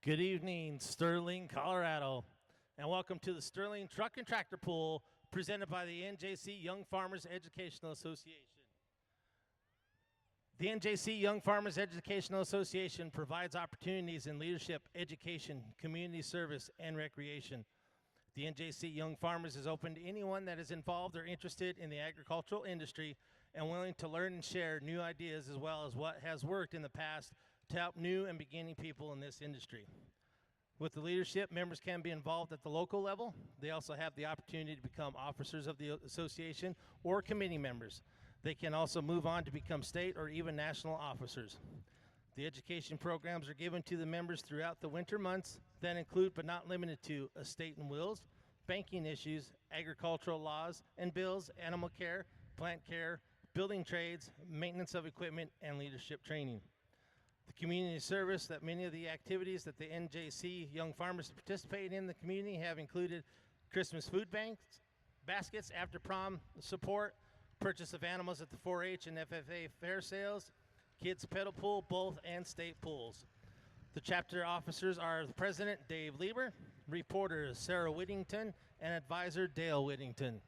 Good evening, Sterling, Colorado, and welcome to the Sterling Truck and Tractor Pool presented by the NJC Young Farmers Educational Association. The NJC Young Farmers Educational Association provides opportunities in leadership, education, community service, and recreation. The NJC Young Farmers is open to anyone that is involved or interested in the agricultural industry and willing to learn and share new ideas as well as what has worked in the past to help new and beginning people in this industry. With the leadership, members can be involved at the local level. They also have the opportunity to become officers of the association or committee members. They can also move on to become state or even national officers. The education programs are given to the members throughout the winter months that include but not limited to estate and wills, banking issues, agricultural laws and bills, animal care, plant care, building trades, maintenance of equipment, and leadership training. The community service that many of the activities that the NJC Young Farmers participate in the community have included Christmas food banks, baskets after prom support, purchase of animals at the 4-H and FFA fair sales, kids pedal pool, both and state pools. The chapter officers are the president, Dave Lieber, reporter, Sarah Whittington, and advisor, Dale Whittington.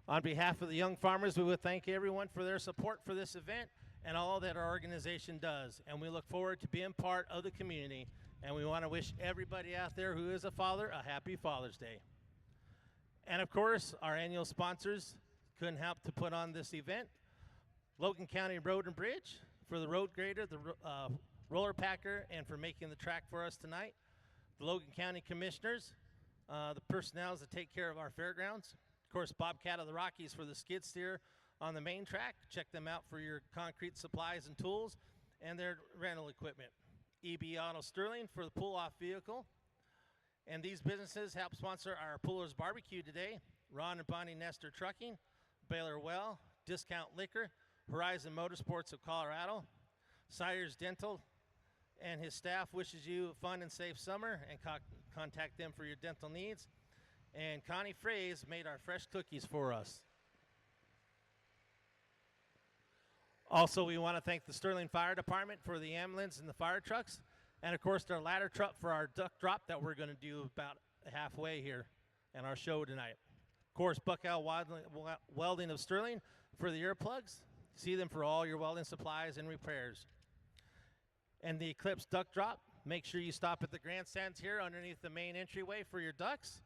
On behalf of the Young Farmers, we would thank everyone for their support for this event and all that our organization does. And we look forward to being part of the community. And we want to wish everybody out there who is a father a happy Father's Day. And of course, our annual sponsors couldn't help to put on this event. Logan County Road and Bridge for the road grader, the roller packer, and for making the track for us tonight. The Logan County Commissioners, the personnel that take care of our fairgrounds. Of course, Bobcat of the Rockies for the skid steer on the main track. Check them out for your concrete supplies and tools and their rental equipment. EB Auto Sterling for the pull-off vehicle. And these businesses help sponsor our Pullers Barbecue today. Ron and Bonnie Nestor Trucking, Baylor Well, Discount Liquor, Horizon Motorsports of Colorado, Sires Dental, and his staff wishes you a fun and safe summer, and contact them for your dental needs. And Connie Fraze made our fresh cookies for us. Also, we want to thank the Sterling Fire Department for the ambulance and the fire trucks. And, of course, our ladder truck for our duck drop that we're going to do about halfway here in our show tonight. Of course, Buckell Welding of Sterling for the earplugs. See them for all your welding supplies and repairs. And the Eclipse duck drop. Make sure you stop at the grandstands here underneath the main entryway for your ducks.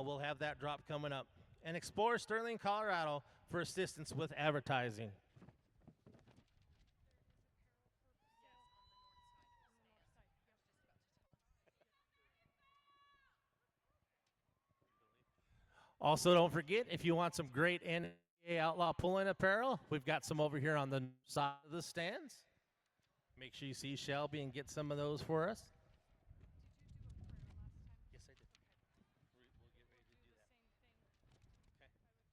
We'll have that drop coming up. And explore Sterling, Colorado for assistance with advertising. Also, don't forget, if you want some great NSPA Outlaw pulling apparel, we've got some over here on the side of the stands. Make sure you see Shelby and get some of those for us. Yes, I did. We'll get ready to do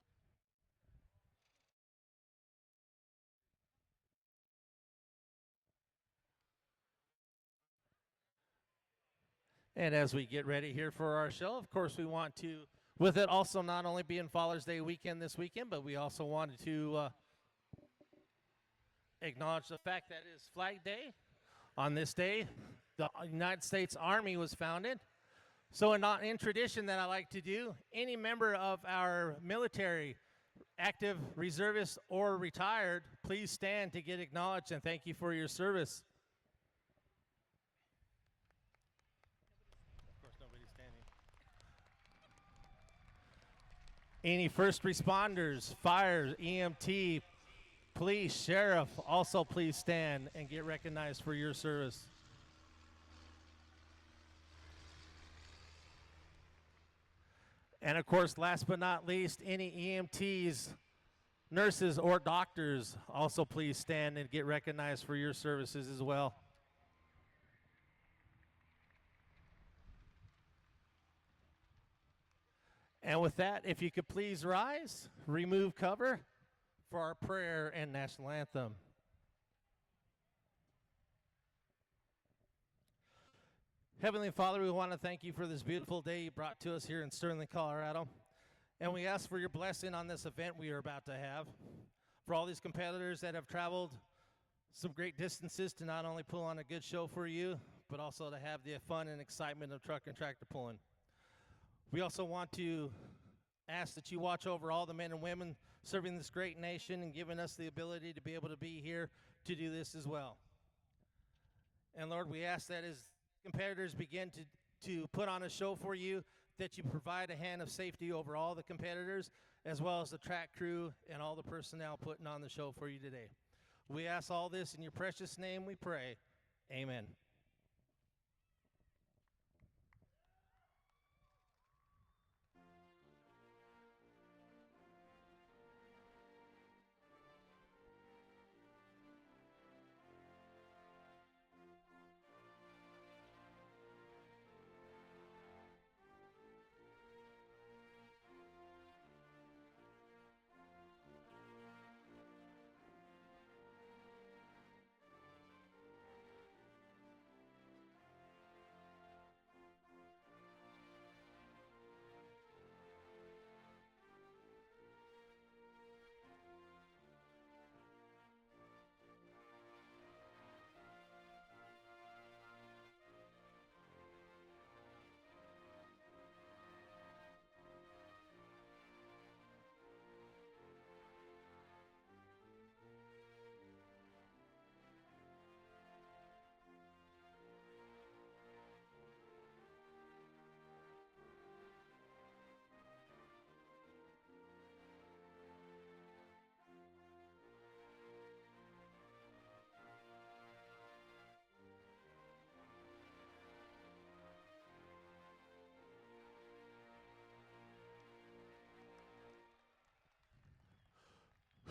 that. Okay. And as we get ready here for our show, of course, we want to, with it also not only being Father's Day weekend this weekend, but we also wanted to acknowledge the fact that it is Flag Day. On this day, the United States Army was founded. So in tradition that I like to do, any member of our military, active, reservist, or retired, please stand to get acknowledged, and thank you for your service. Of course, nobody's standing. Any first responders, fire, EMT, police, sheriff, also please stand and get recognized for your service. And of course, last but not least, any EMTs, nurses, or doctors, also please stand and get recognized for your services as well. And with that, if you could please rise, remove cover for our prayer and national anthem. Heavenly Father, we want to thank you for this beautiful day you brought to us here in Sterling, Colorado. And we ask for your blessing on this event we are about to have. For all these competitors that have traveled some great distances to not only pull on a good show for you, but also to have the fun and excitement of truck and tractor pulling. We also want to ask that you watch over all the men and women serving this great nation and giving us the ability to be able to be here to do this as well. And Lord, we ask that as competitors begin to put on a show for you, that you provide a hand of safety over all the competitors, as well as the track crew and all the personnel putting on the show for you today. We ask all this in your precious name we pray. Amen.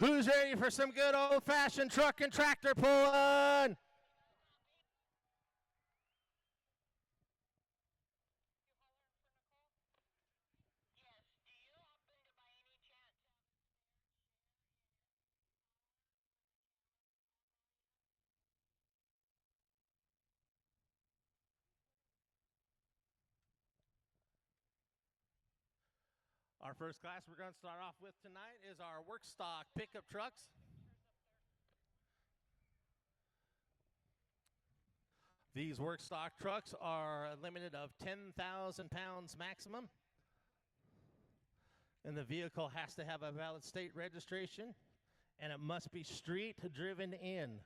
Who's ready for some good old-fashioned truck and tractor pulling? Our first class we're going to start off with tonight is our work stock pickup trucks. These work stock trucks are a limited of 10,000 pounds maximum. And the vehicle has to have a valid state registration, and it must be street driven in.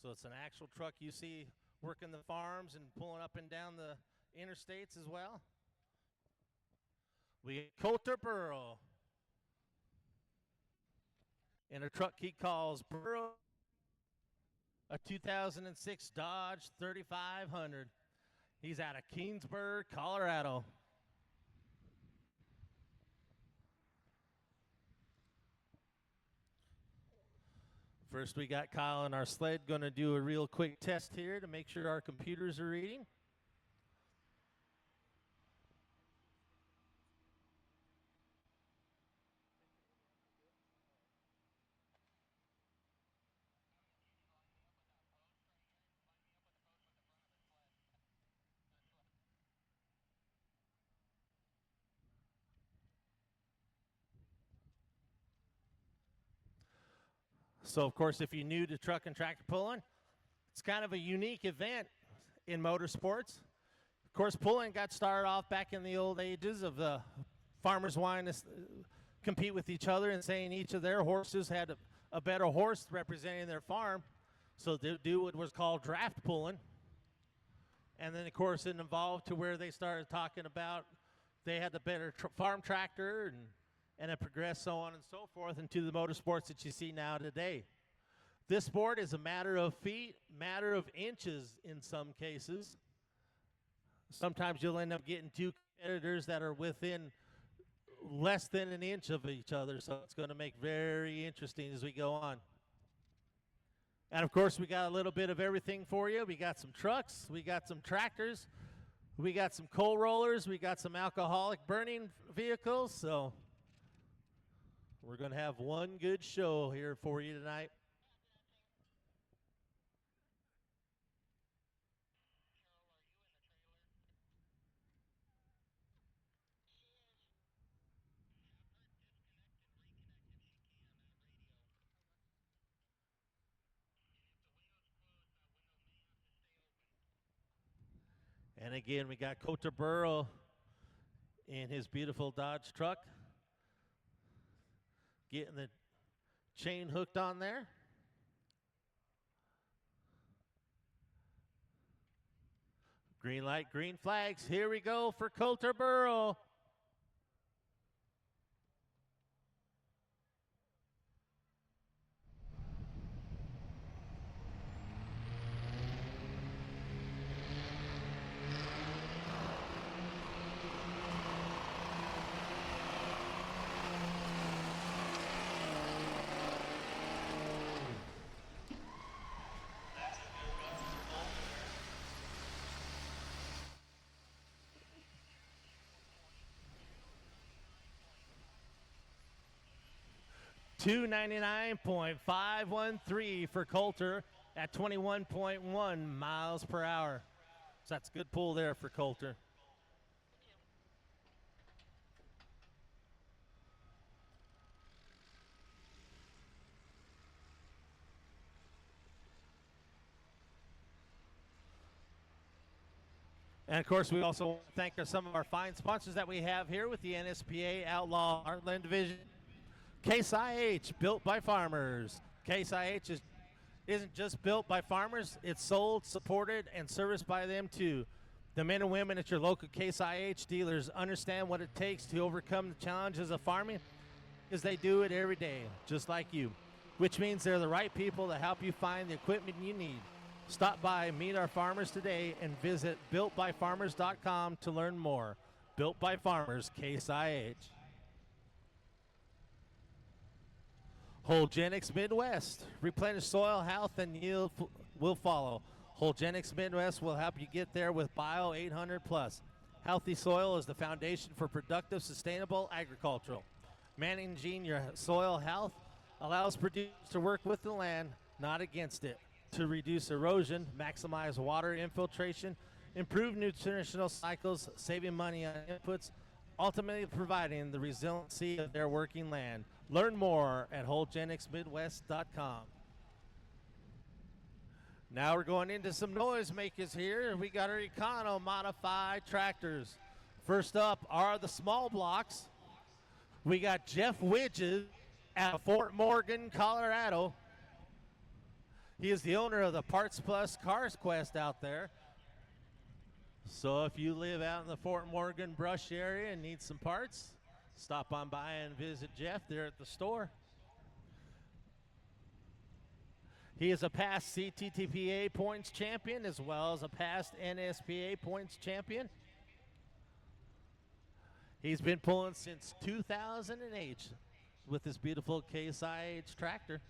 So it's an actual truck you see working the farms and pulling up and down the interstates as well. We get Coulter Burrow in a truck he calls Burrow, a 2006 Dodge 3500. He's out of Keensburg, Colorado. First, we got Kyle and our sled going to do a real quick test here to make sure our computers are reading. So, of course, if you're new to truck and tractor pulling, it's kind of a unique event in motorsports. Of course, pulling got started off back in the old ages of the farmers wanting to compete with each other and saying each of their horses had a better horse representing their farm. So they do what was called draft pulling. And then, of course, it evolved to where they started talking about they had the better farm tractor, and it progressed so on and so forth into the motorsports that you see now today. This sport is a matter of feet, matter of inches in some cases. Sometimes you'll end up getting two competitors that are within less than an inch of each other, so it's going to make very interesting as we go on. And, of course, we got a little bit of everything for you. We got some trucks. We got some tractors. We got some coal rollers. We got some alcoholic burning vehicles. So we're going to have one good show here for you tonight. And again, we got Coulter Burrow in his beautiful Dodge truck, getting the chain hooked on there. Green light, green flags. Here we go for Coulter Burrow. $299.513 for Coulter at 21.1 miles per hour. So that's a good pull there for Coulter. And, of course, we also want to thank some of our fine sponsors that we have here with the NSPA Outlaw Heartland Division. Case IH, built by farmers. Case IH isn't just built by farmers. It's sold, supported, and serviced by them, too. The men and women at your local Case IH dealers understand what it takes to overcome the challenges of farming, because they do it every day, just like you, which means they're the right people to help you find the equipment you need. Stop by, meet our farmers today, and visit builtbyfarmers.com to learn more. Built by Farmers, Case IH. Holgenics Midwest. Replenish soil health and yield will follow. Holgenics Midwest will help you get there with Bio 800 Plus. Healthy soil is the foundation for productive, sustainable agricultural. Managing your soil health allows producers to work with the land, not against it, to reduce erosion, maximize water infiltration, improve nutritional cycles, saving money on inputs, ultimately providing the resiliency of their working land. Learn more at holgenicsmidwest.com. Now we're going into some noisemakers here. We got our Econo modified tractors. First up are the small blocks. We got Jeff Widges out of Fort Morgan, Colorado. He is the owner of the Parts Plus Cars Quest out there. So if you live out in the Fort Morgan brush area and need some parts, stop on by and visit Jeff there at the store. He is a past CTTPA points champion as well as a past NSPA points champion. He's been pulling since 2008 with this beautiful Case IH tractor.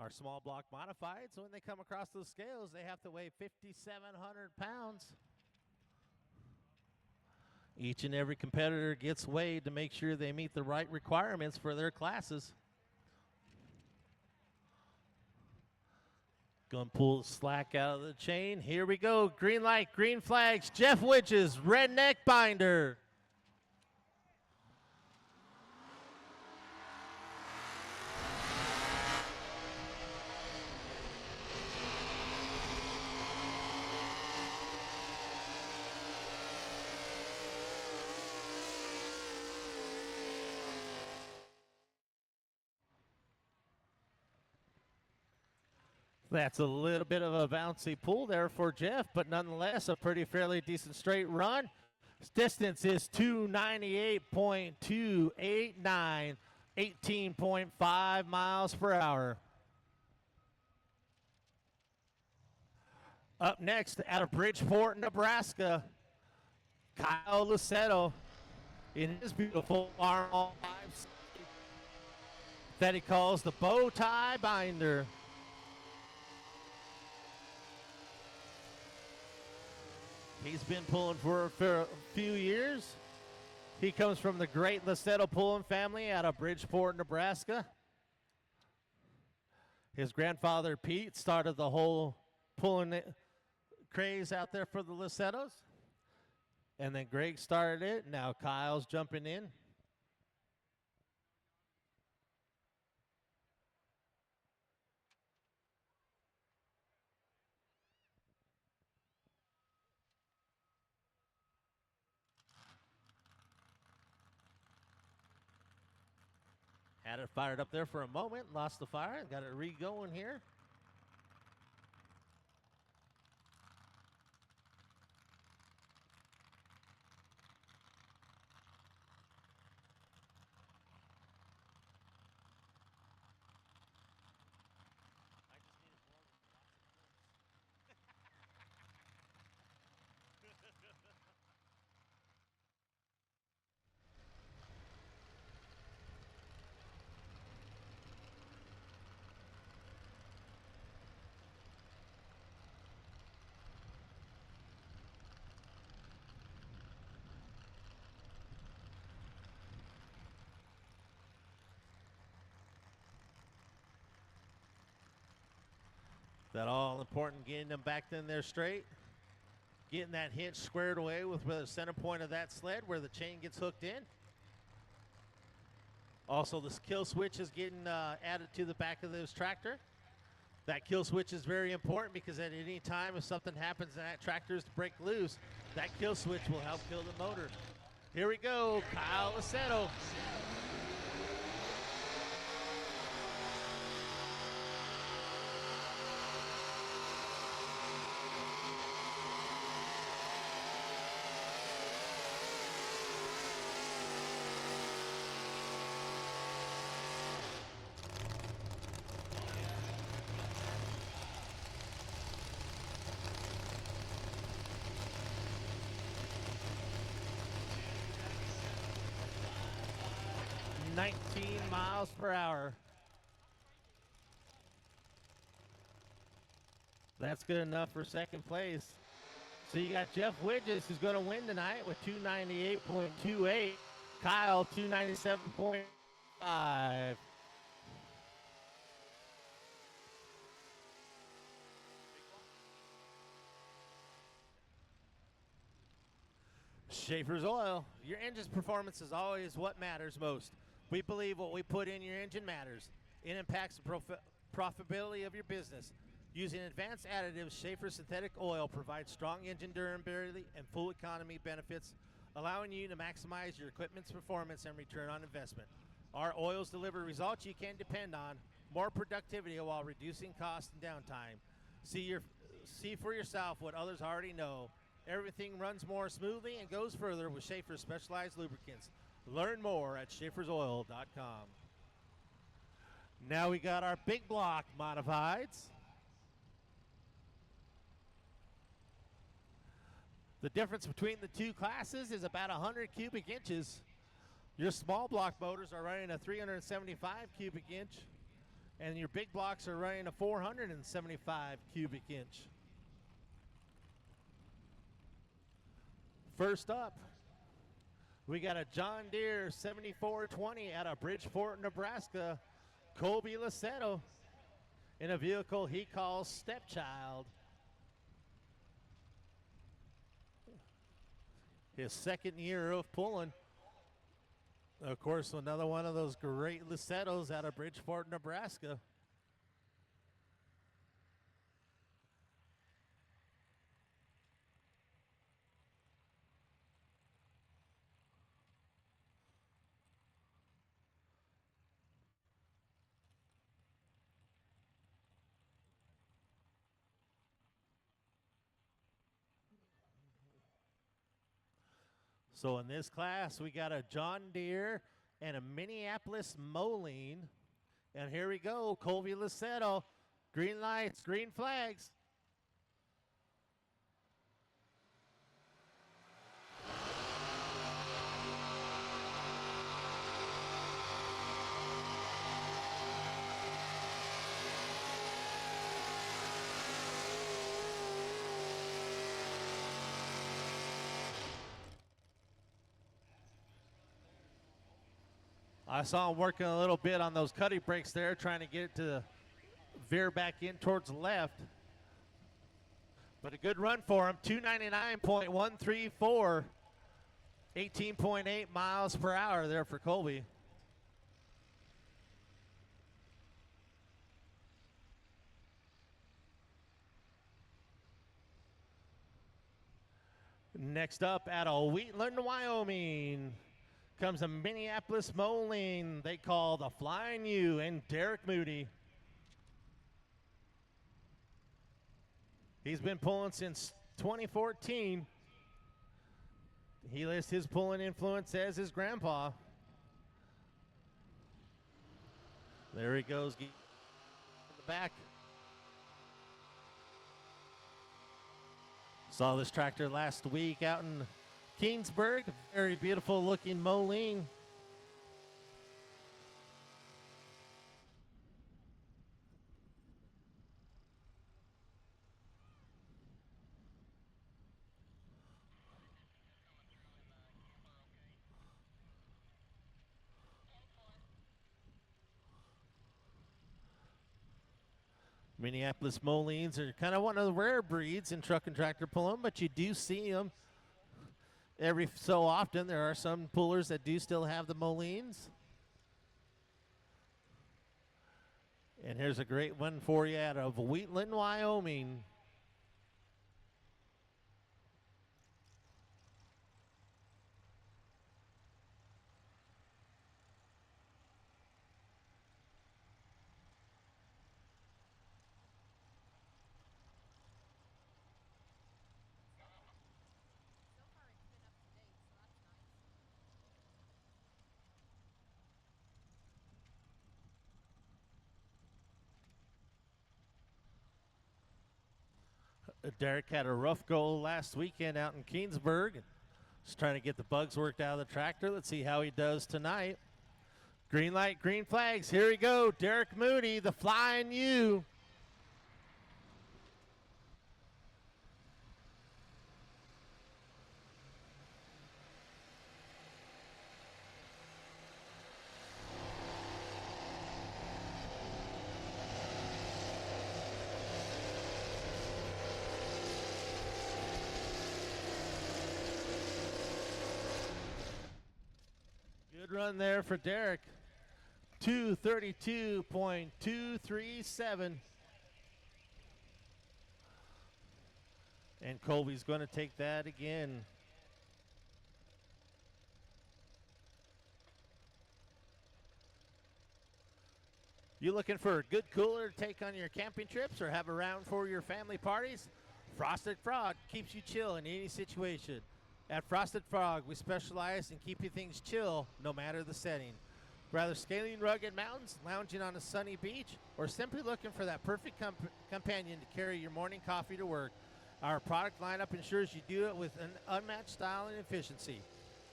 Our small block modified, so when they come across those scales, they have to weigh 5,700 pounds. Each and every competitor gets weighed to make sure they meet the right requirements for their classes. Gonna pull the slack out of the chain. Here we go. Green light, green flags. Jeff Widges, redneck binder. That's a little bit of a bouncy pull there for Jeff, but nonetheless a pretty fairly decent straight run. Distance is 298.289, 18.5 miles per hour. Up next, out of Bridgeport, Nebraska, Kyle Lucetto in his beautiful Arnold that he calls the bow tie binder. He's been pulling for a few years. He comes from the great Lucetto pulling family out of Bridgeport, Nebraska. His grandfather, Pete, started the whole pulling it craze out there for the Lissettos. And then Greg started it. Now Kyle's jumping in. Had it fired up there for a moment, lost the fire, got it re-going here. That all important, getting them back in there straight. Getting that hitch squared away with the center point of that sled where the chain gets hooked in. Also, this kill switch is getting added to the back of this tractor. That kill switch is very important because at any time if something happens and that tractor is to break loose, that kill switch will help kill the motor. Here we go, Kyle Lissetto. 19 miles per hour. That's good enough for second place. So you got Jeff Widges, who's going to win tonight with 298.28. Kyle, 297.5. Schaefer's Oil. Your engine's performance is always what matters most. We believe what we put in your engine matters. It impacts the profitability of your business. Using advanced additives, Schaefer Synthetic Oil provides strong engine durability and full economy benefits, allowing you to maximize your equipment's performance and return on investment. Our oils deliver results you can depend on, more productivity while reducing cost and downtime. See for yourself what others already know. Everything runs more smoothly and goes further with Schaefer's specialized lubricants. Learn more at schaefersoil.com. Now we got our big block modifieds. The difference between the two classes is about 100 cubic inches. Your small block motors are running a 375 cubic inch, and your big blocks are running a 475 cubic inch. First up, we got a John Deere 7420 out of Bridgeport, Nebraska, Colby Lissetto, in a vehicle he calls Stepchild. His second year of pulling. Of course, another one of those great Lissettos out of Bridgeport, Nebraska. So in this class, we got a John Deere and a Minneapolis Moline. And here we go, Colby Lissetto. Green lights, green flags. I saw him working a little bit on those cutting brakes there, trying to get it to veer back in towards the left. But a good run for him, 299.134, 18.8 miles per hour there for Colby. Next up out of Wheatland, Wyoming, comes a Minneapolis Moline they call the Flying U and Derek Moody. He's been pulling since 2014. He lists his pulling influence as his grandpa. There he goes, in the back. Saw this tractor last week out in Keensburg. Very beautiful looking Moline. Minneapolis Molines are kind of one of the rare breeds in truck and tractor pulling, but you do see them every so often. There are some pullers that do still have the Molines. And here's a great one for you out of Wheatland, Wyoming. Derek had a rough go last weekend out in Keensburg. Just trying to get the bugs worked out of the tractor. Let's see how he does tonight. Green light, green flags. Here we go. Derek Moody, the Flying U. Good run there for Derek. 232.237. And Colby's going to take that again. You looking for a good cooler to take on your camping trips or have around for your family parties? Frosted Frog keeps you chill in any situation. At Frosted Frog, we specialize in keeping things chill no matter the setting. Rather scaling rugged mountains, lounging on a sunny beach, or simply looking for that perfect companion to carry your morning coffee to work, our product lineup ensures you do it with an unmatched style and efficiency.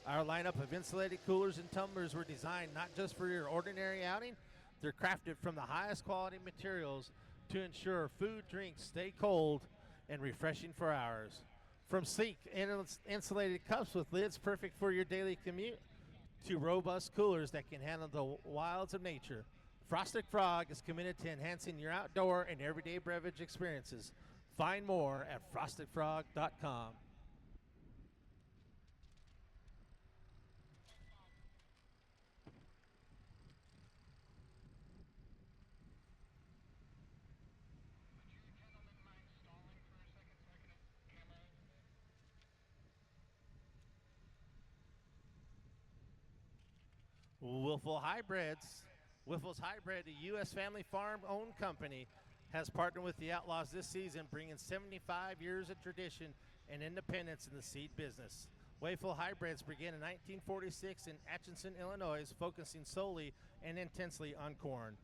Our lineup of insulated coolers and tumblers were designed not just for your ordinary outing, they're crafted from the highest quality materials to ensure food, drinks stay cold and refreshing for hours. From sleek insulated cups with lids perfect for your daily commute to robust coolers that can handle the wilds of nature, Frosted Frog is committed to enhancing your outdoor and everyday beverage experiences. Find more at frostedfrog.com. Wiffle Hybrids. Wiffle's Hybrid, a U.S. family farm-owned company, has partnered with the Outlaws this season, bringing 75 years of tradition and independence in the seed business. Wiffle Hybrids began in 1946 in Atchison, Illinois, focusing solely and intensely on corn.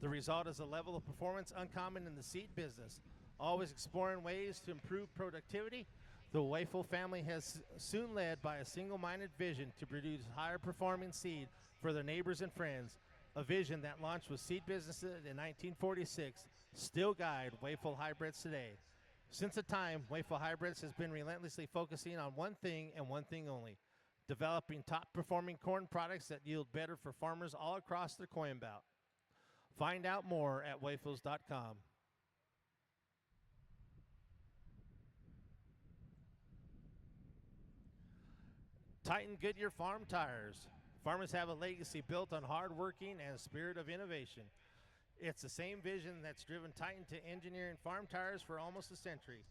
The result is a level of performance uncommon in the seed business. Always exploring ways to improve productivity, the Wiffle family has soon led by a single-minded vision to produce higher-performing seed for their neighbors and friends, a vision that launched with seed businesses in 1946 still guide Wiffle Hybrids today. Since the time, Wiffle Hybrids has been relentlessly focusing on one thing and one thing only, developing top-performing corn products that yield better for farmers all across the Corn Belt. Find out more at wayfos.com. Titan Goodyear Farm Tires. Farmers have a legacy built on hard working and a spirit of innovation. It's the same vision that's driven Titan to engineering farm tires for almost a century.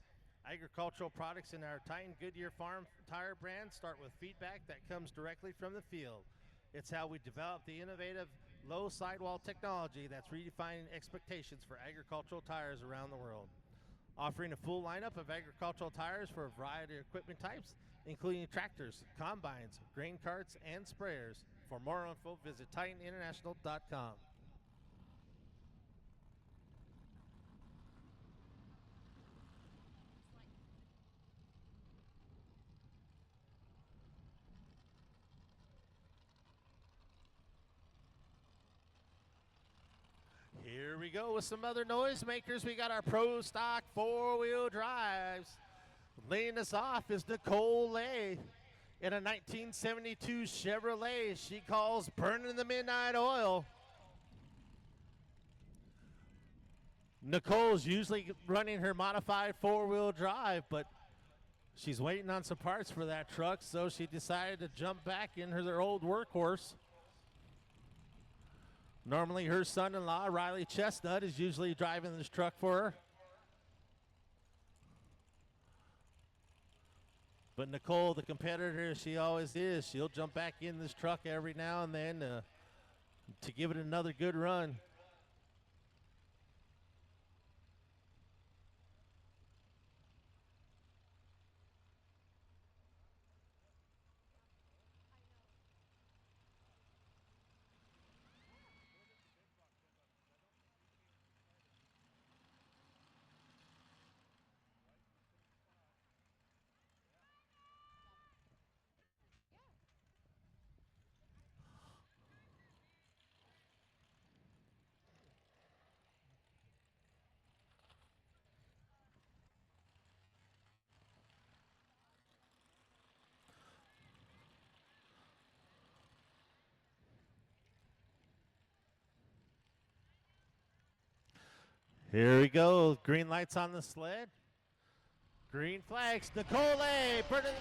Agricultural products in our Titan Goodyear Farm Tire brand start with feedback that comes directly from the field. It's how we develop the innovative low sidewall technology that's redefining expectations for agricultural tires around the world. Offering a full lineup of agricultural tires for a variety of equipment types, including tractors, combines, grain carts, and sprayers. For more info, visit TitanInternational.com. Here we go with some other noisemakers. We got our Pro Stock four-wheel drives. Leading us off is Nicole Lay in a 1972 Chevrolet she calls Burning the Midnight Oil. Nicole's usually running her modified four-wheel drive, but she's waiting on some parts for that truck, so she decided to jump back in her old workhorse. Normally her son-in-law, Riley Chestnut, is usually driving this truck for her. But Nicole, the competitor she always is, she'll jump back in this truck every now and then to give it another good run. Here we go. Green lights on the sled. Green flags. Nicole, burning the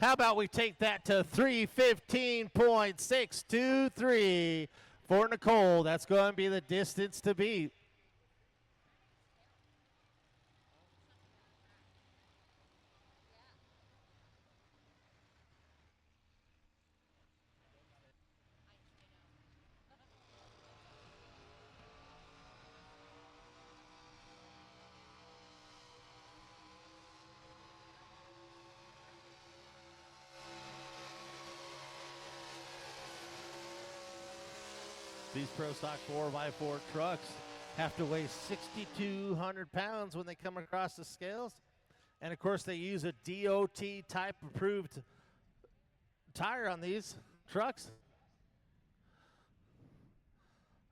How about we take that to 3:15.623 for Nicole? That's going to be the distance to beat. These Pro Stock 4x4 trucks have to weigh 6,200 pounds when they come across the scales. And of course, they use a DOT type approved tire on these trucks.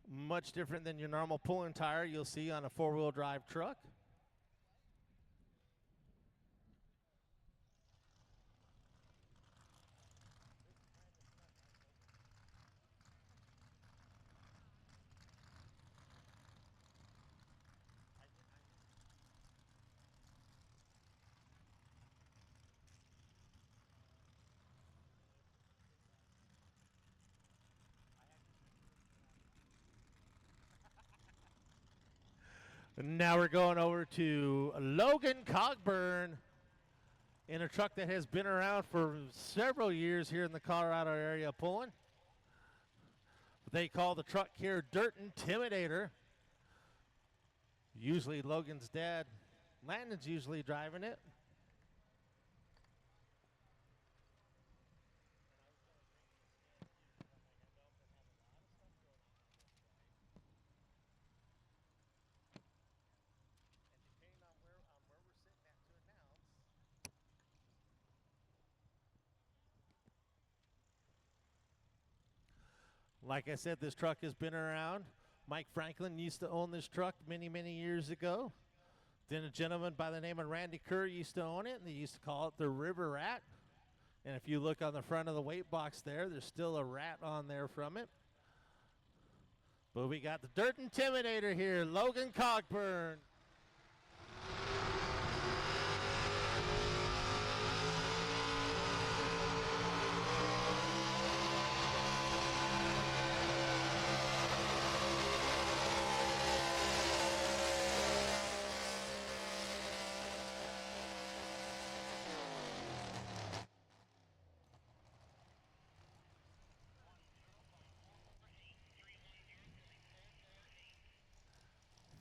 Much different than your normal pulling tire you'll see on a four-wheel drive truck. Now we're going over to Logan Cogburn in a truck that has been around for several years here in the Colorado area pulling. They call the truck here Dirt Intimidator. Usually Logan's dad, Landon's usually driving it. Like I said, this truck has been around. Mike Franklin used to own this truck many, many years ago. Then a gentleman by the name of Randy Kerr used to own it, and they used to call it the River Rat. And if you look on the front of the weight box there, there's still a rat on there from it. But we got the Dirt Intimidator here, Logan Cogburn.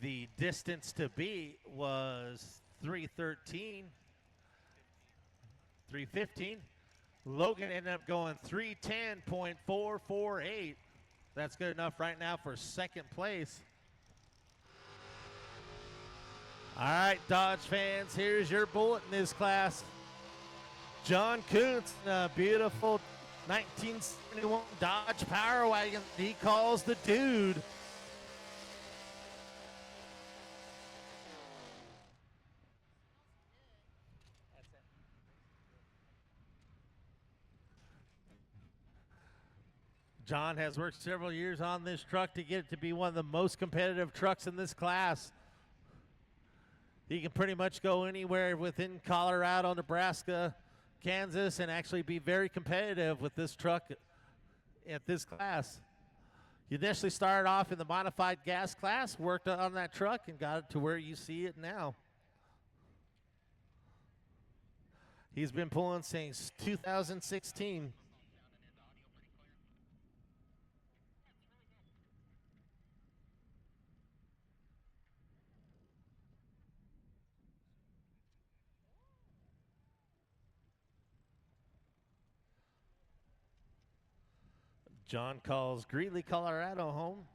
The distance to beat was 3:13, 3:15. Logan ended up going 3:10.448. That's good enough right now for second place. All right, Dodge fans, here's your bullet in this class. John Kuntz, a beautiful 1971 Dodge Power Wagon he calls the Dude. John has worked several years on this truck to get it to be one of the most competitive trucks in this class. He can pretty much go anywhere within Colorado, Nebraska, Kansas, and actually be very competitive with this truck at this class. He initially started off in the modified gas class, worked on that truck, and got it to where you see it now. He's been pulling since 2016. John calls Greeley, Colorado home.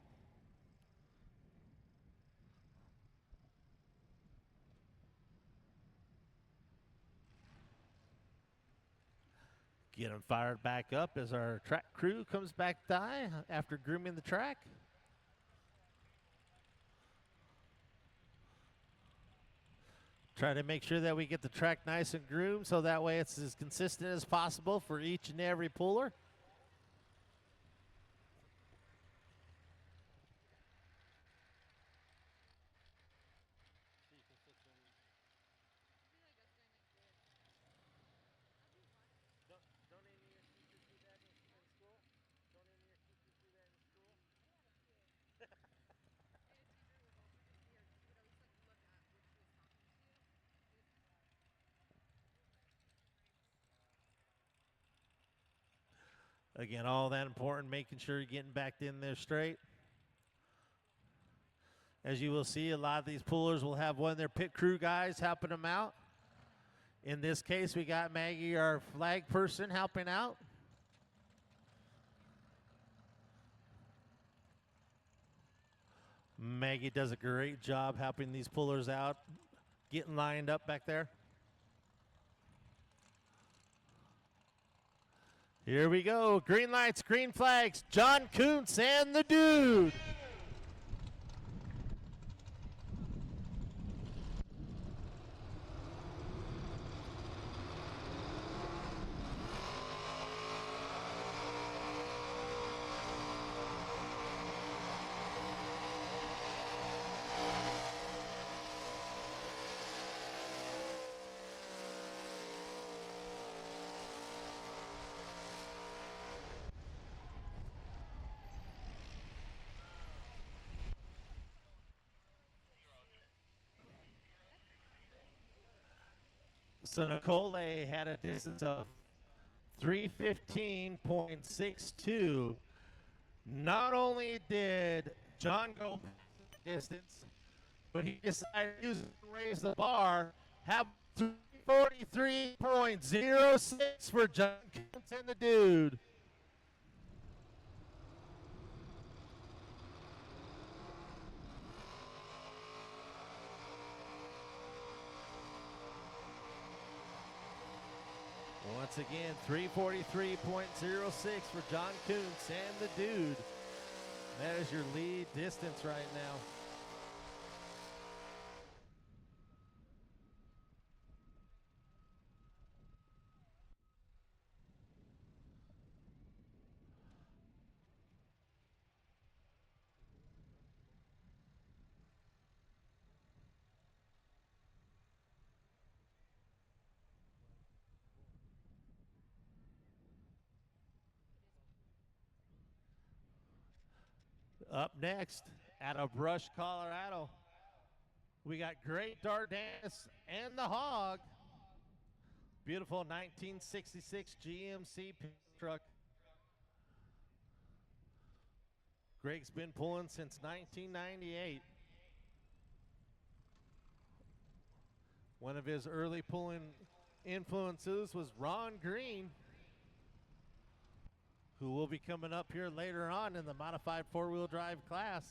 Get him fired back up as our track crew comes back by after grooming the track. Try to make sure that we get the track nice and groomed so that way it's as consistent as possible for each and every puller. Again, all that important, making sure you're getting back in there straight. As you will see, a lot of these pullers will have one of their pit crew guys helping them out. In this case, we got Maggie, our flag person, helping out. Maggie does a great job helping these pullers out, getting lined up back there. Here we go. Green lights, green flags. John Kuntz and the Dude. So Nicole had a distance of 3:15.62. Not only did John go distance, but he decided he was going to raise the bar. Have 3:43.06 for John Kuntz and the Dude. Once again, 3:43.06 for John Kuntz and the Dude. That is your lead distance right now. Up next, out of Brush, Colorado, we got Great Dardanus and the Hog. Beautiful 1966 GMC truck. Greg's been pulling since 1998. One of his early pulling influences was Ron Green, who will be coming up here later on in the modified four-wheel drive class.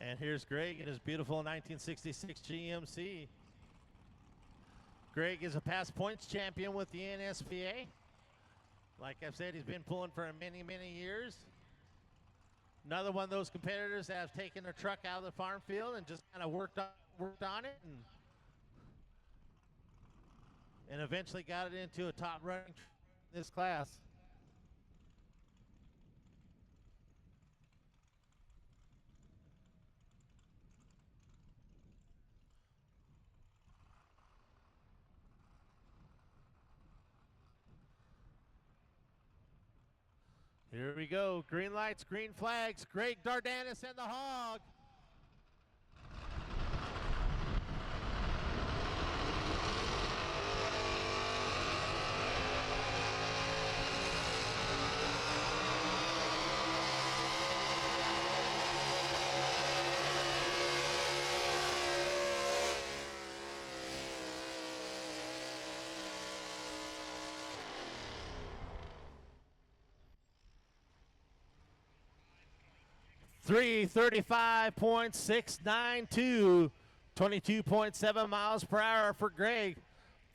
And here's Greg in his beautiful 1966 GMC. Greg is a past points champion with the NSPA. Like I've said, he's been pulling for many, many years. Another one of those competitors that have taken a truck out of the farm field and just kind of worked on it and eventually got it into a top running in this class. Here we go. Green lights, green flags. Greg Dardanus and the Hog. .692, 22.7 miles per hour for Greg.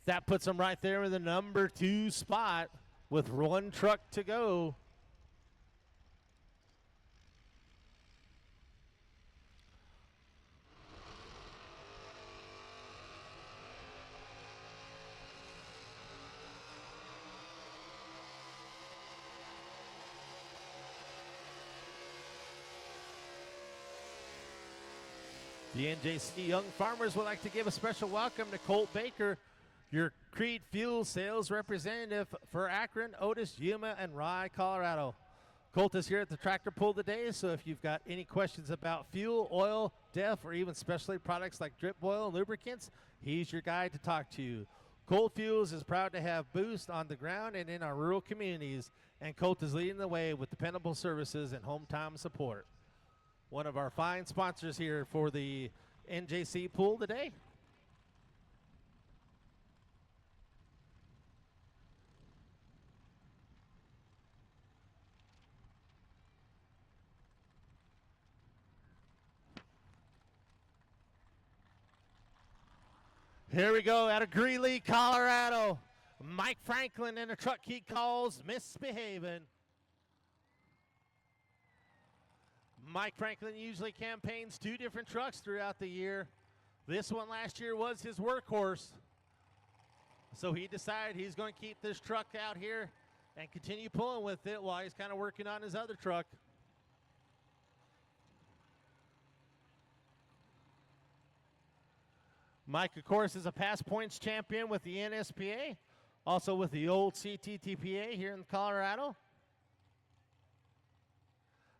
That puts him right there in the number 2 spot with one truck to go. The NJC Young Farmers would like to give a special welcome to Colt Baker, your Creed Fuel sales representative for Akron, Otis, Yuma, and Rye, Colorado. Colt is here at the tractor pull today, so if you've got any questions about fuel, oil, DEF, or even specialty products like drip oil and lubricants, he's your guy to talk to. Colt Fuels is proud to have Boost on the ground and in our rural communities, and Colt is leading the way with dependable services and home-time support. One of our fine sponsors here for the NJC pool today. Here we go out of Greeley, Colorado. Mike Franklin in a truck he calls Misbehaving. Mike Franklin usually campaigns 2 different trucks throughout the year. This one last year was his workhorse. So he decided he's going to keep this truck out here and continue pulling with it while he's kind of working on his other truck. Mike, of course, is a past points champion with the NSPA, also with the old CTTPA here in Colorado.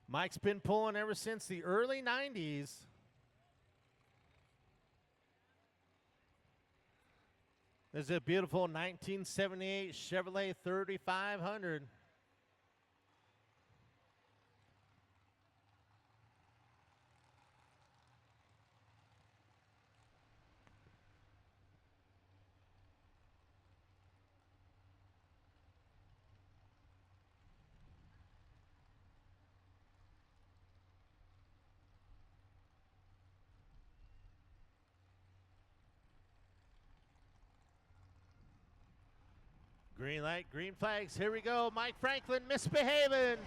Mike's been pulling ever since the early 90s. This is a beautiful 1978 Chevrolet 3500. Green light, green flags. Here we go. Mike Franklin misbehaving.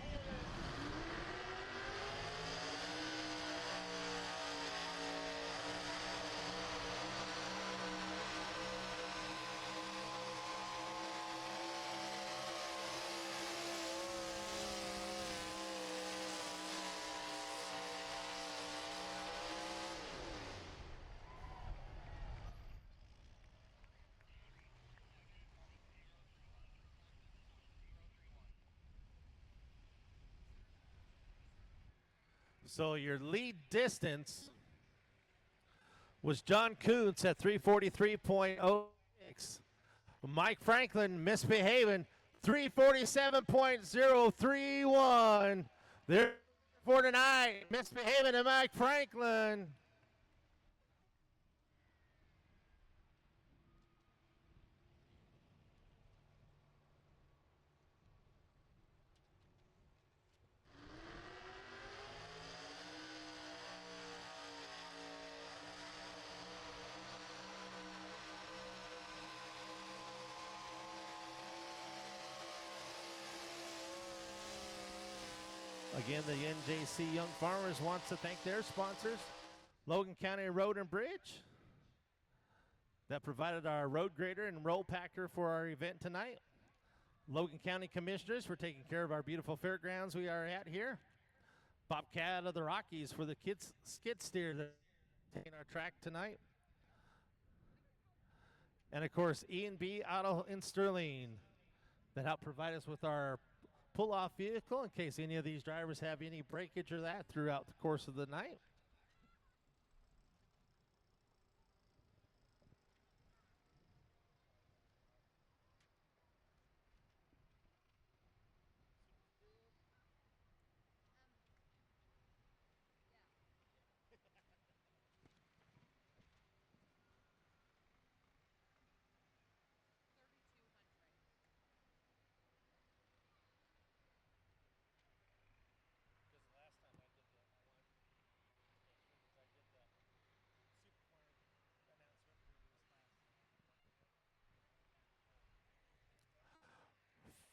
So your lead distance was John Kuntz at 343.06. Mike Franklin misbehaving, 347.031. There for tonight, misbehaving to Mike Franklin. Again, the NJC Young Farmers wants to thank their sponsors, Logan County Road and Bridge, that provided our road grader and roll packer for our event tonight. Logan County Commissioners for taking care of our beautiful fairgrounds we are at here. Bobcat of the Rockies for the kids skid steer that taking our track tonight. And of course, E&B Auto in Sterling that helped provide us with our pull-off vehicle in case any of these drivers have any breakage or that throughout the course of the night.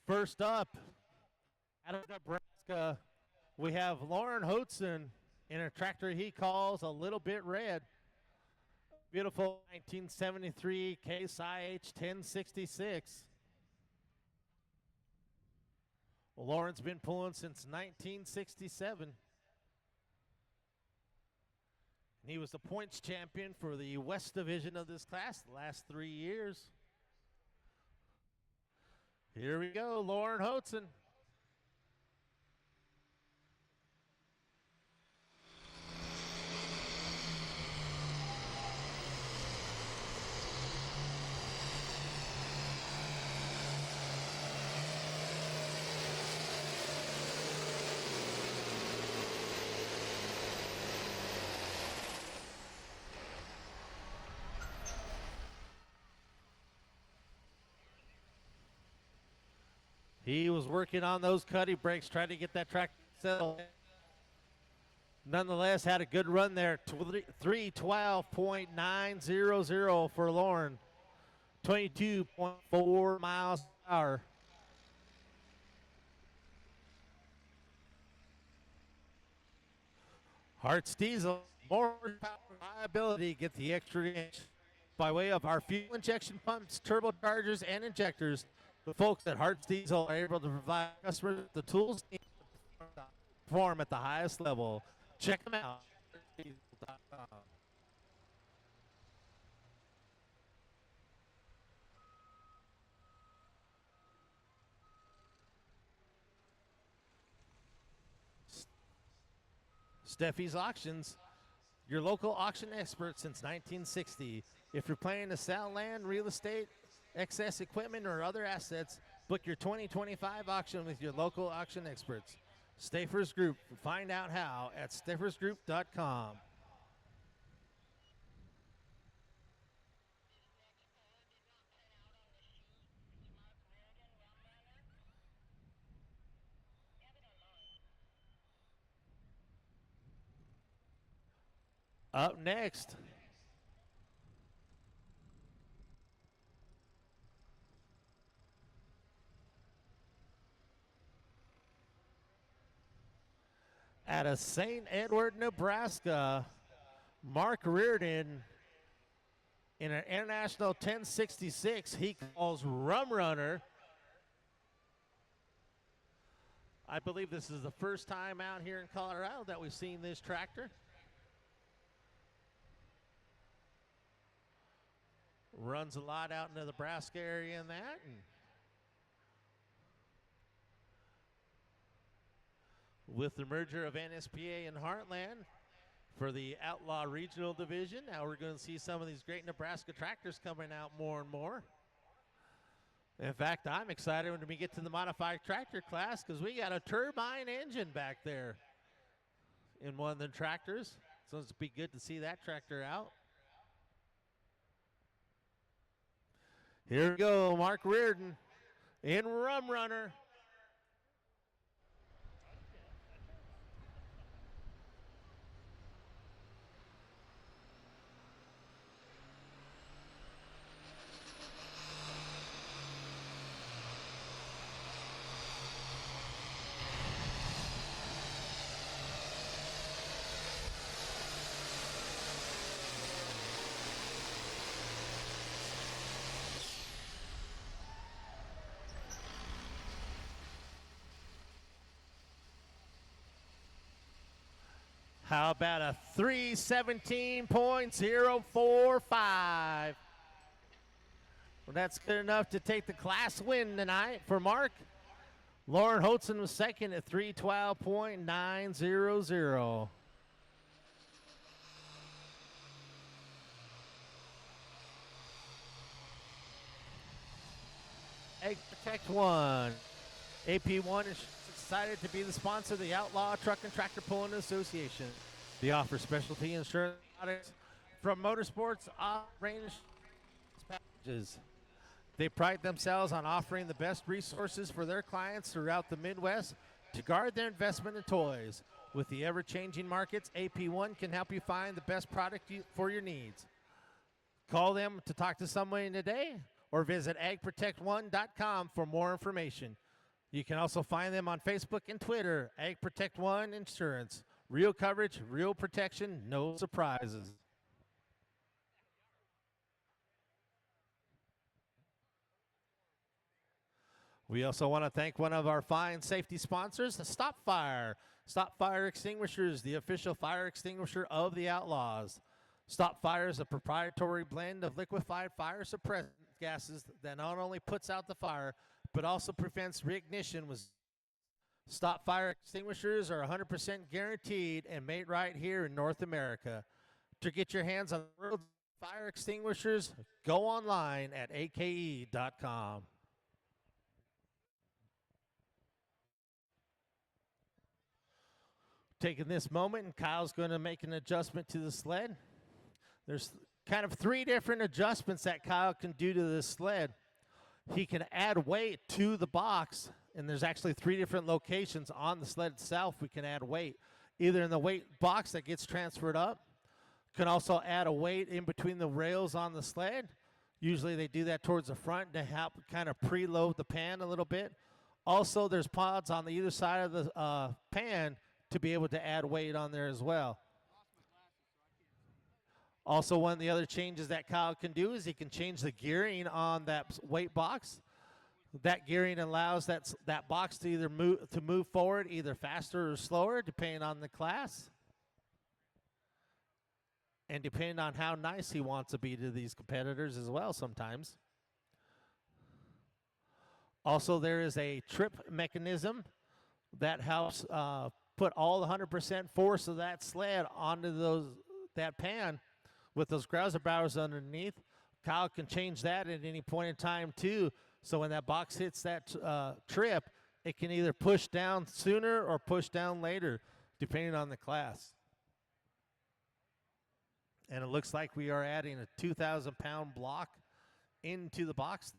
First up, out of Nebraska, we have Lauren Hotzen in a tractor he calls a little bit red. Beautiful 1973 Case IH 1066. Well, Lauren's been pulling since 1967. And he was the points champion for the West Division of this class the last 3 years. Here we go, Lauren Hotzen. He was working on those cutty brakes, trying to get that track settled. Nonetheless, had a good run there. 3:12.900 for Lauren. 22.4 miles per hour. Hart's Diesel, more power, reliability, get the extra inch by way of our fuel injection pumps, turbochargers, and injectors. The folks at Hart's Diesel are able to provide customers the tools to perform at the highest level. Check them out. Steffi's Auctions, your local auction expert since 1960. If you're planning to sell land, real estate, excess equipment, or other assets, book your 2025 auction with your local auction experts. Staffers Group. Find out how at staffersgroup.com. Up next, out of St. Edward, Nebraska, Mark Reardon in an International 1066 he calls Rum Runner. I believe this is the first time out here in Colorado that we've seen this tractor. Runs a lot out in the Nebraska area and that. And with the merger of NSPA and Heartland for the Outlaw Regional Division, now we're going to see some of these great Nebraska tractors coming out more and more. In fact, I'm excited when we get to the modified tractor class because we got a turbine engine back there in one of the tractors. So it's be good to see that tractor out. Here we go, Mark Reardon in Rum Runner. How about a 317.045? Well, that's good enough to take the class win tonight for Mark. Lauren Holtzen was second at 312.900. Egg Protect 1. AP1 is excited to be the sponsor of the Outlaw Truck and Tractor Pulling Association. They offer specialty insurance products from motorsports off-range packages. They pride themselves on offering the best resources for their clients throughout the Midwest to guard their investment in toys. With the ever-changing markets, AP1 can help you find the best product for your needs. Call them to talk to someone today or visit agprotect1.com for more information. You can also find them on Facebook and Twitter, Ag Protect One Insurance. Real coverage, real protection, no surprises. We also want to thank one of our fine safety sponsors, Stop Fire. Stop Fire Extinguishers, the official fire extinguisher of the Outlaws. Stop Fire is a proprietary blend of liquefied fire suppressant gases that not only puts out the fire, but also prevents reignition. Stop Fire Extinguishers are 100% guaranteed and made right here in North America. To get your hands on the world's fire extinguishers, go online at ake.com. Taking this moment, and Kyle's going to make an adjustment to the sled. There's kind of three different adjustments that Kyle can do to this sled. He can add weight to the box, and there's actually three different locations on the sled itself we can add weight. Either in the weight box that gets transferred up, can also add a weight in between the rails on the sled. Usually they do that towards the front to help kind of preload the pan a little bit. Also, there's pods on the either side of the pan to be able to add weight on there as well. Also, one of the other changes that Kyle can do is he can change the gearing on that weight box. That gearing allows that box to either move forward either faster or slower, depending on the class. And depending on how nice he wants to be to these competitors as well sometimes. Also, there is a trip mechanism that helps put all the 100% force of that sled onto that pan with those grouser bars underneath. Kyle can change that at any point in time too. So when that box hits that trip, it can either push down sooner or push down later, depending on the class. And it looks like we are adding a 2,000-pound block into the box.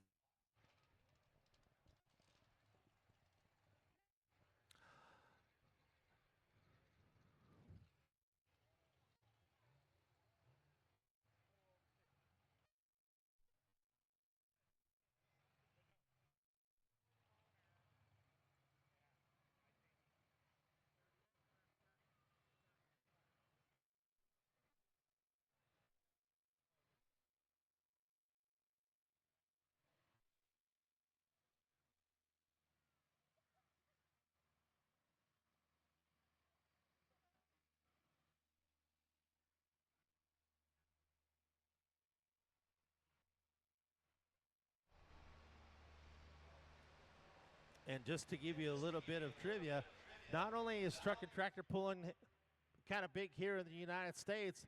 And just to give you a little bit of trivia, not only is truck and tractor pulling kind of big here in the United States,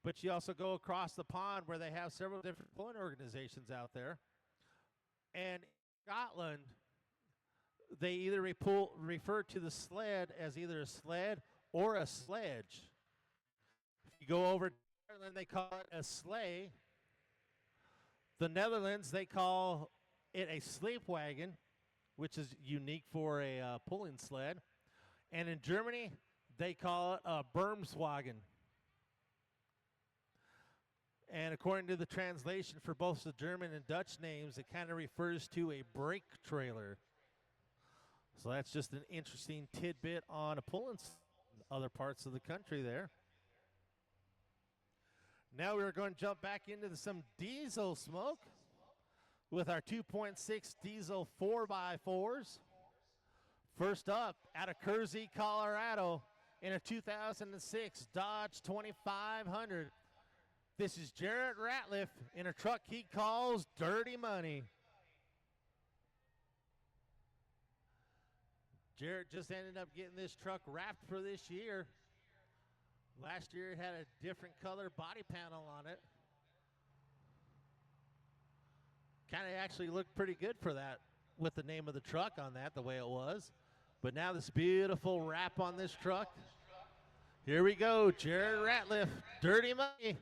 but you also go across the pond where they have several different pulling organizations out there. And in Scotland, they either refer to the sled as either a sled or a sledge. If you go over to Ireland, they call it a sleigh. The Netherlands, they call it a sleepwagon, which is unique for a pulling sled. And in Germany, they call it a Bermswagen. And according to the translation for both the German and Dutch names, it kind of refers to a brake trailer. So that's just an interesting tidbit on a pulling in other parts of the country there. Now we're going to jump back into some diesel smoke with our 2.6 diesel 4x4s. First up, out of Kersey, Colorado, in a 2006 Dodge 2500. This is Jarrett Ratliff in a truck he calls Dirty Money. Jarrett just ended up getting this truck wrapped for this year. Last year it had a different color body panel on it. Kind of actually looked pretty good for that with the name of the truck on that, the way it was. But now this beautiful wrap on this truck. Here we go, Jared Ratliff, Dirty Money.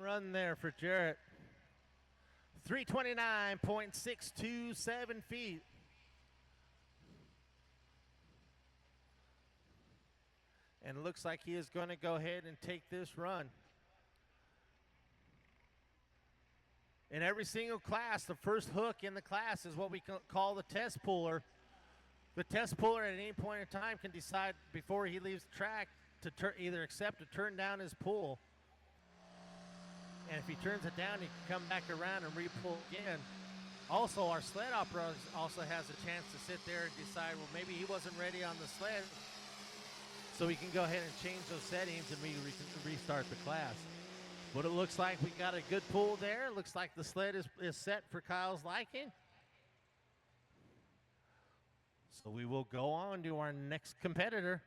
Run there for Jarrett. 329.627 feet. And it looks like he is going to go ahead and take this run. In every single class, the first hook in the class is what we call the test puller. The test puller at any point in time can decide before he leaves the track to either accept or turn down his pull. And if he turns it down, he can come back around and re-pull again. Also, our sled operator also has a chance to sit there and decide, well, maybe he wasn't ready on the sled, so we can go ahead and change those settings and restart the class. But it looks like we got a good pull there. It looks like the sled is set for Kyle's liking. So we will go on to our next competitor.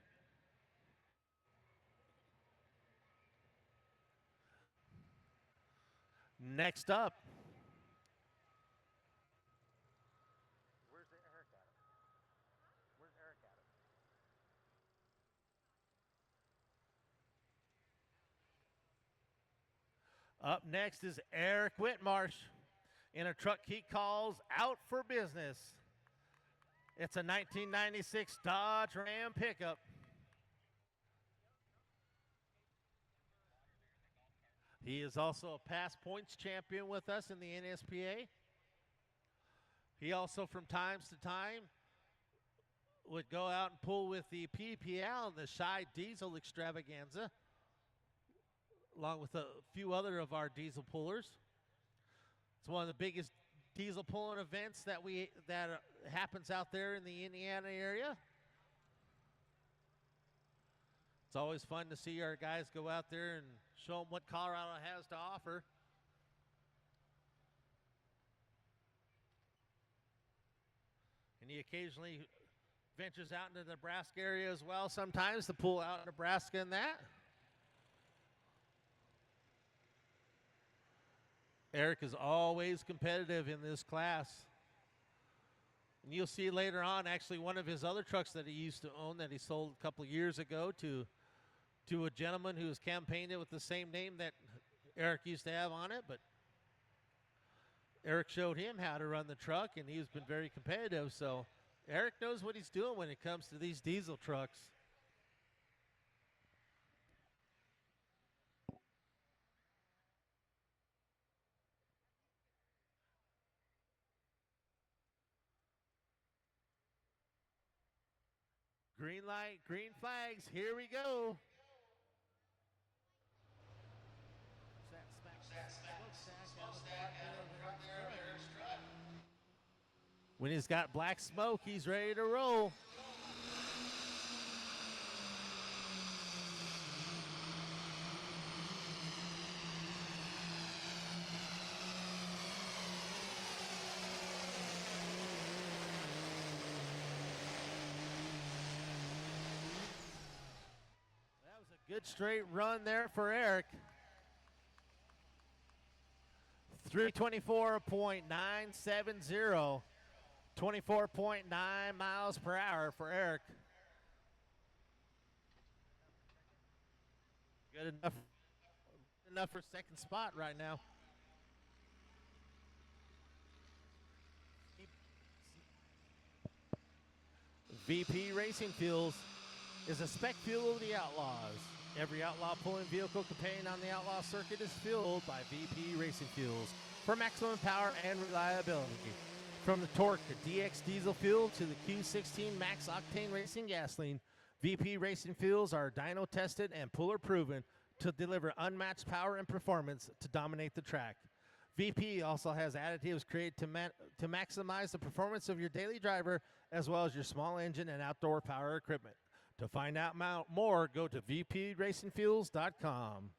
Next up. Where's Eric at? Where's Eric at? Up next is Eric Whitmarsh in a truck he calls Out for Business. It's a 1996 Dodge Ram pickup. He is also a past points champion with us in the NSPA. He also, from times to time, would go out and pull with the PPL and the Shy Diesel Extravaganza, along with a few other of our diesel pullers. It's one of the biggest diesel pulling events that happens out there in the Indiana area. It's always fun to see our guys go out there and show them what Colorado has to offer. And he occasionally ventures out into the Nebraska area as well sometimes to pull out Nebraska in that. Eric is always competitive in this class. And you'll see later on, actually, one of his other trucks that he used to own that he sold a couple of years ago to a gentleman who was campaigning with the same name that Eric used to have on it. But Eric showed him how to run the truck, and he's been very competitive. So Eric knows what he's doing when it comes to these diesel trucks. Green light, green flags, here we go. When he's got black smoke, he's ready to roll. That was a good straight run there for Eric. 324.970. 24.9 miles per hour for Eric. Good enough for second spot right now. VP Racing Fuels is a spec fuel of the Outlaws. Every Outlaw pulling vehicle competing on the Outlaw circuit is fueled by VP Racing Fuels for maximum power and reliability. From the Torque DX diesel fuel to the Q16 Max Octane Racing gasoline, VP Racing Fuels are dyno tested and puller proven to deliver unmatched power and performance to dominate the track. VP also has additives created to maximize the performance of your daily driver as well as your small engine and outdoor power equipment. To find out more, go to vpracingfuels.com.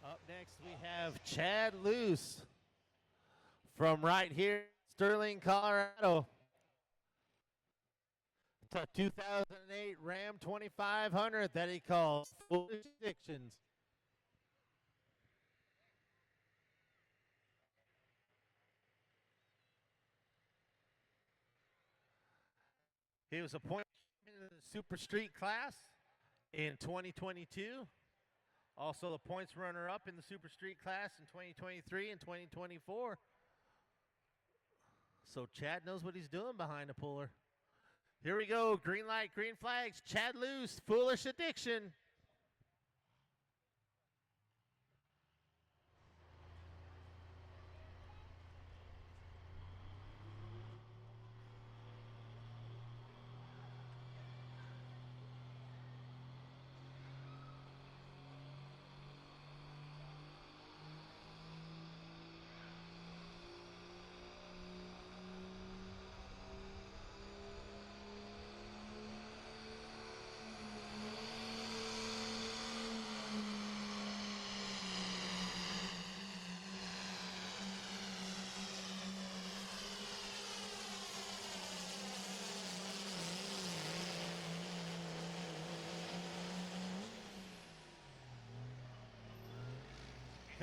Up next, we have Chad Luce from right here, Sterling, Colorado. It's a 2008 Ram 2500 that he calls Foolish Addictions. He was appointed in the Super Street class in 2022. Also the points runner-up in the Super Street class in 2023 and 2024. So Chad knows what he's doing behind the puller. Here we go. Green light, green flags. Chad Luce, Foolish Addiction.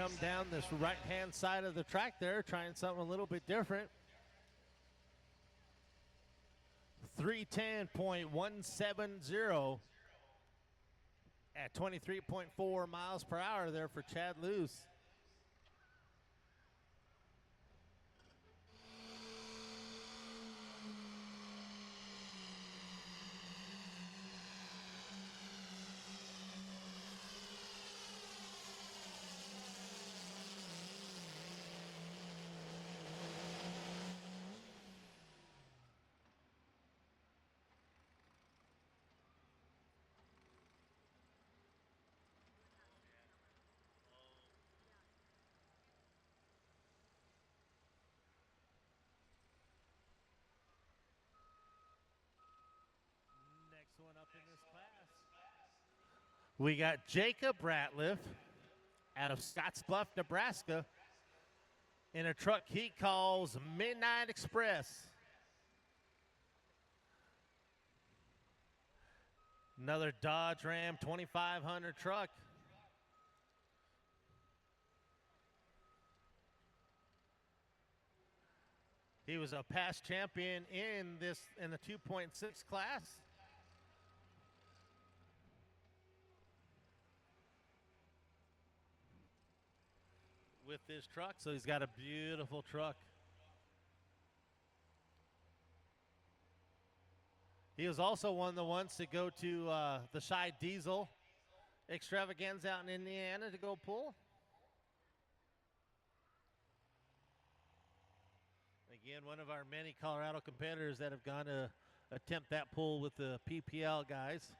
come down this right-hand side of the track there, trying something a little bit different. 310.170 at 23.4 miles per hour there for Chad Luce. Next one up in this class, we got Jacob Ratliff out of Scottsbluff, Nebraska, in a truck he calls Midnight Express. Another Dodge Ram 2500 truck. He was a past champion in the 2.6 class. With this truck, so he's got a beautiful truck. He was also one of the ones to go to the Shy Diesel extravaganza out in Indiana to go pull. Again, one of our many Colorado competitors that have gone to attempt that pull with the PPL guys.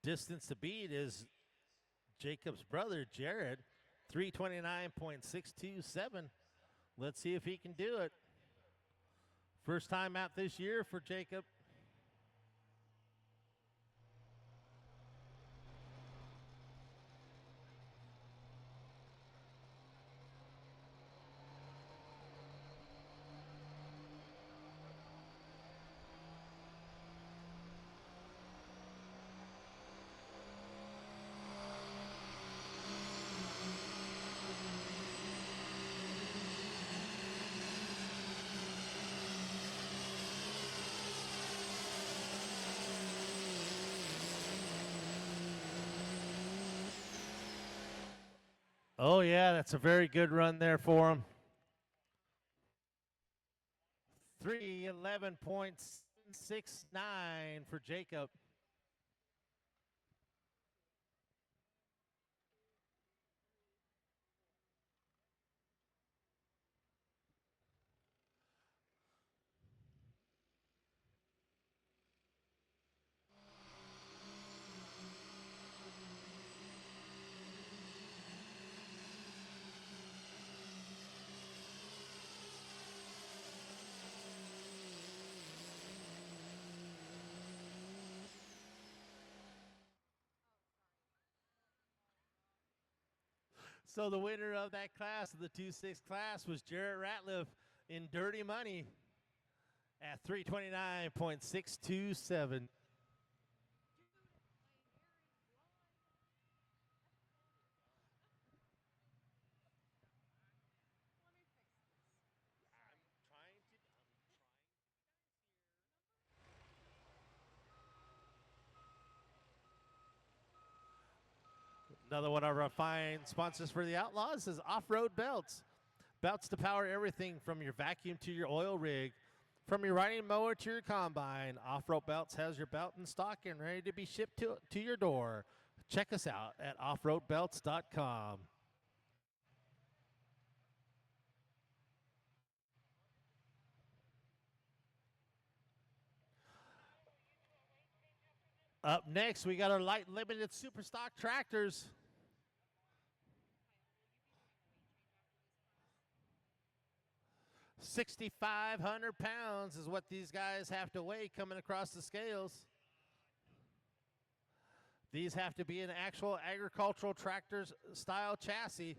Distance to beat is Jacob's brother, Jared, 329.627. Let's see if he can do it. First time out this year for Jacob. Oh, yeah, that's a very good run there for him. 311.69 for Jacob. So the winner of that class, of the 2.6 class, was Jarrett Ratliff in Dirty Money at 329.627. Another one of our fine sponsors for the Outlaws is Off-Road Belts. Belts to power everything from your vacuum to your oil rig. From your riding mower to your combine, Off-Road Belts has your belt in stock and ready to be shipped to your door. Check us out at offroadbelts.com. Up next, we got our light limited super stock tractors. 6,500 pounds is what these guys have to weigh coming across the scales. These have to be an actual agricultural tractor style chassis.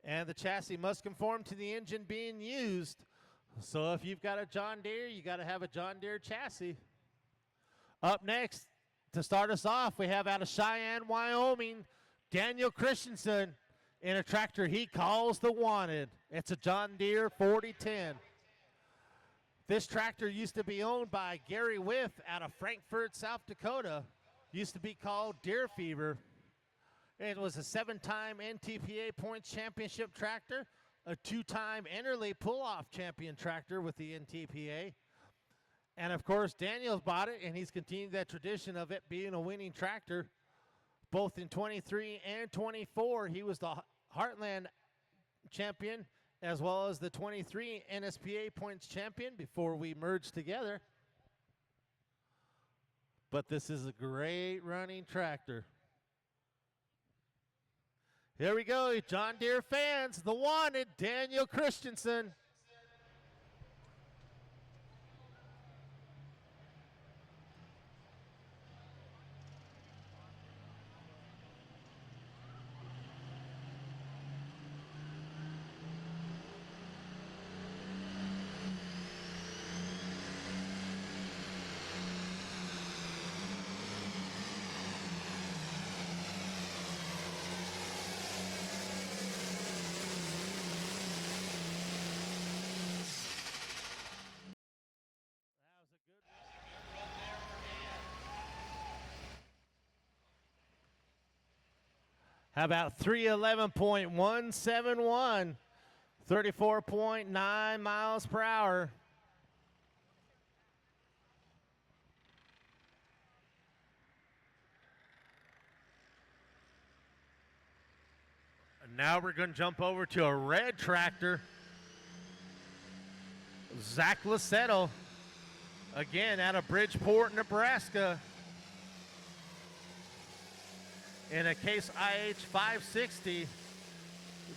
And the chassis must conform to the engine being used. So if you've got a John Deere, you got to have a John Deere chassis. Up next, to start us off, we have out of Cheyenne, Wyoming, Daniel Christensen in a tractor he calls the Wanted. It's a John Deere 4010. This tractor used to be owned by Gary Whiff out of Frankfort, South Dakota. Used to be called Deer Fever. It was a 7-time NTPA points championship tractor, a 2-time Enterly pull-off champion tractor with the NTPA. And, of course, Daniel's bought it, and he's continued that tradition of it being a winning tractor. Both in 23 and 24, he was the Heartland champion as well as the 23 NSPA points champion before we merged together. But this is a great running tractor. Here we go, John Deere fans, the Wanted, Daniel Christensen. How about 311.171, 34.9 miles per hour. And now we're going to jump over to a red tractor. Zach Lassetto, again out of Bridgeport, Nebraska. In a Case IH 560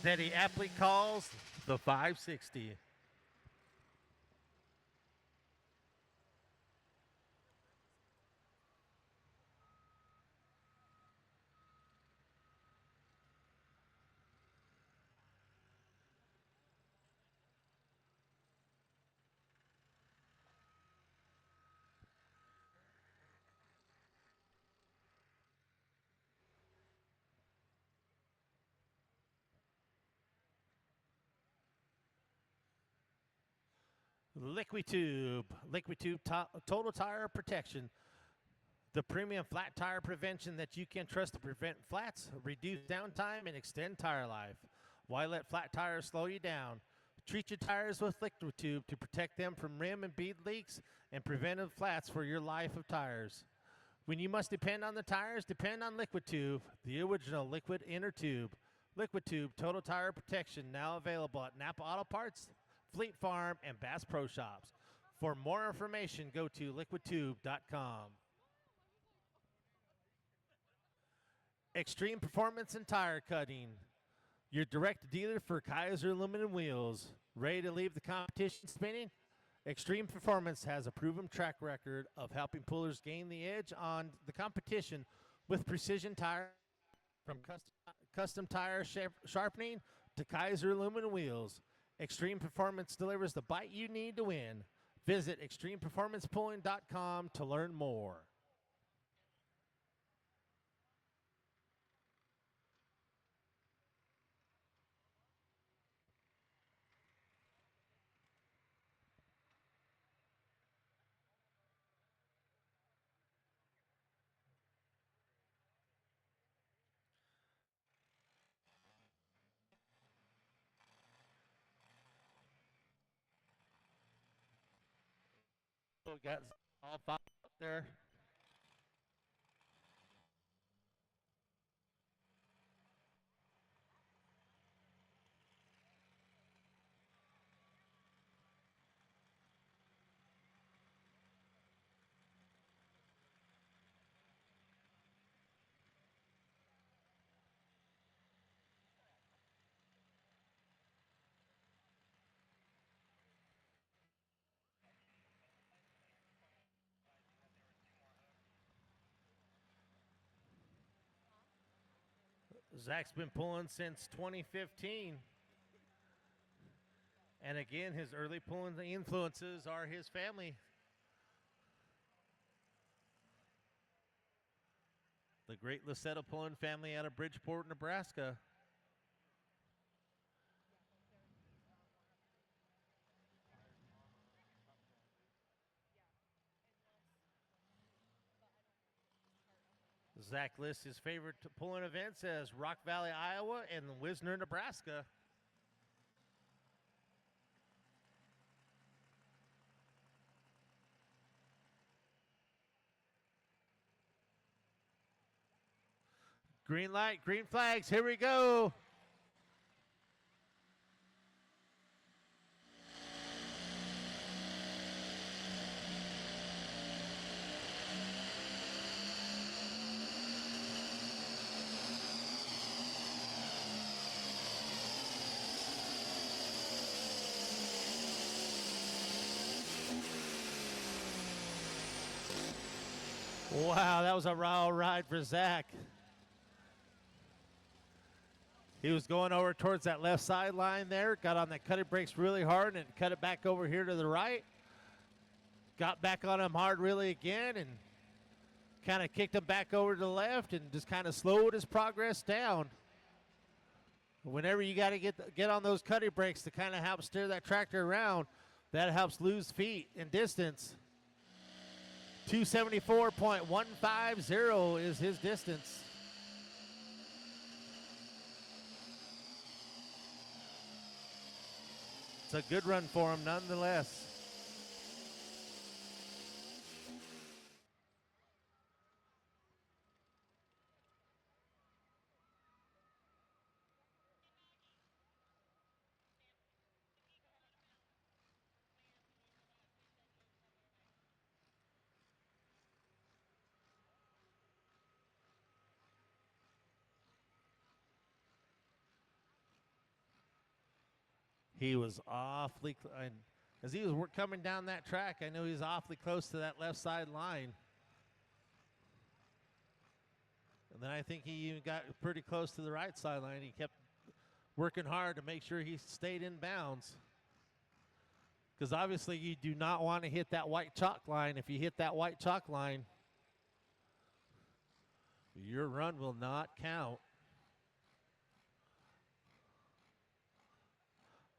that he aptly calls the 560. Liquid-Tube Total Tire Protection. The premium flat tire prevention that you can trust to prevent flats, reduce downtime, and extend tire life. Why let flat tires slow you down? Treat your tires with Liquid-Tube to protect them from rim and bead leaks and preventive flats for your life of tires. When you must depend on the tires, depend on Liquid-Tube, the original liquid inner tube. Liquid-Tube Total Tire Protection, now available at Napa Auto Parts, Fleet Farm, and Bass Pro Shops. For more information, go to liquidtube.com. Extreme Performance and Tire Cutting. Your direct dealer for Kaiser aluminum wheels. Ready to leave the competition spinning? Extreme Performance has a proven track record of helping pullers gain the edge on the competition with precision tire, from custom tire sharpening to Kaiser aluminum wheels. Extreme Performance delivers the bite you need to win. Visit extremeperformancepulling.com to learn more. So we got all 5 up there. Zach's been pulling since 2015. And again, his early pulling influences are his family. The great Lasetta pulling family out of Bridgeport, Nebraska. Zach lists his favorite pulling events as Rock Valley, Iowa, and Wisner, Nebraska. Green light, green flags, here we go. Wow, that was a raw ride for Zach. He was going over towards that left sideline there, got on that cutting brakes really hard and cut it back over here to the right. Got back on him hard really again and kind of kicked him back over to the left and just kind of slowed his progress down. Whenever you got to get on those cutting brakes to kind of help steer that tractor around, that helps lose feet and distance. 274.150 is his distance. It's a good run for him nonetheless. He was awfully, as he was coming down that track, I know he was awfully close to that left side line. And then I think he even got pretty close to the right sideline. He kept working hard to make sure he stayed in bounds. Because obviously you do not want to hit that white chalk line. If you hit that white chalk line, your run will not count.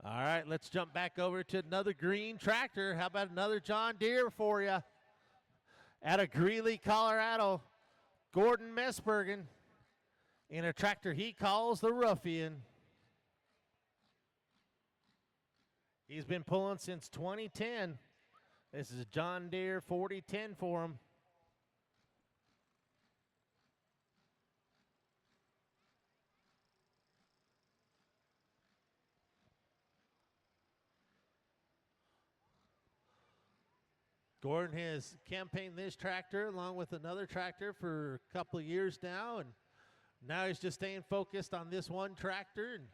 All right, let's jump back over to another green tractor. How about another John Deere for you? Out of Greeley, Colorado, Gordon Messbergen in a tractor he calls the Ruffian. He's been pulling since 2010. This is a John Deere 4010 for him. Gordon has campaigned this tractor along with another tractor for a couple of years now, and now he's just staying focused on this one tractor, and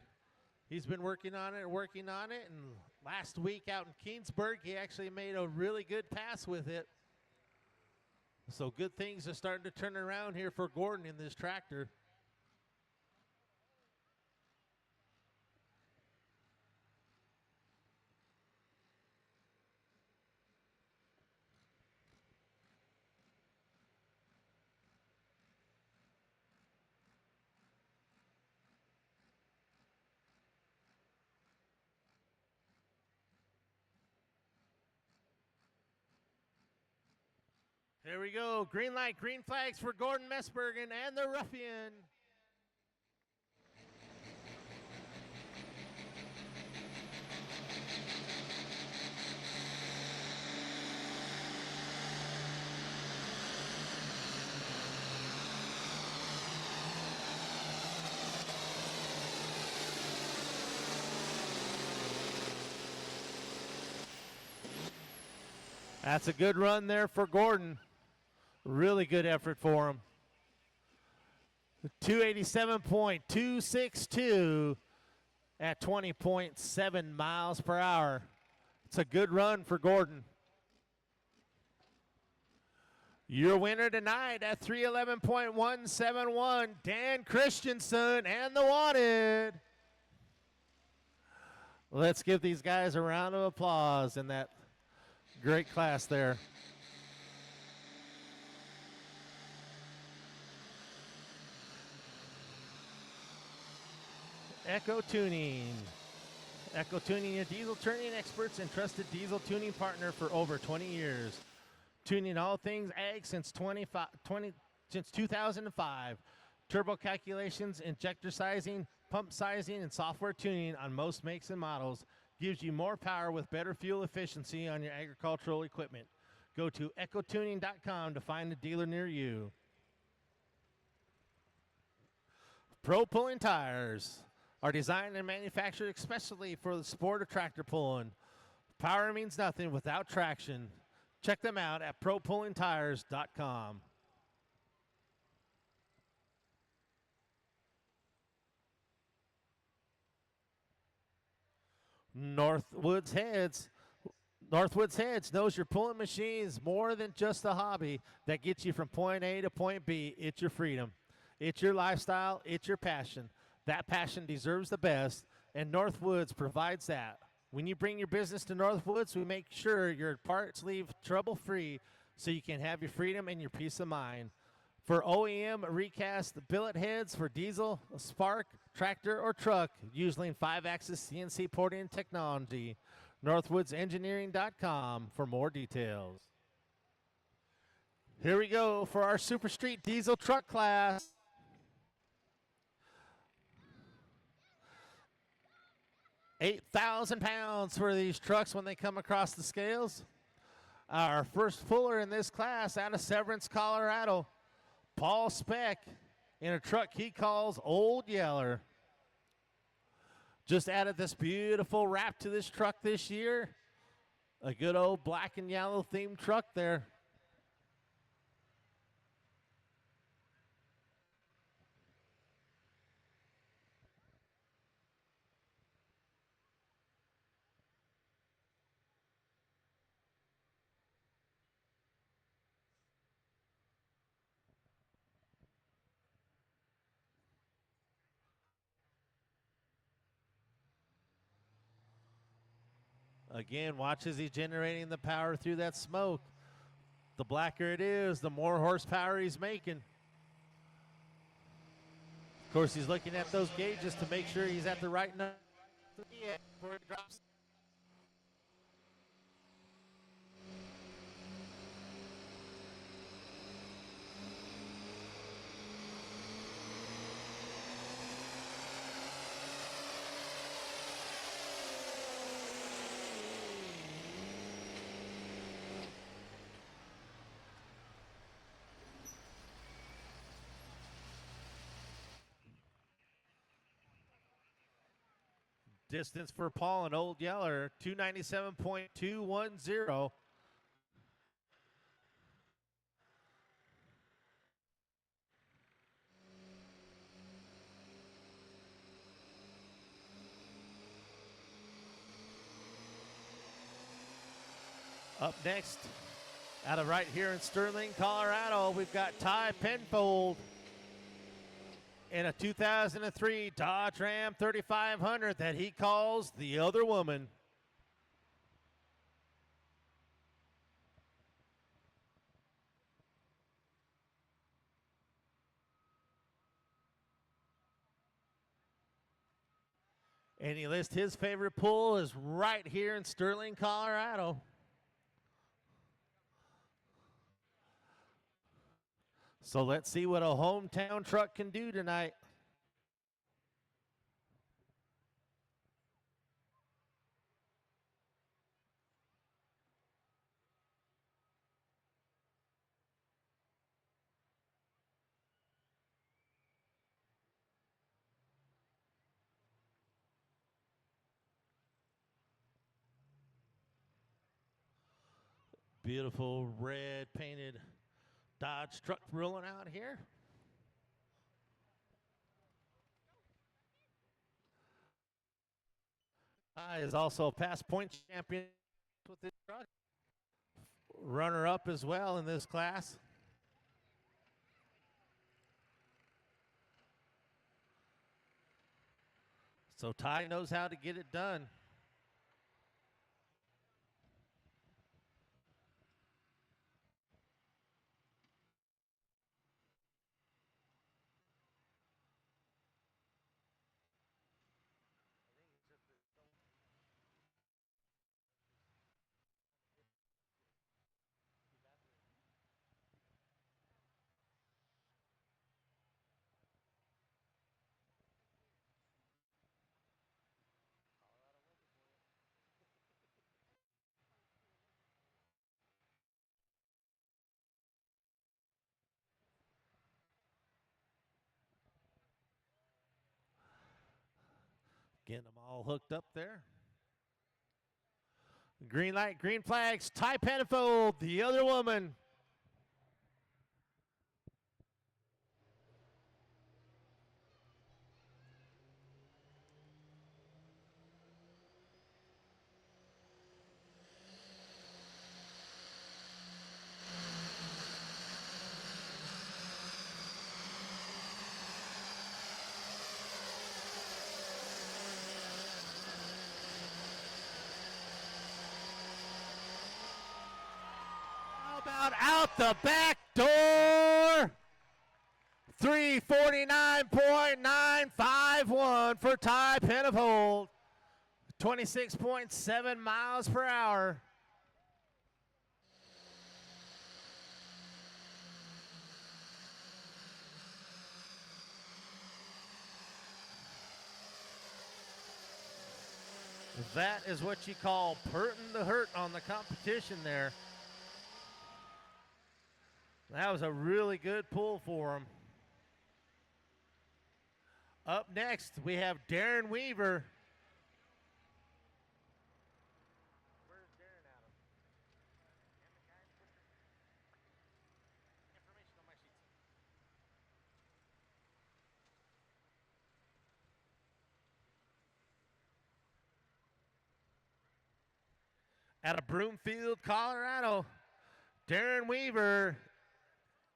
he's been working on it, and last week out in Keensburg, he actually made a really good pass with it. So good things are starting to turn around here for Gordon in this tractor. Here we go. Green light, green flags for Gordon Messbergen and the Ruffian. That's a good run there for Gordon. Really good effort for him. 287.262 at 20.7 miles per hour. It's a good run for Gordon. Your winner tonight at 311.171, Dan Christensen and the Wanted. Let's give these guys a round of applause in that great class there. Echo Tuning. Echo Tuning, your diesel tuning experts and trusted diesel tuning partner for over 20 years. Tuning all things ag since 2005. Turbo calculations, injector sizing, pump sizing, and software tuning on most makes and models gives you more power with better fuel efficiency on your agricultural equipment. Go to echotuning.com to find a dealer near you. Pro Pulling Tires are designed and manufactured especially for the sport of tractor pulling. Power means nothing without traction. Check them out at ProPullingTires.com. Northwoods Heads knows your pulling machine is more than just a hobby that gets you from point A to point B. It's your freedom. It's your lifestyle. It's your passion. That passion deserves the best, and Northwoods provides that. When you bring your business to Northwoods, we make sure your parts leave trouble-free so you can have your freedom and your peace of mind. For OEM recast billet heads for diesel, spark, tractor, or truck, using 5-axis CNC porting technology. NorthwoodsEngineering.com for more details. Here we go for our Super Street diesel truck class. £8,000 for these trucks when they come across the scales. Our first puller in this class out of Severance, Colorado, Paul Speck, in a truck he calls Old Yeller. Just added this beautiful wrap to this truck this year. A good old black and yellow themed truck there. Again, watch as he's generating the power through that smoke. The blacker it is, the more horsepower he's making. Of course, he's looking at those gauges to make sure he's at the right number before he drops. Distance for Paul and Old Yeller, 297.210. Up next, out of right here in Sterling, Colorado, we've got Ty Penfold in a 2003 Dodge Ram 3500 that he calls the Other Woman. And he lists his favorite pull is right here in Sterling, Colorado. So let's see what a hometown truck can do tonight. Beautiful red painted Dodge truck rolling out here. Is also a past point champion with this truck. Runner up as well in this class. So Ty knows how to get it done. Getting them all hooked up there. Green light, green flags. Ty Penfold, the other woman. How about out the back door? 349.951 for Ty Penfold. 26.7 miles per hour. That is what you call purting the hurt on the competition there. That was a really good pull for him. Up next, we have Darren Weaver. Where's Darren out of? Information on my sheets. Out of Broomfield, Colorado, Darren Weaver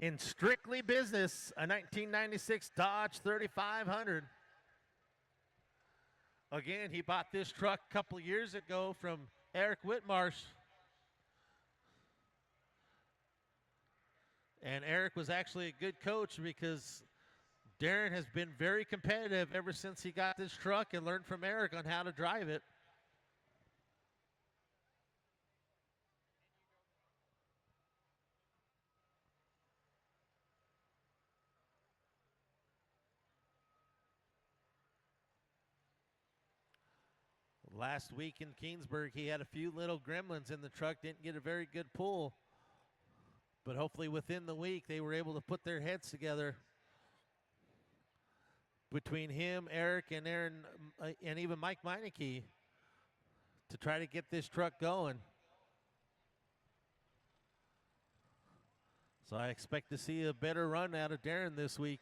in Strictly Business, a 1996 Dodge 3500. Again, he bought this truck a couple years ago from Eric Whitmarsh. And Eric was actually a good coach because Darren has been very competitive ever since he got this truck and learned from Eric on how to drive it. Last week in Keensburg, he had a few little gremlins in the truck, didn't get a very good pull. But hopefully within the week, they were able to put their heads together between him, Eric, and Aaron, and even Mike Meineke to try to get this truck going. So I expect to see a better run out of Darren this week.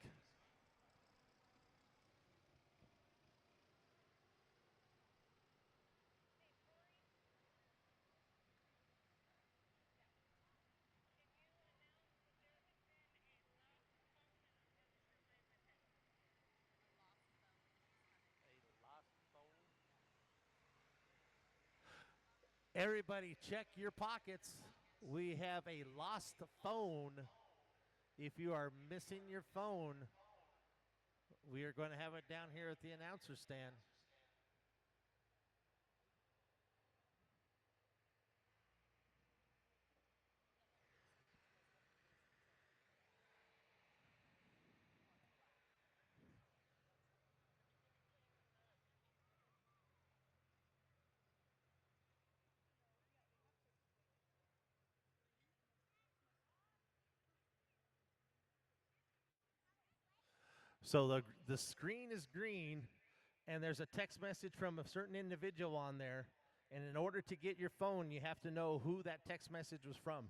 Everybody check your pockets. We have a lost phone. If you are missing your phone, we are going to have it down here at the announcer stand. So the screen is green, and there's a text message from a certain individual on there. And in order to get your phone, you have to know who that text message was from.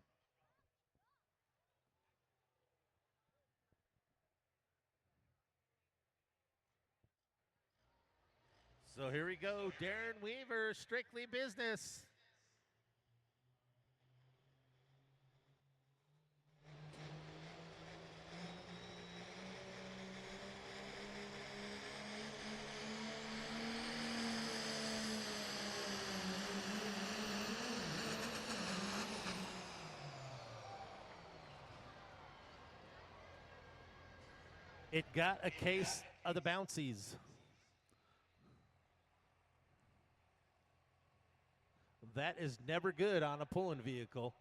So here we go, Darren Weaver, Strictly Business. It got a case of the bouncies. That is never good on a pulling vehicle.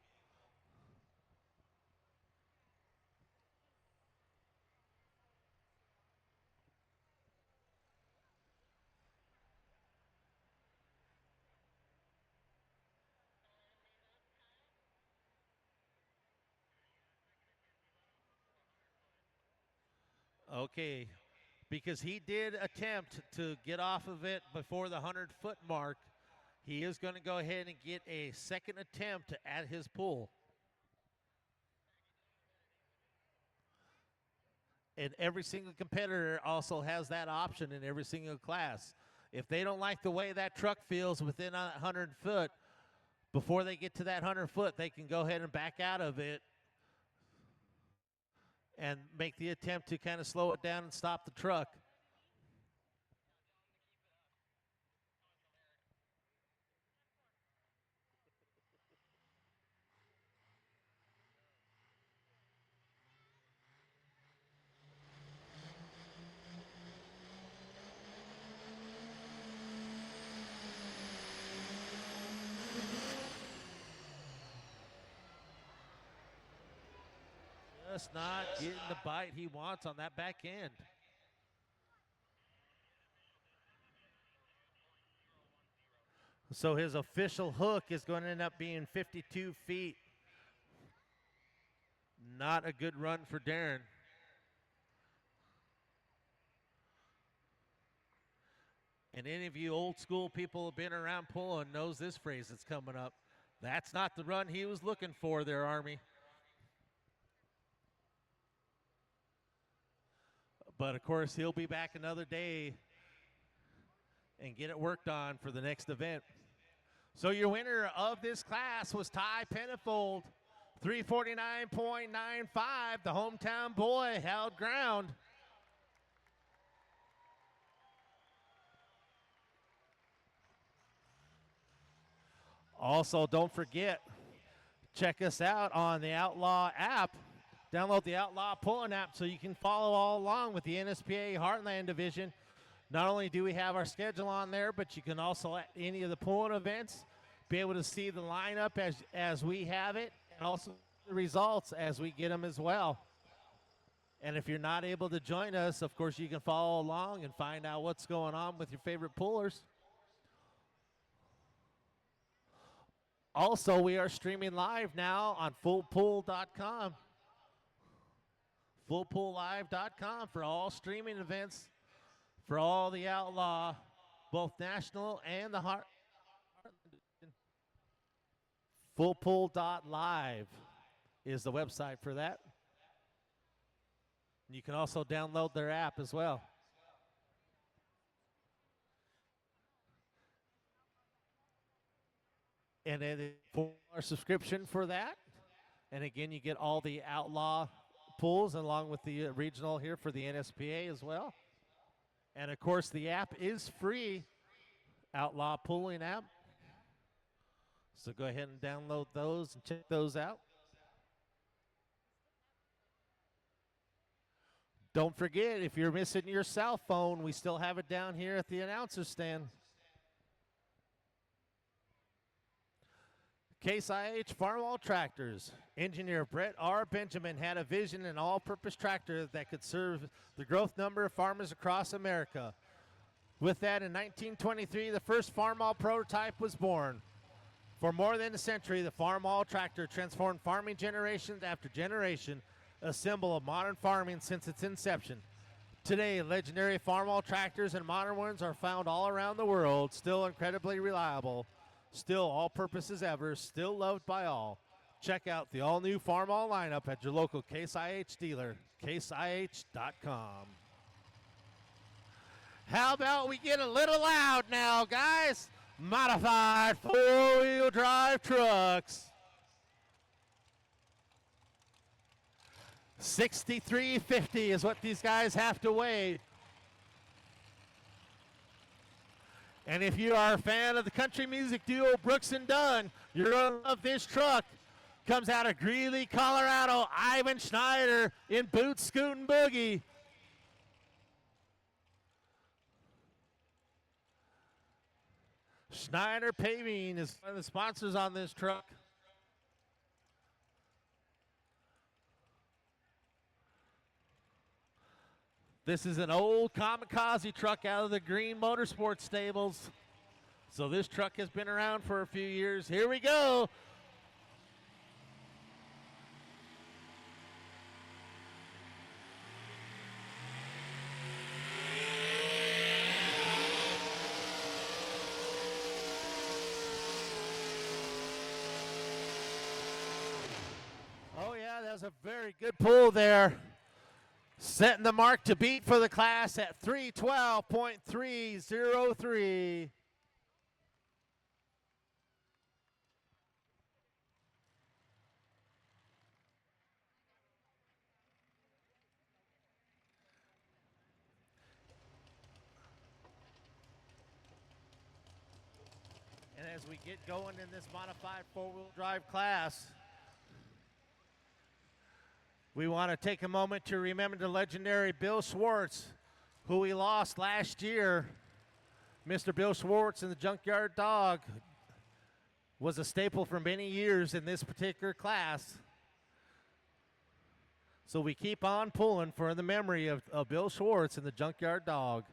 Okay, because he did attempt to get off of it before the 100-foot mark. He is going to go ahead and get a second attempt at his pull. And every single competitor also has that option in every single class. If they don't like the way that truck feels within 100 foot, before they get to that 100 foot, they can go ahead and back out of it and make the attempt to kind of slow it down and stop the truck. Just not getting the bite he wants on that back end. So his official hook is going to end up being 52 feet. Not a good run for Darren. And any of you old school people who have been around pulling knows this phrase that's coming up. That's not the run he was looking for there, Army. But, of course, he'll be back another day and get it worked on for the next event. So your winner of this class was Ty Pennifold, 349.95. The hometown boy held ground. Also, don't forget, check us out on the Outlaw app. Download the Outlaw Pulling app so you can follow all along with the NSPA Heartland division. Not only do we have our schedule on there, but you can also, at any of the pulling events, be able to see the lineup as we have it, and also the results as we get them as well. And if you're not able to join us, of course, you can follow along and find out what's going on with your favorite pullers. Also, we are streaming live now on fullpull.com. fullpulllive.com for all streaming events, for all the Outlaw, both national and the Heart. Fullpull.live is the website for that. You can also download their app as well. And then for our subscription for that. And again, you get all the Outlaw pulls along with the regional here for the NSPA as well. And of course, the app is free, Outlaw Pulling app. So go ahead and download those and check those out. Don't forget, if you're missing your cell phone, we still have it down here at the announcer stand. Case IH Farmall Tractors. Engineer Brett R. Benjamin had a vision an all-purpose tractor that could serve the growth number of farmers across America. With that, in 1923, the first Farmall prototype was born. For more than a century, the Farmall tractor transformed farming generation after generation, a symbol of modern farming since its inception. Today, legendary Farmall tractors and modern ones are found all around the world, still incredibly reliable. Still all purposes ever, still loved by all. Check out the all-new Farmall lineup at your local Case IH dealer, caseih.com. How about we get a little loud now, guys? Modified four-wheel drive trucks. 6350 is what these guys have to weigh. And if you are a fan of the country music duo Brooks and Dunn, you're going to love this truck. Comes out of Greeley, Colorado, Ivan Schneider in Boots, Scootin' Boogie. Schneider Paving is one of the sponsors on this truck. This is an old kamikaze truck out of the Green Motorsports stables. So this truck has been around for a few years. Here we go. Oh yeah, that was a very good pull there. Setting the mark to beat for the class at 312.303. And as we get going in this modified four-wheel drive class, we want to take a moment to remember the legendary Bill Schwartz, who we lost last year. Mr. Bill Schwartz and the Junkyard Dog was a staple for many years in this particular class. So we keep on pulling for the memory of Bill Schwartz and the Junkyard Dog.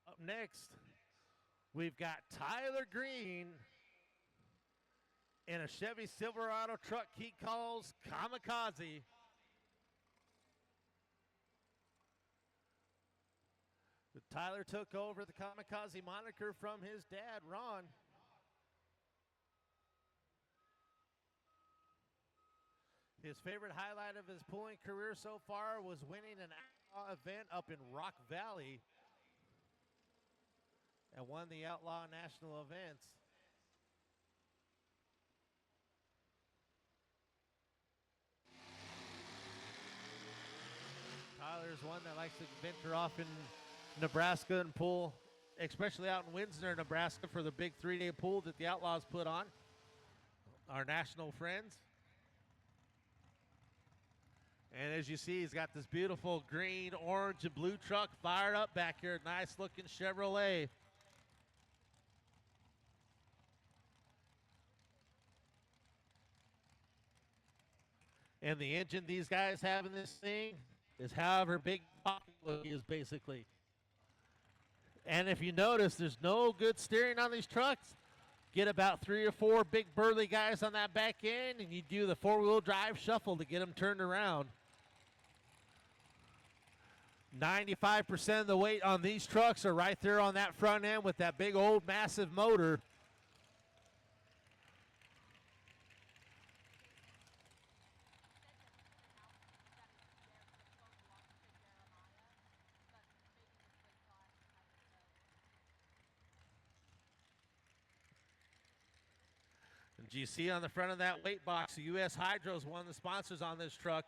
Up next, we've got Tyler Green in a Chevy Silverado truck he calls Kamikaze. Tyler took over the Kamikaze moniker from his dad, Ron. His favorite highlight of his pulling career so far was winning an outlaw event up in Rock Valley and won the Outlaw National events. Tyler's one that likes to venture off in Nebraska and pull, especially out in Windsor, Nebraska, for the big 3-day pool that the Outlaws put on. Our national friends. And as you see, he's got this beautiful green, orange, and blue truck fired up back here. Nice looking Chevrolet. And the engine these guys have in this thing is however big pocketbook is, basically. And if you notice, there's no good steering on these trucks. Get about 3 or 4 big burly guys on that back end, and you do the four-wheel drive shuffle to get them turned around. 95% of the weight on these trucks are right there on that front end with that big old massive motor. And you see on the front of that weight box, the U.S. Hydro is one of the sponsors on this truck.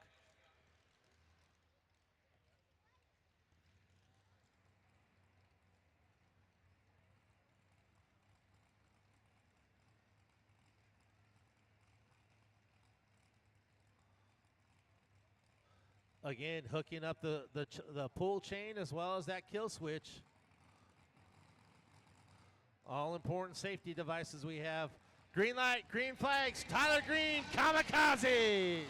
Again, hooking up the pull chain as well as that kill switch. All important safety devices we have. Green light, green flags, Tyler Green, Kamikaze.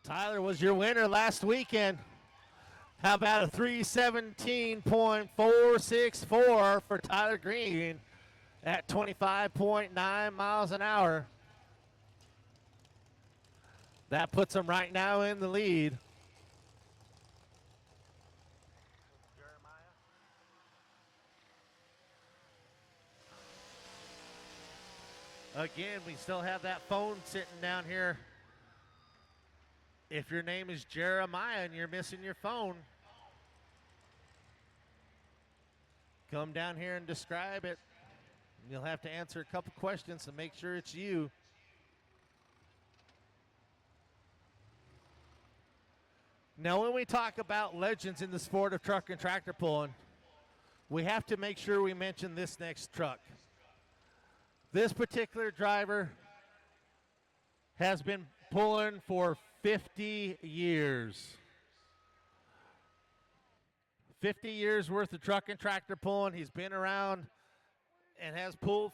Tyler was your winner last weekend. How about a 317.464 for Tyler Green at 25.9 miles an hour? That puts him right now in the lead. Again, we still have that phone sitting down here If your name is Jeremiah and you're missing your phone, come down here and describe it. You'll have to answer a couple questions to make sure it's you. Now, when we talk about legends in the sport of truck and tractor pulling, we have to make sure we mention this next truck. This particular driver has been pulling for 50 years. 50 years worth of truck and tractor pulling. He's been around and has pulled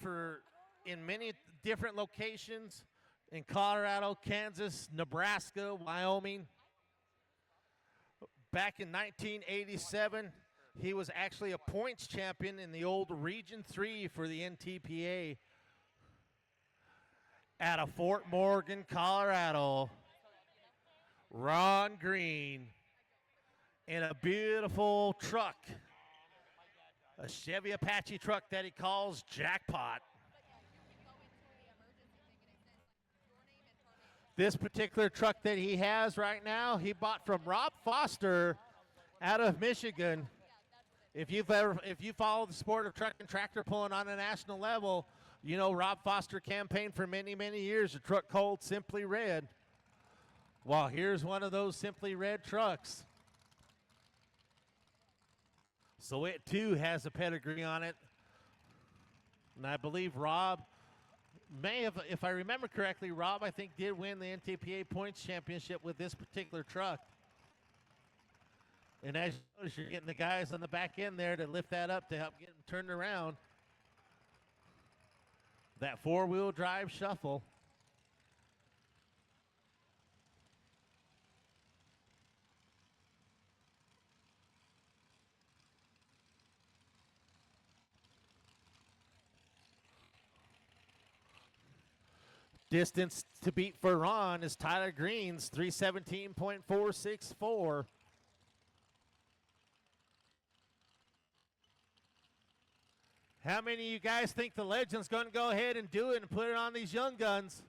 in many different locations in Colorado, Kansas, Nebraska, Wyoming. Back in 1987, he was actually a points champion in the old Region 3 for the NTPA out of Fort Morgan, Colorado. Ron Green in a beautiful truck, a Chevy Apache truck that he calls Jackpot. This particular truck that he has right now, he bought from Rob Foster out of Michigan. If you follow the sport of truck and tractor pulling on a national level, you know Rob Foster campaigned for many, many years a truck called Simply Red. Well, here's one of those Simply Red trucks. So it too has a pedigree on it. And I believe Rob may have, if I remember correctly, Rob, I think, did win the NTPA Points Championship with this particular truck. And as you notice, you're getting the guys on the back end there to lift that up to help get them turned around. That four-wheel drive shuffle. Distance to beat for Ron is Tyler Green's 317.464. How many of you guys think the legend's going to go ahead and do it and put it on these young guns?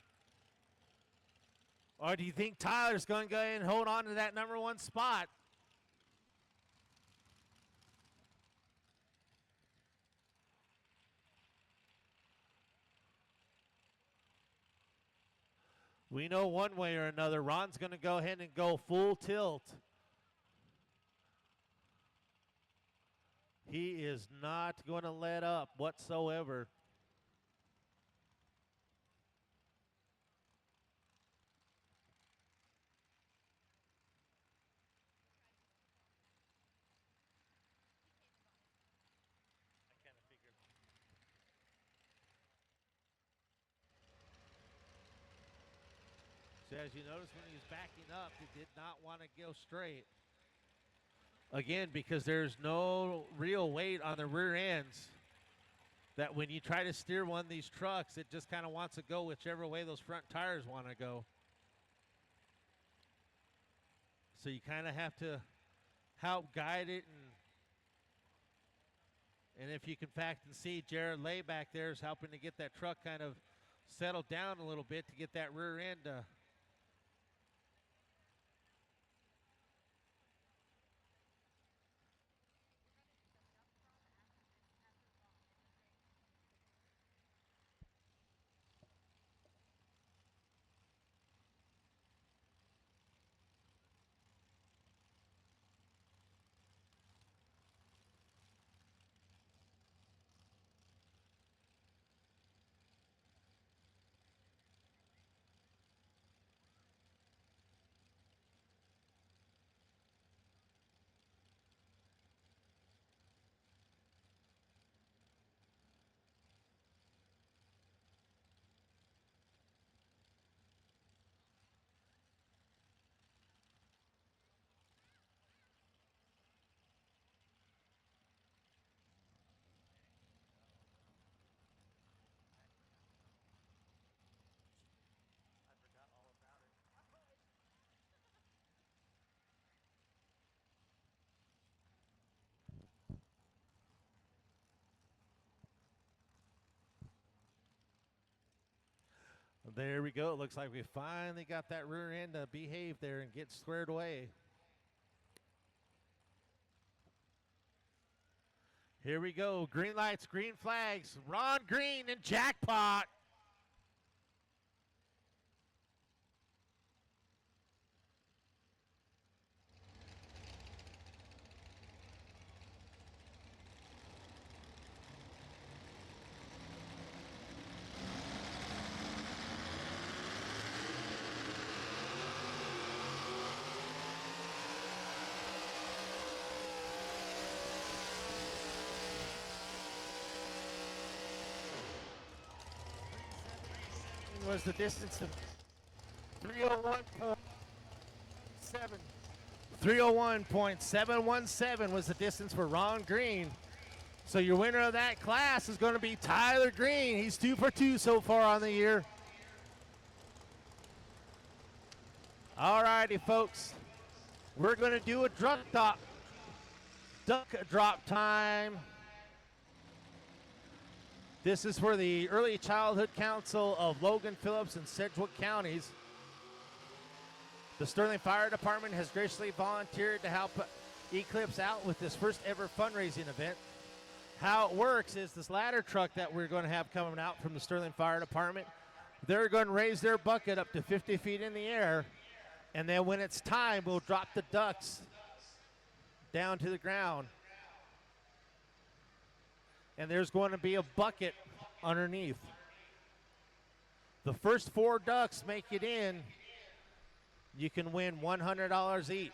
Or do you think Tyler's going to go ahead and hold on to that number one spot? We know one way or another, Ron's going to go ahead and go full tilt. He is not going to let up whatsoever. So as you notice, when he was backing up, he did not want to go straight. Again, because there's no real weight on the rear ends, that when you try to steer one of these trucks, it just kind of wants to go whichever way those front tires want to go. So you kind of have to help guide it. And if you can fact and see, Jared Lay back there is helping to get that truck kind of settled down a little bit to get that rear end There we go. It looks like we finally got that rear end to behave there and get squared away. Here we go. Green lights, green flags. Ron Green and jackpot. Was the distance of 301.7. 301.717 was the distance for Ron Green. So your winner of that class is going to be Tyler Green. He's 2 for 2 so far on the year. All righty, folks. We're going to do a duck drop time. This is for the Early Childhood Council of Logan, Phillips, and Sedgwick counties. The Sterling Fire Department has graciously volunteered to help Eclipse out with this first ever fundraising event. How it works is this ladder truck that we're going to have coming out from the Sterling Fire Department, they're going to raise their bucket up to 50 feet in the air, and then when it's time, we'll drop the ducks down to the ground. And there's going to be a bucket underneath. The first 4 ducks make it in, you can win $100 each.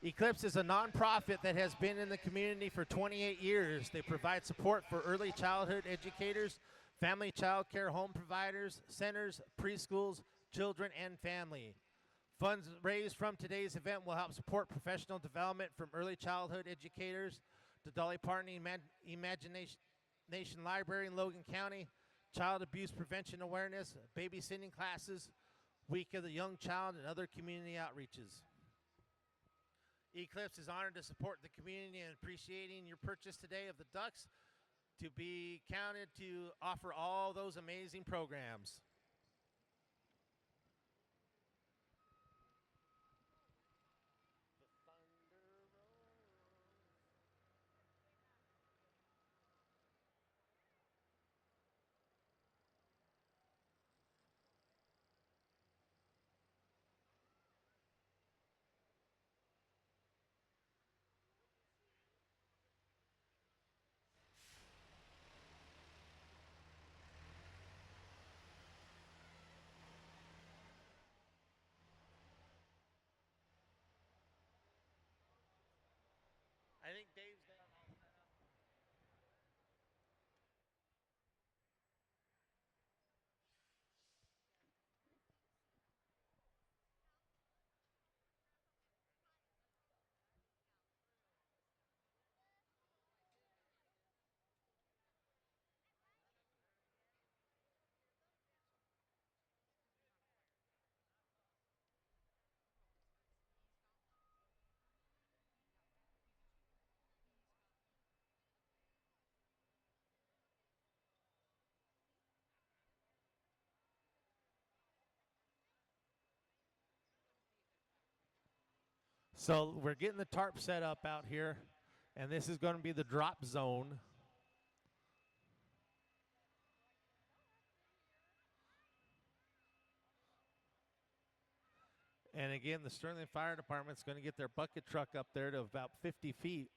Eclipse is a nonprofit that has been in the community for 28 years. They provide support for early childhood educators, family child care home providers, centers, preschools, children, and family. Funds raised from today's event will help support professional development from early childhood educators, the Dolly Parton Imagination Library in Logan County, child abuse prevention awareness, babysitting classes, Week of the Young Child, and other community outreaches. Eclipse is honored to support the community and appreciating your purchase today of the ducks to be counted to offer all those amazing programs. I think Dave's got it all set up. So we're getting the tarp set up out here, and this is going to be the drop zone. And again, the Sterling Fire Department's going to get their bucket truck up there to about 50 feet.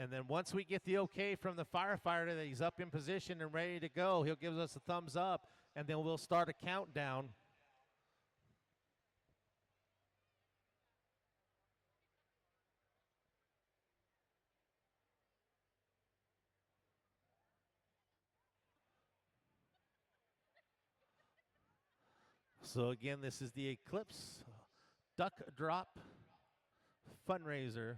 And then once we get the okay from the firefighter that he's up in position and ready to go, he'll give us a thumbs up, and then we'll start a countdown. So again, this is the Eclipse Duck Drop fundraiser.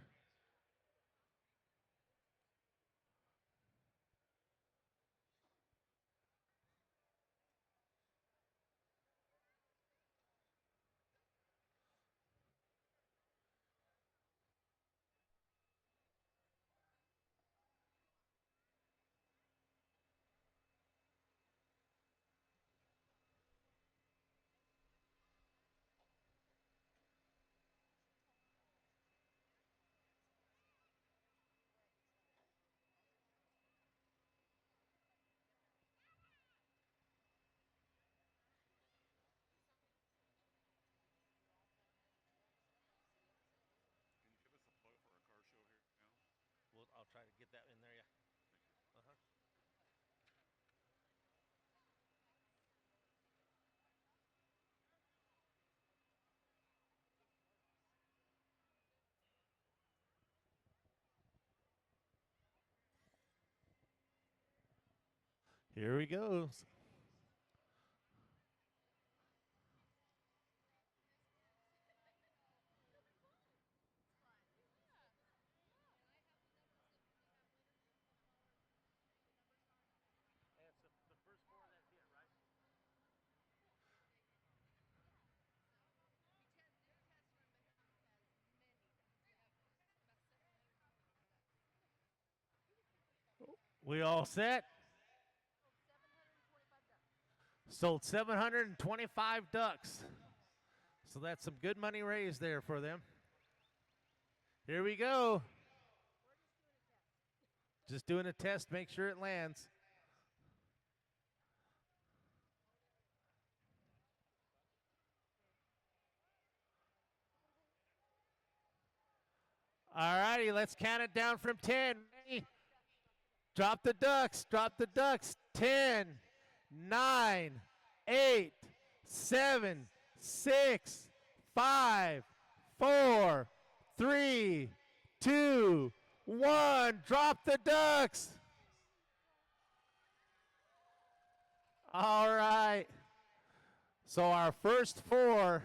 try to get that in there, yeah. Uh-huh. Here we go. And it's the first four that hit, right? We all set? Sold 725 ducks. So that's some good money raised there for them. Here we go. Just doing a test, make sure it lands. All righty, let's count it down from 10. Ready? Drop the ducks, drop the ducks. 10, 9, 8, 7, 6, 5, 4, 3, 2, 1. Drop the ducks. All right. So our first four,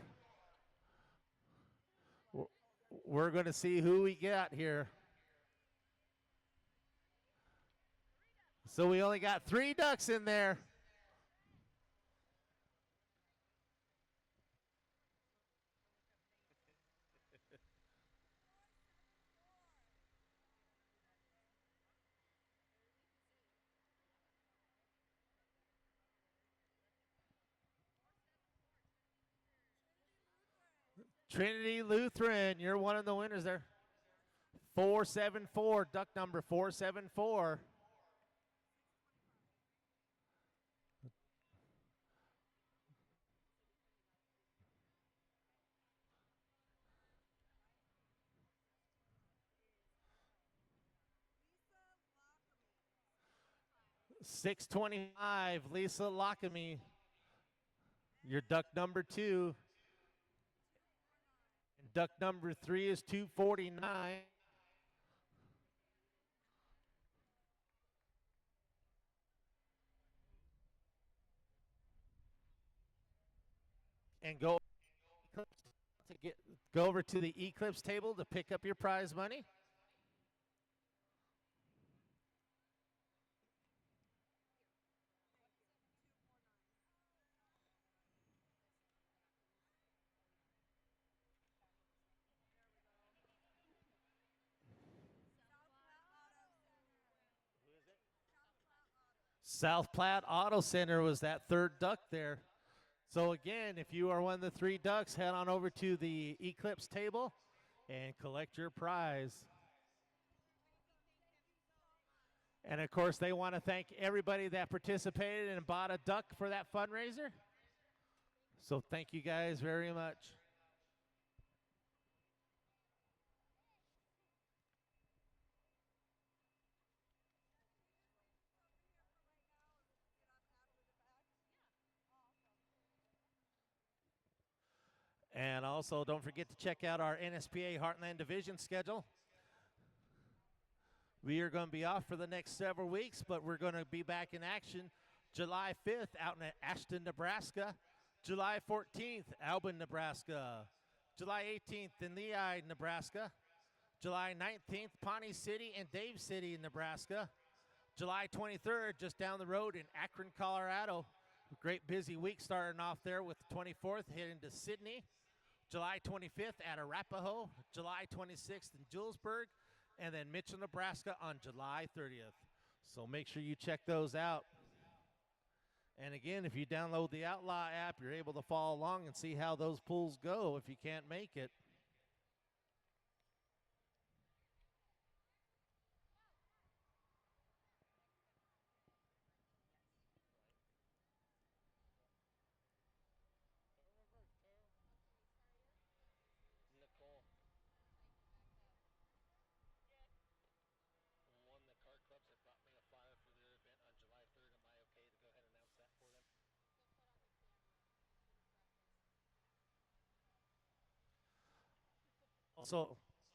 we're going to see who we got here. So we only got 3 ducks in there. Trinity Lutheran, you're one of the winners there. 474, duck number 474. $625, Lisa Lockamy. Your duck number 2. And duck number 3 is 249. And go over to the Eclipse table to pick up your prize money. South Platte Auto Center was that third duck there. So again, if you are one of the 3 ducks, head on over to the Eclipse table and collect your prize. And of course, they want to thank everybody that participated and bought a duck for that fundraiser. So thank you guys very much. And also, don't forget to check out our NSPA Heartland Division schedule. We are going to be off for the next several weeks, but we're going to be back in action July 5th out in Ashton, Nebraska. July 14th, Albin, Nebraska. July 18th in Lehigh, Nebraska. July 19th, Pawnee City and Dave City, Nebraska. July 23rd, just down the road in Akron, Colorado. Great busy week starting off there with the 24th, heading to Sydney. July 25th at Arapahoe. July 26th in Julesburg. And then Mitchell, Nebraska on July 30th. So make sure you check those out. And again, if you download the Outlaw app, you're able to follow along and see how those pools go if you can't make it.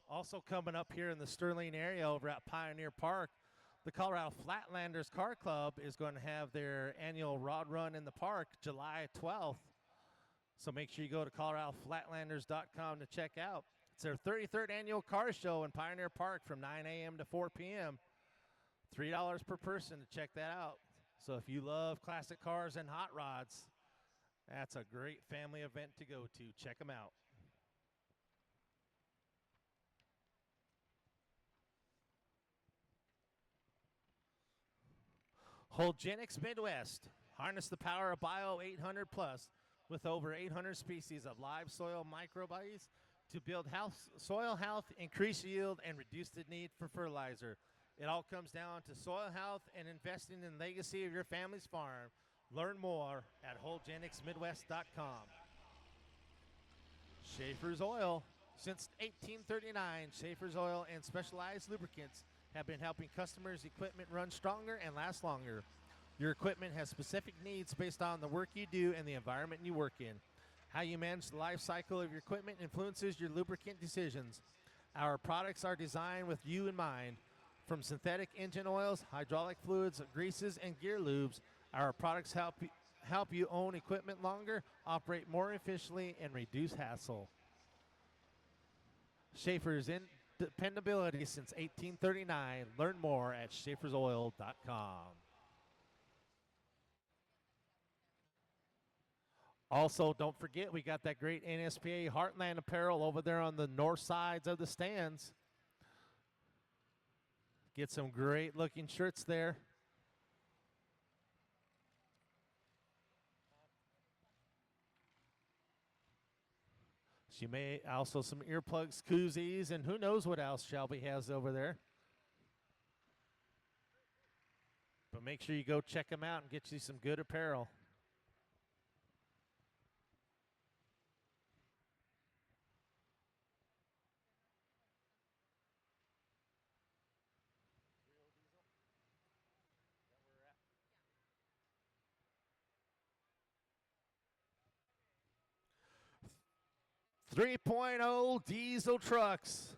Also coming up here in the Sterling area over at Pioneer Park, the Colorado Flatlanders Car Club is going to have their annual Rod Run in the park July 12th. So make sure you go to coloradoflatlanders.com to check out. It's their 33rd annual car show in Pioneer Park from 9 a.m. to 4 p.m. $3 per person to check that out. So if you love classic cars and hot rods, that's a great family event to go to. Check them out. Hologenics Midwest. Harness the power of Bio 800 Plus with over 800 species of live soil microbes to build soil health, increase yield, and reduce the need for fertilizer. It all comes down to soil health and investing in the legacy of your family's farm. Learn more at hologenicsmidwest.com. Schaefer's Oil. Since 1839, Schaefer's Oil and specialized lubricants have been helping customers' equipment run stronger and last longer. Your equipment has specific needs based on the work you do and the environment you work in. How you manage the life cycle of your equipment influences your lubricant decisions. Our products are designed with you in mind. From synthetic engine oils, hydraulic fluids, greases, and gear lubes, our products help you own equipment longer, operate more efficiently, and reduce hassle. Schaefer's in dependability since 1839. Learn more at schaefersoil.com. Also, don't forget, we got that great NSPA Heartland apparel over there on the north sides of the stands. Get some great looking shirts there. She may also some earplugs, koozies, and who knows what else Shelby has over there. But make sure you go check them out and get you some good apparel. Three 3.0 diesel trucks.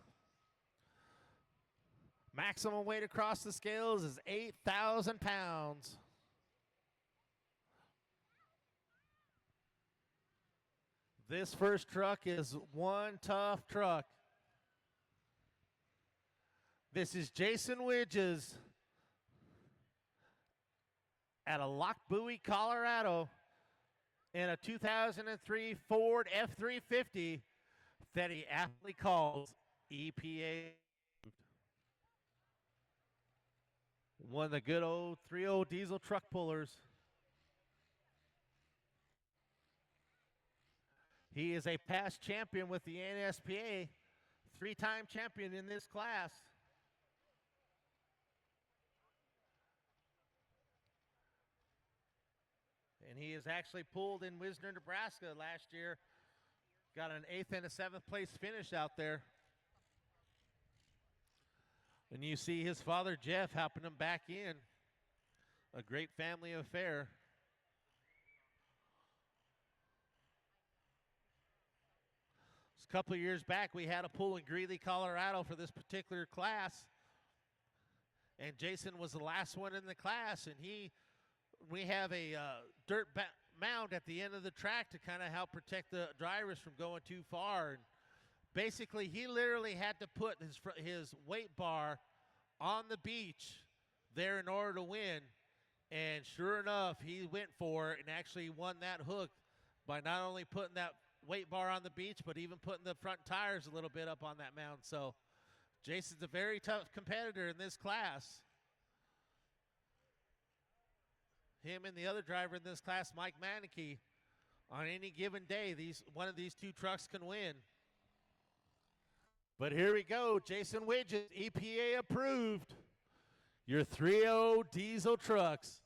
Maximum weight across the scales is 8,000 pounds. This first truck is one tough truck. This is Jason Widges at a Lockbuoy, Colorado, in a 2003 Ford F-350 that he aptly calls EPA. One of the good old 3.0 diesel truck pullers. He is a past champion with the NSPA, three-time champion in this class. And he is actually pulled in Wisner, Nebraska last year. Got an 8th and a 7th place finish out there. And you see his father, Jeff, helping him back in. A great family affair. A couple of years back, we had a pull in Greeley, Colorado for this particular class. And Jason was the last one in the class, and we have a dirt mound at the end of the track to kind of help protect the drivers from going too far. And basically, he literally had to put his weight bar on the beach there in order to win. And sure enough, he went for it and actually won that hook by not only putting that weight bar on the beach, but even putting the front tires a little bit up on that mound. So Jason's a very tough competitor in this class. Him and the other driver in this class, Mike Manneke, on any given day, one of these two trucks can win. But here we go, Jason Widges, EPA approved. Your 3.0 diesel trucks.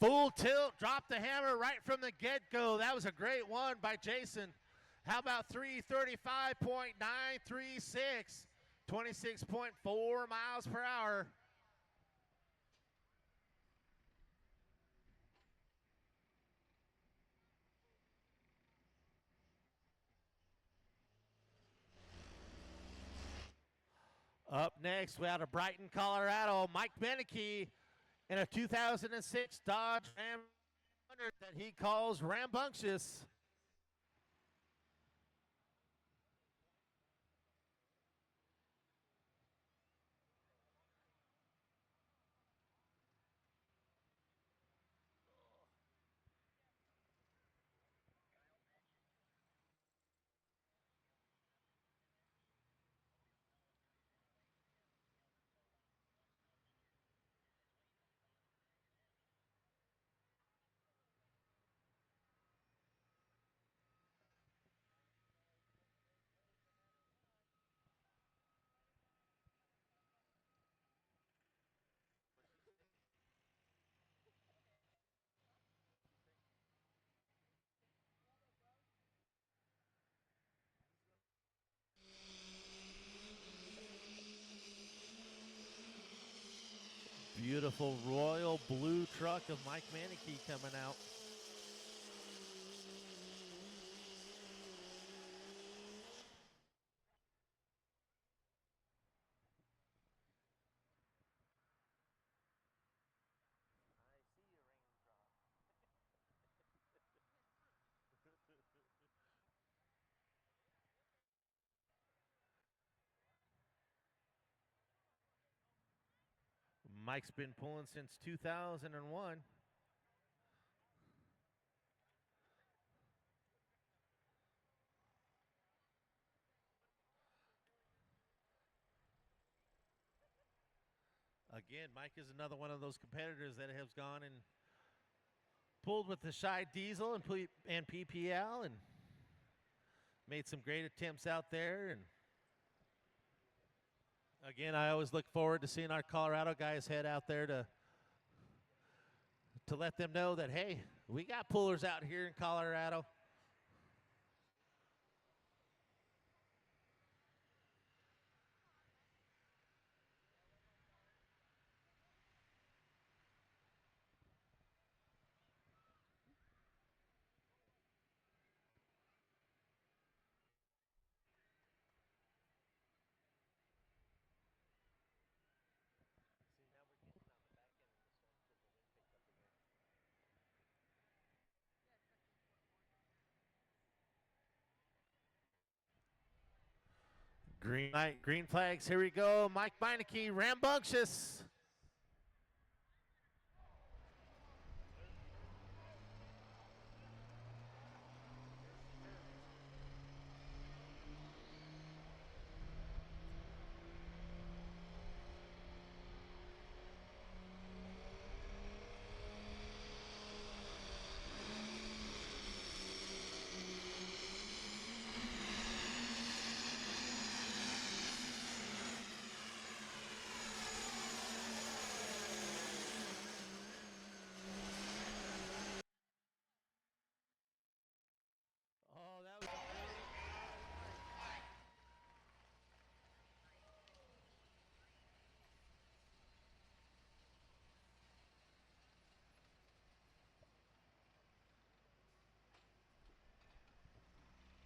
Full tilt, drop the hammer right from the get-go. That was a great one by Jason. How about 335.936, 26.4 miles per hour. Up next, we out of Brighton, Colorado, Mike Beneke in a 2006 Dodge Ram 100 that he calls rambunctious. Beautiful royal blue truck of Mike Beneke coming out. Mike's been pulling since 2001. Again, Mike is another one of those competitors that has gone and pulled with the Shy Diesel and PPL and made some great attempts out there. And again, I always look forward to seeing our Colorado guys head out there to let them know that, hey, we got pullers out here in Colorado. Green light, green flags, here we go. Mike Beneke, rambunctious. Oh, that was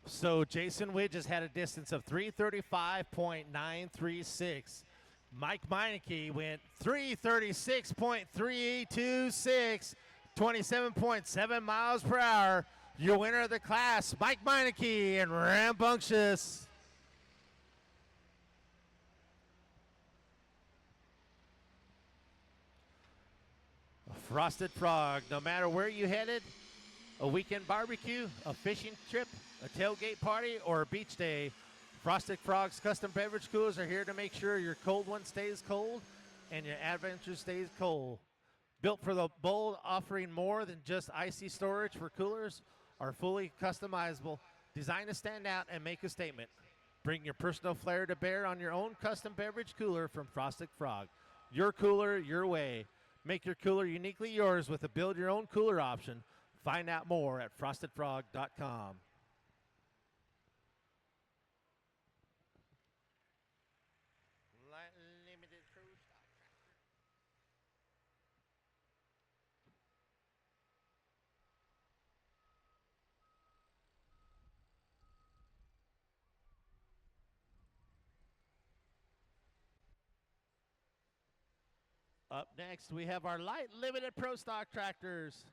So Jason Witt just had a distance of 335.936. Mike Beneke went 336.326, 27.7 miles per hour. Your winner of the class, Mike Beneke and rambunctious. Frosted Frog, no matter where you headed, a weekend barbecue, a fishing trip, a tailgate party, or a beach day, Frosted Frog's custom beverage coolers are here to make sure your cold one stays cold and your adventure stays cold. Built for the bold, offering more than just icy storage for coolers, are fully customizable, designed to stand out and make a statement. Bring your personal flair to bear on your own custom beverage cooler from Frosted Frog. Your cooler, your way. Make your cooler uniquely yours with a build-your-own cooler option. Find out more at frostedfrog.com. Limited Pro Stock Tractor. Up next, we have our light limited Pro Stock tractors.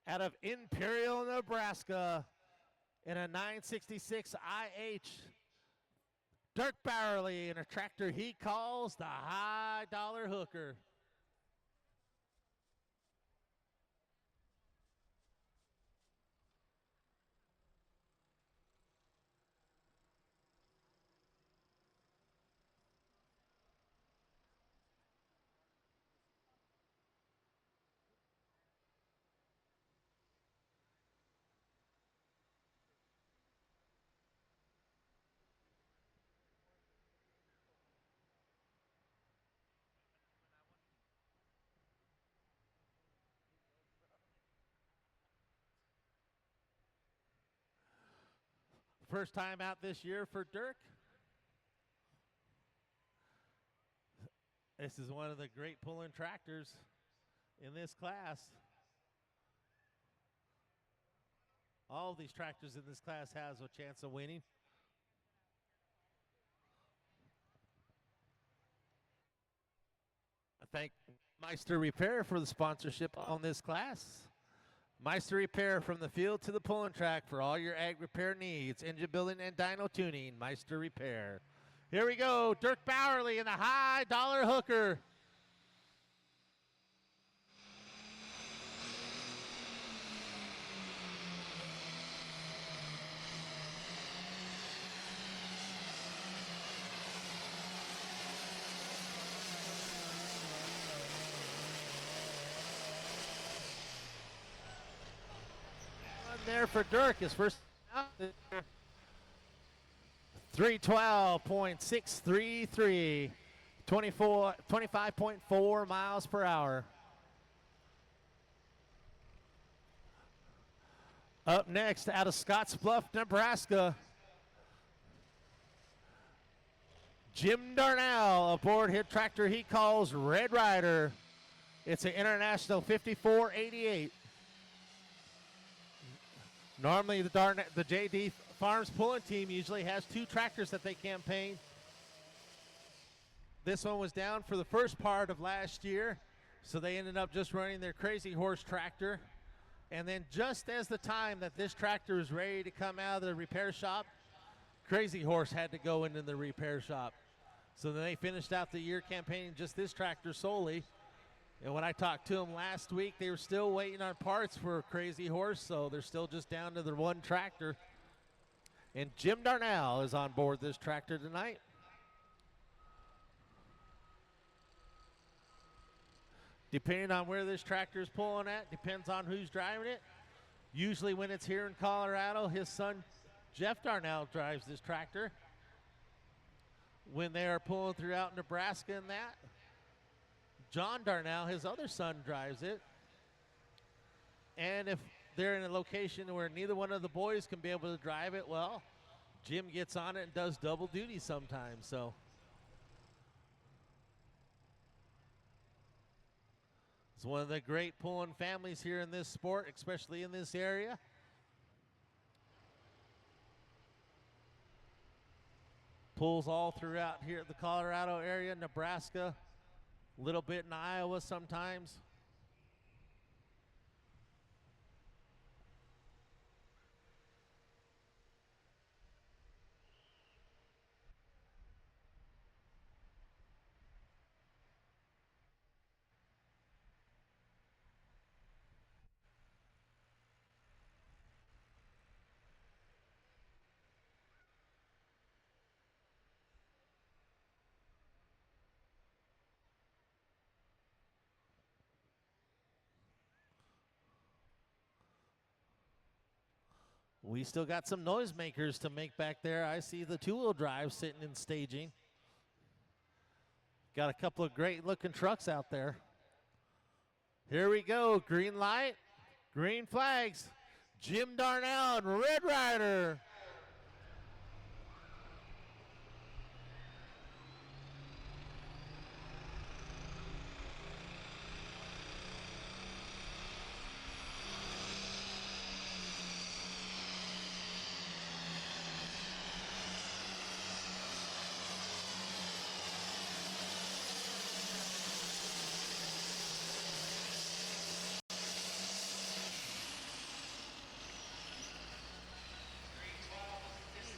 Out of Imperial, Nebraska, in a 966 IH, Dirk Bowerly in a tractor he calls the High Dollar Hooker. First time out this year for Dirk. This is one of the great pulling tractors in this class. All of these tractors in this class has a chance of winning. I thank Meister Repair for the sponsorship on this class. Meister Repair, from the field to the pulling track for all your ag repair needs, engine building and dyno tuning. Meister Repair. Here we go, Dirk Bowerly in the High Dollar Hooker. There for Dirk, his first out. 312.633, 25.4 miles per hour. Up next, out of Scottsbluff, Nebraska, Jim Darnell aboard his tractor he calls Red Rider. It's an International 5488. Normally, the JD Farms pulling team usually has two tractors that they campaign. This one was down for the first part of last year, so they ended up just running their Crazy Horse tractor. And then just as the time that this tractor was ready to come out of the repair shop, Crazy Horse had to go into the repair shop. So then they finished out the year campaigning just this tractor solely. And when I talked to them last week, they were still waiting on parts for Crazy Horse, so they're still just down to their one tractor. And Jim Darnell is on board this tractor tonight. Depending on where this tractor is pulling at, depends on who's driving it. Usually when it's here in Colorado, his son, Jeff Darnell, drives this tractor. When they are pulling throughout Nebraska and that, John Darnell, his other son, drives it. And if they're in a location where neither one of the boys can be able to drive it, well, Jim gets on it and does double duty sometimes. So it's one of the great pulling families here in this sport, especially in this area. Pulls all throughout here at the Colorado area, Nebraska, a little bit in Iowa sometimes. We still got some noisemakers to make back there. I see the two-wheel drive sitting in staging. Got a couple of great looking trucks out there. Here we go. Green light, green flags. Jim Darnell and Red Rider.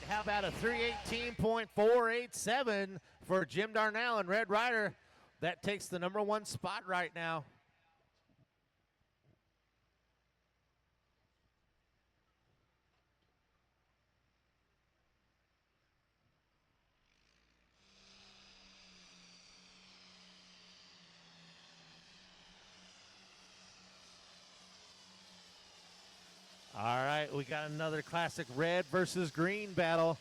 How about a 318.487 for Jim Darnell and Red Rider? That takes the #1 spot right now. All right, we got another classic red versus green battle.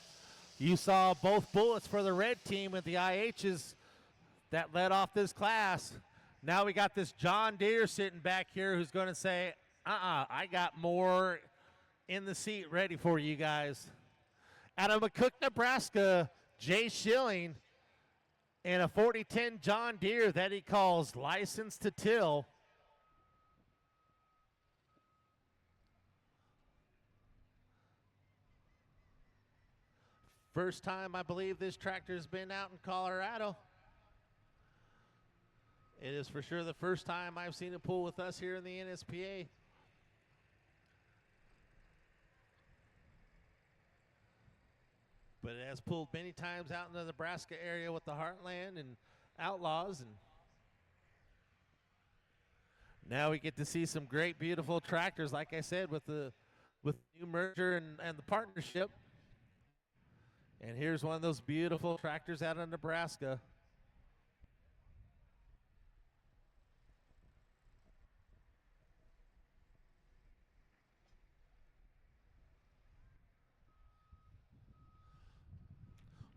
You saw both bullets for the red team with the IHs that led off this class. Now we got this John Deere sitting back here who's going to say, I got more in the seat ready for you guys. Out of McCook, Nebraska, Jay Schilling and a 4010 John Deere that he calls License to Till. First time I believe this tractor's been out in Colorado. It is for sure the first time I've seen it pull with us here in the NSPA. But it has pulled many times out in the Nebraska area with the Heartland and Outlaws. And now we get to see some great, beautiful tractors, like I said, with the new merger and the partnership. And here's one of those beautiful tractors out of Nebraska.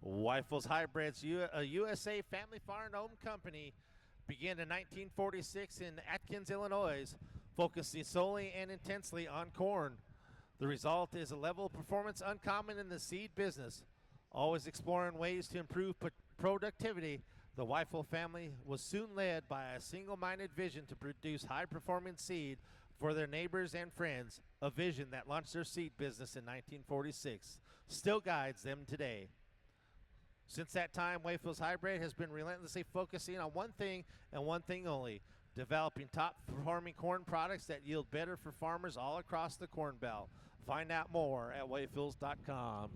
Weifels Hybrids, a USA family farm-owned company, began in 1946 in Atkins, Illinois, focusing solely and intensely on corn. The result is a level of performance uncommon in the seed business. Always exploring ways to improve productivity, the Weifel family was soon led by a single-minded vision to produce high-performing seed for their neighbors and friends, a vision that launched their seed business in 1946, still guides them today. Since that time, Weifels Hybrid has been relentlessly focusing on one thing and one thing only, developing top-performing corn products that yield better for farmers all across the Corn Belt. Find out more at weifels.com.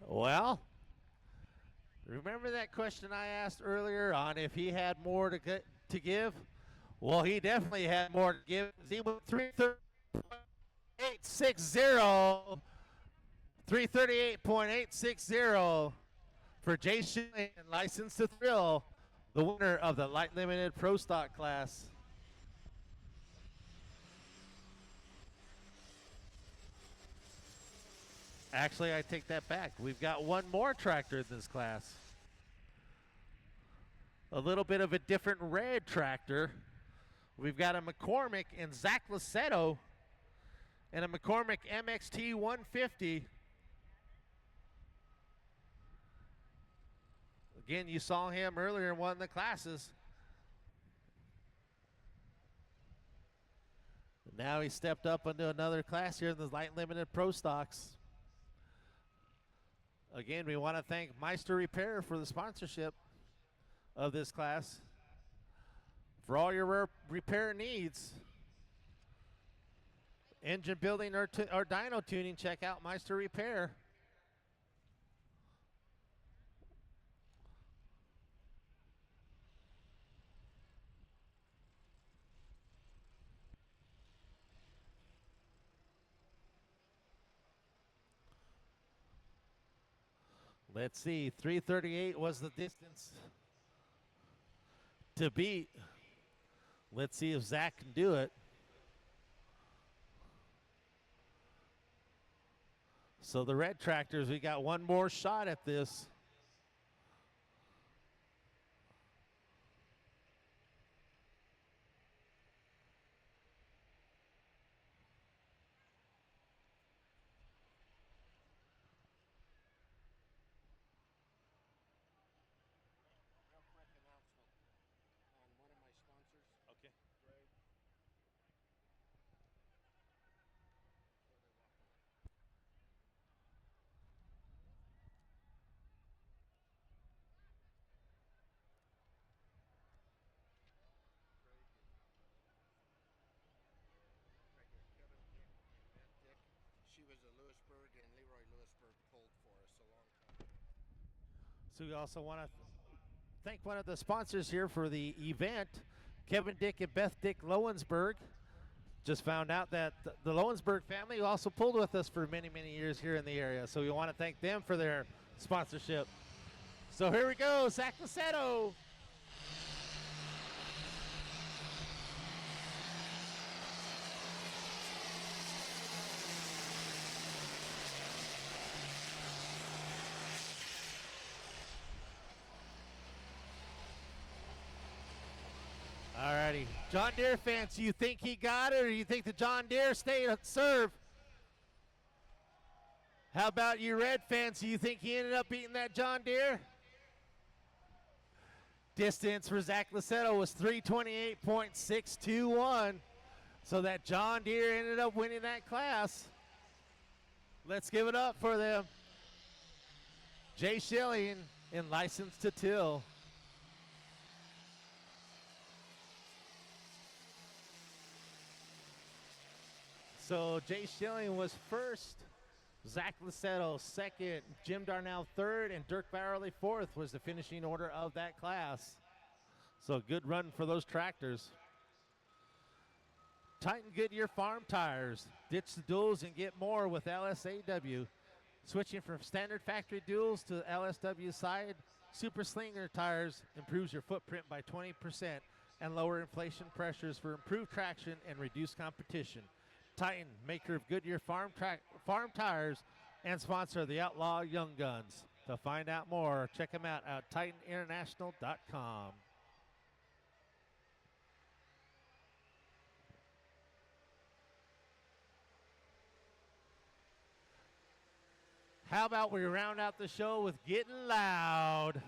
Well, remember that question I asked earlier on if he had more to give? Well, he definitely had more to give. He went 338.860, 338.860 for Jay Schilling and License to Thrill, the winner of the Light Limited Pro Stock class. Actually, I take that back. We've got one more tractor in this class. A little bit of a different red tractor. We've got a McCormick and Zach Lassetto and a McCormick MXT 150. Again, you saw him earlier in one of the classes. Now he stepped up into another class here in the Light Limited Pro Stocks. Again, we want to thank Meister Repair for the sponsorship of this class. For all your repair needs, engine building or dyno tuning, check out Meister Repair. Let's see, 338 was the distance to beat. Let's see if Zach can do it. So the red tractors, we got one more shot at this. Okay. She was a Lewisburg, and Leroy Lewisburg pulled for us a long time. So we also want to thank one of the sponsors here for the event, Kevin Dick and Beth Dick Lowensburg. Just found out that the Lowensburg family also pulled with us for many, many years here in the area. So we want to thank them for their sponsorship. So here we go, Zach Lassetto. Alrighty, John Deere fans, you think he got it, or you think the John Deere stayed at serve? How about you Red fans, do you think he ended up beating that John Deere? Distance for Zach Lassetto was 328.621. So that John Deere ended up winning that class. Let's give it up for them. Jay Schilling in License to Till. So Jay Schilling was first, Zach Lassetto second, Jim Darnell third, and Dirk Barrelly fourth was the finishing order of that class. So good run for those tractors. Titan Goodyear Farm Tires. Ditch the duals and get more with LSAW. Switching from standard factory duals to LSW side Super Slinger tires improves your footprint by 20% and lower inflation pressures for improved traction and reduced competition. Titan, maker of Goodyear farm tires and sponsor of the Outlaw Young Guns. To find out more, check them out at TitanInternational.com. How about we round out the show with Getting Loud?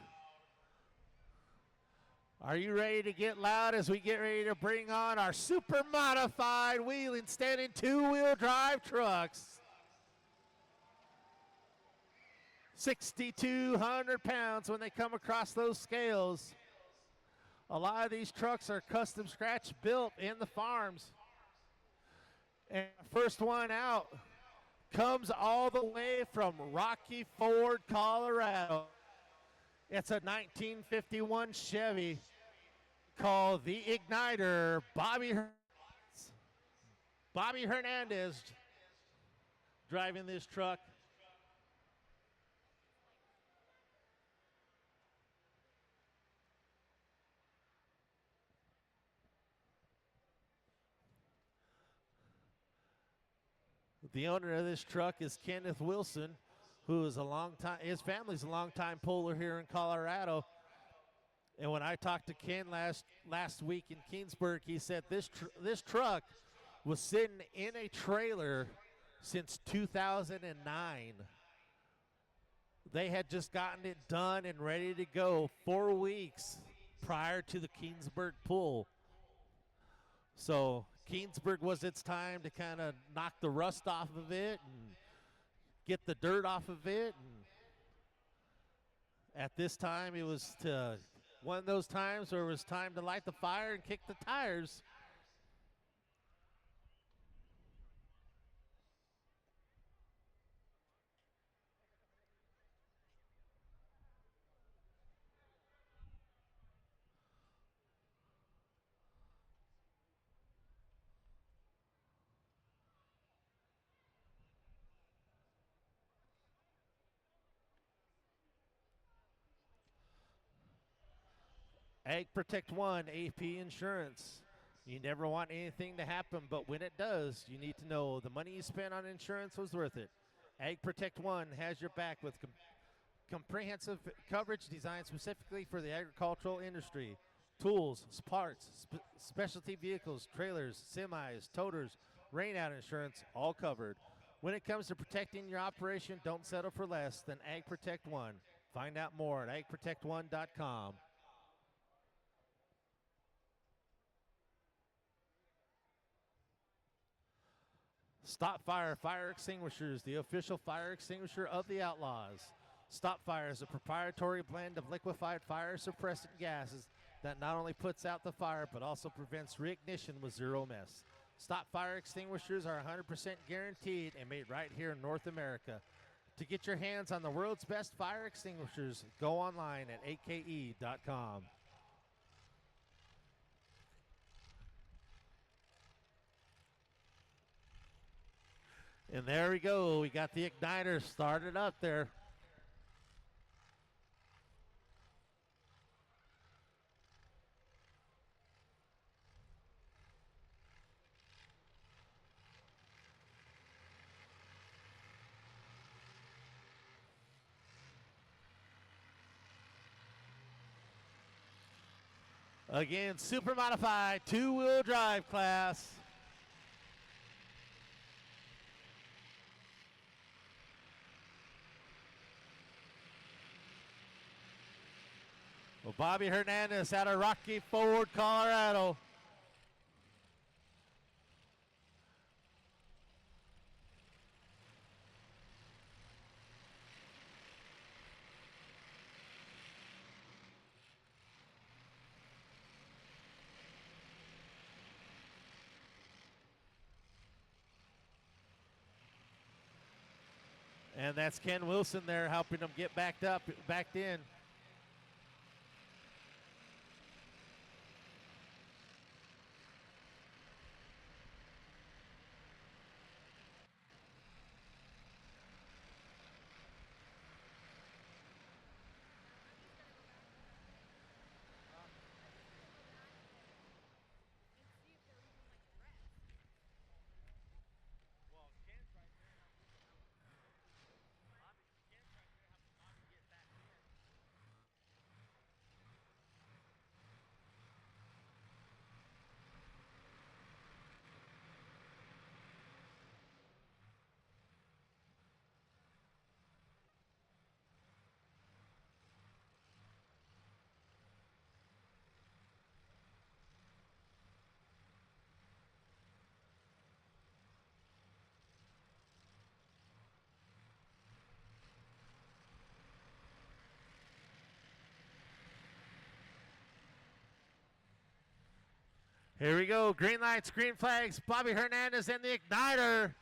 Are you ready to get loud as we get ready to bring on our super modified wheeling standing two-wheel drive trucks? 6,200 pounds when they come across those scales. A lot of these trucks are custom scratch built in the farms. And first one out comes all the way from Rocky Ford, Colorado. It's a 1951 Chevy called the Igniter. Bobby Hernandez driving this truck. The owner of this truck is Kenneth Wilson, who is his family's a longtime puller here in Colorado. And when I talked to Ken last week in Keensburg, he said this truck was sitting in a trailer since 2009. They had just gotten it done and ready to go 4 weeks prior to the Keensburg pull. So Keensburg was its time to kind of knock the rust off of it and get the dirt off of it. And at this time, it was to One of those times where it was time to light the fire and kick the tires. Ag Protect One, AP Insurance. You never want anything to happen, but when it does, you need to know the money you spent on insurance was worth it. Ag Protect One has your back with comprehensive coverage designed specifically for the agricultural industry. Tools, parts, specialty vehicles, trailers, semis, toters, rainout insurance, all covered. When it comes to protecting your operation, don't settle for less than Ag Protect One. Find out more at agprotect1.com. Stop Fire Fire Extinguishers, the official fire extinguisher of the Outlaws. Stop Fire is a proprietary blend of liquefied fire suppressant gases that not only puts out the fire but also prevents reignition with zero mess. Stop Fire Extinguishers are 100% guaranteed and made right here in North America. To get your hands on the world's best fire extinguishers, go online at ake.com. And there we go. We got the igniter started up there. Again, super modified two-wheel drive class. Well, Bobby Hernandez out of Rocky Ford, Colorado. And that's Ken Wilson there helping them get backed in. Here we go. Green lights, green flags. Bobby Hernandez and the igniter.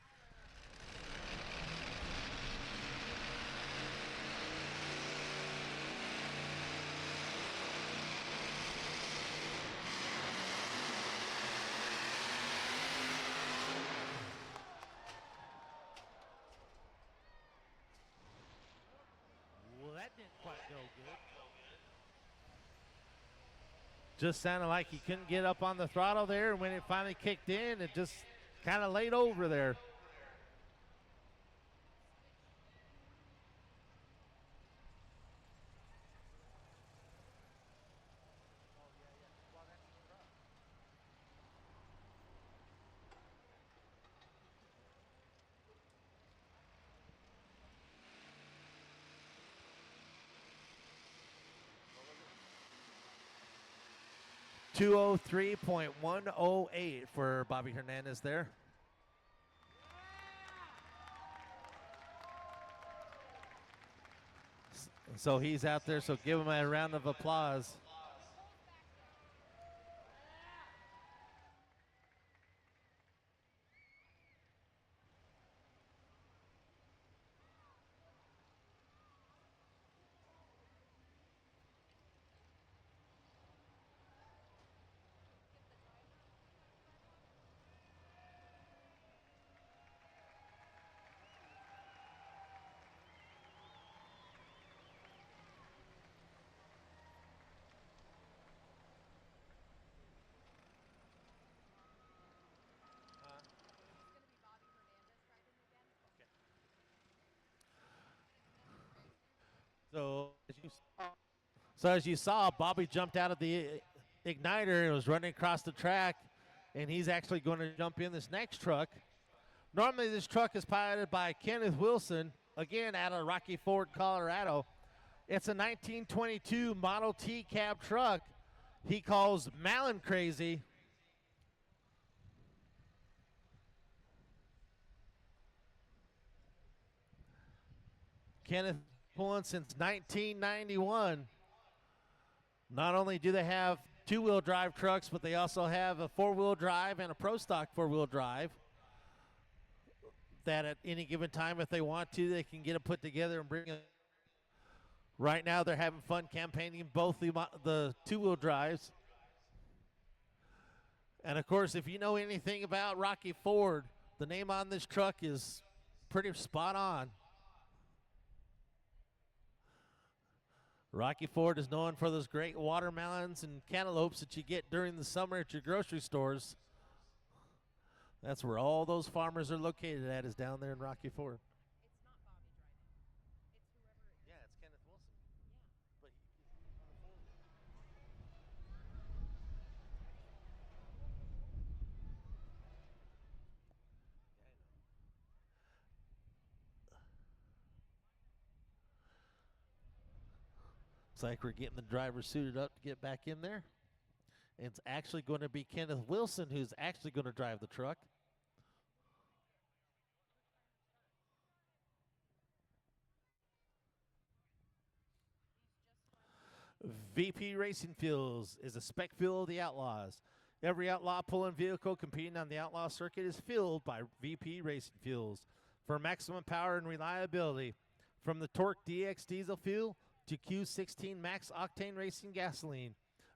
Well, that didn't quite go good. Just sounded like he couldn't get up on the throttle there, and when it finally kicked in, it just kind of laid over there. .108 for Bobby Hernandez there. So he's out there, so give him a round of applause. So as you saw, Bobby jumped out of the igniter and was running across the track, and he's actually going to jump in this next truck. Normally this truck is piloted by Kenneth Wilson, again out of Rocky Ford, Colorado. It's a 1922 Model T cab truck he calls Malin Crazy. Kenneth pulling since 1991. Not only do they have two-wheel drive trucks, but they also have a four-wheel drive and a Pro Stock four-wheel drive that at any given time, if they want to, they can get it put together and bring it. Right now, they're having fun campaigning both the two-wheel drives. And, of course, if you know anything about Rocky Ford, the name on this truck is pretty spot on. Rocky Ford is known for those great watermelons and cantaloupes that you get during the summer at your grocery stores. That's where all those farmers are located at, is down there in Rocky Ford. It's not Bobby driving. It's whoever it is. Yeah, it's Kenneth Wilson. Yeah. But he's on the phone. Yeah, I know. It's like we're getting the driver suited up to get back in there. And it's actually going to be Kenneth Wilson who's actually going to drive the truck. VP Racing Fuels is a spec fuel of the Outlaws. Every Outlaw pulling vehicle competing on the Outlaw circuit is fueled by VP Racing Fuels for maximum power and reliability. From the Torque DX diesel fuel to Q16 Max Octane Racing gasoline,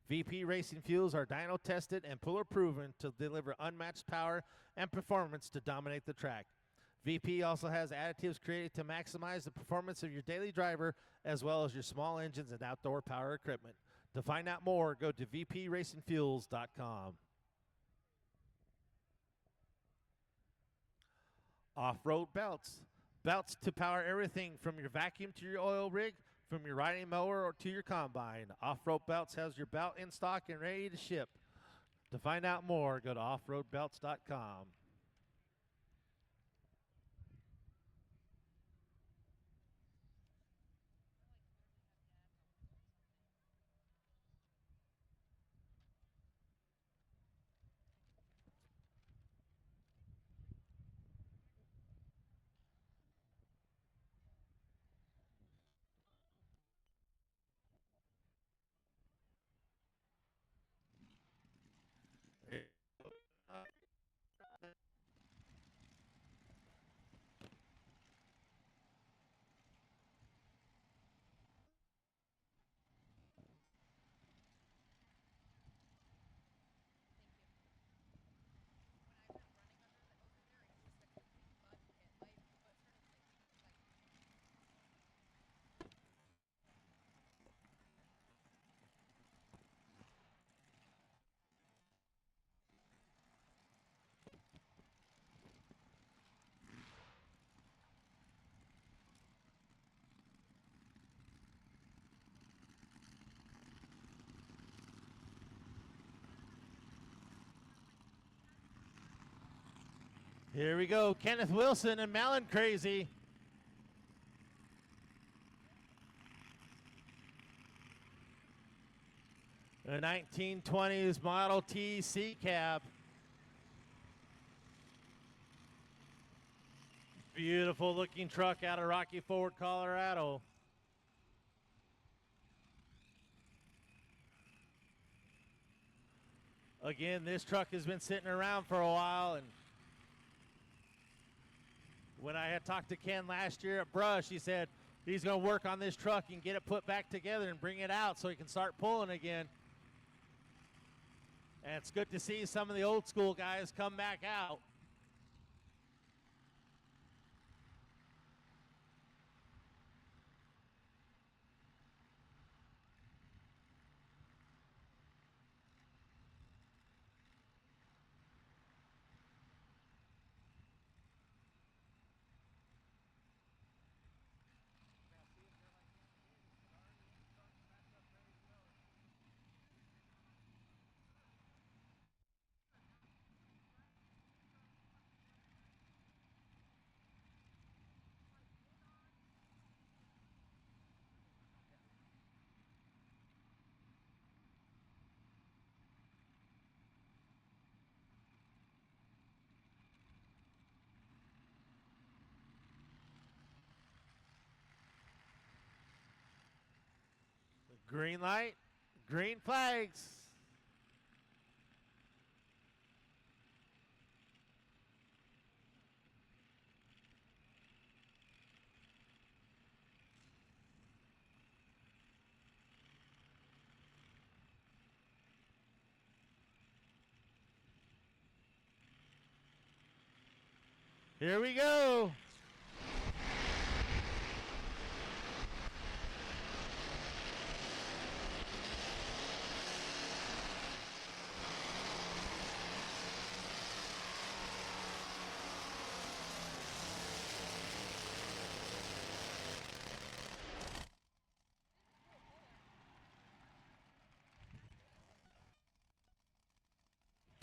VP Racing Fuels are dyno tested and puller proven to deliver unmatched power and performance to dominate the track. VP also has additives created to maximize the performance of your daily driver as well as your small engines and outdoor power equipment. To find out more, go to vpracingfuels.com. Off-road belts. Belts to power everything from your vacuum to your oil rig, from your riding mower or to your combine. Off-road belts has your belt in stock and ready to ship. To find out more, go to offroadbelts.com. Here we go, Kenneth Wilson and Malin Crazy. A 1920s Model T C cab. Beautiful looking truck out of Rocky Ford, Colorado. Again, this truck has been sitting around for a while, and when I had talked to Ken last year at Brush, he said he's going to work on this truck and get it put back together and bring it out so he can start pulling again. And it's good to see some of the old school guys come back out. Green light, green flags. Here we go.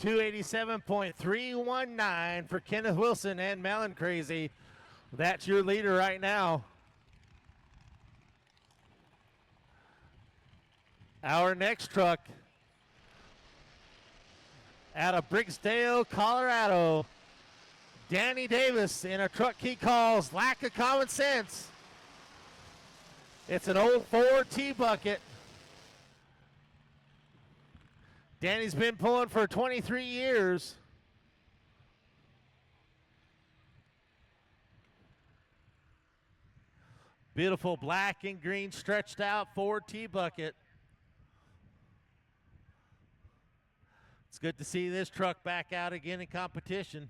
$287.319 for Kenneth Wilson and Melon Crazy. That's your leader right now. Our next truck out of Bricksdale, Colorado. Danny Davis in a truck he calls Lack of Common Sense. It's an old Ford T-Bucket. Danny's been pulling for 23 years. Beautiful black and green stretched out Ford T-Bucket. It's good to see this truck back out again in competition.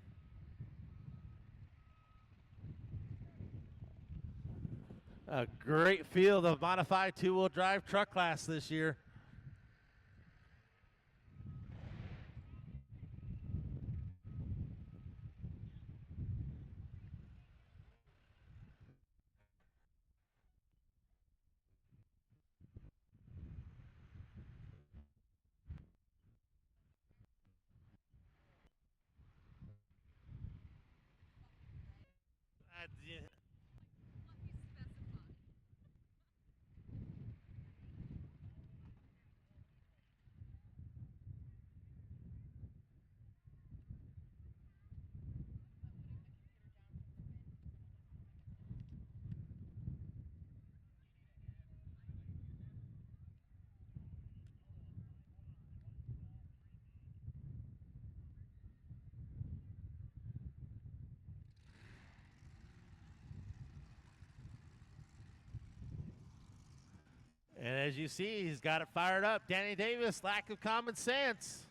A great field of modified two-wheel drive truck class this year. And as you see, he's got it fired up. Danny Davis, Lack of Common Sense.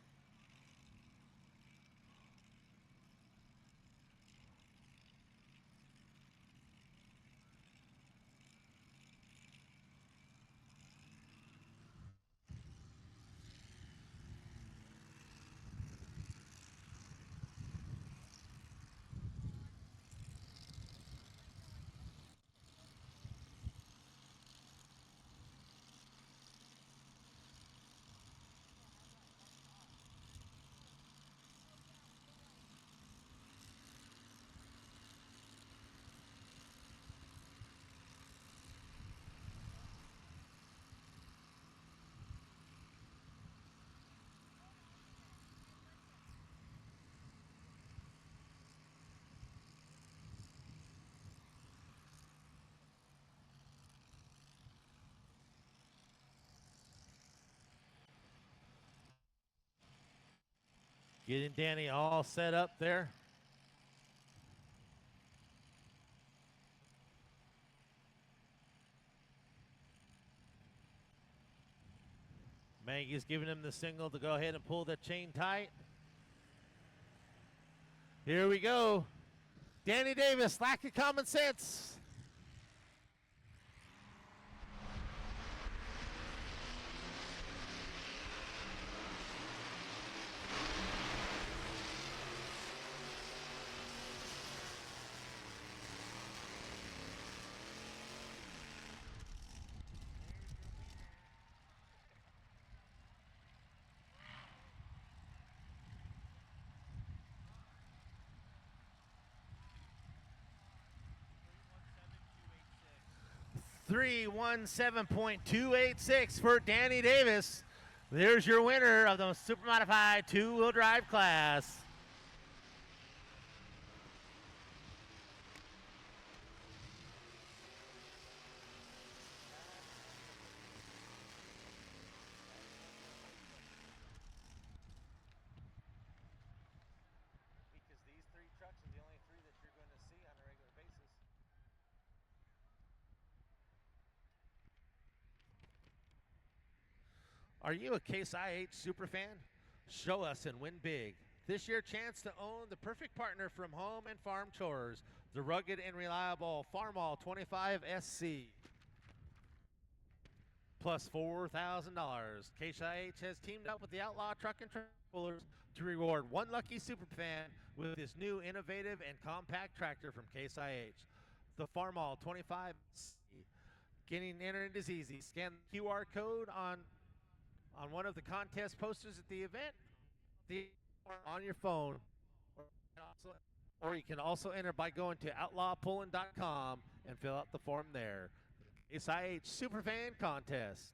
Getting Danny all set up there. Maggie's giving him the signal to go ahead and pull the chain tight. Here we go. Danny Davis, Lack of Common Sense. $317.286 for Danny Davis. There's your winner of the super modified two-wheel drive class. Are you a Case IH superfan? Show us and win big. This year, chance to own the perfect partner from home and farm chores, the rugged and reliable Farmall 25 SC. Plus $4,000. Case IH has teamed up with the Outlaw Truck and Trailer Pullers to reward one lucky superfan with this new innovative and compact tractor from Case IH. The Farmall 25 SC. Getting entered is easy. Scan the QR code on one of the contest posters at the event on your phone, or you can also enter by going to outlawpulling.com and fill out the form there. It's IH Superfan Contest.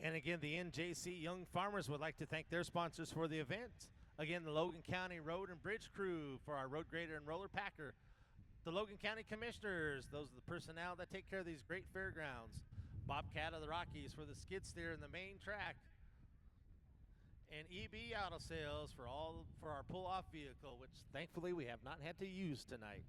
And again, the NJC Young Farmers would like to thank their sponsors for the event. Again, the Logan County Road and Bridge Crew for our road grader and roller packer. The Logan County Commissioners, those are the personnel that take care of these great fairgrounds. Bobcat of the Rockies for the skid steer and the main track. And EB Auto Sales for our pull-off vehicle, which thankfully we have not had to use tonight.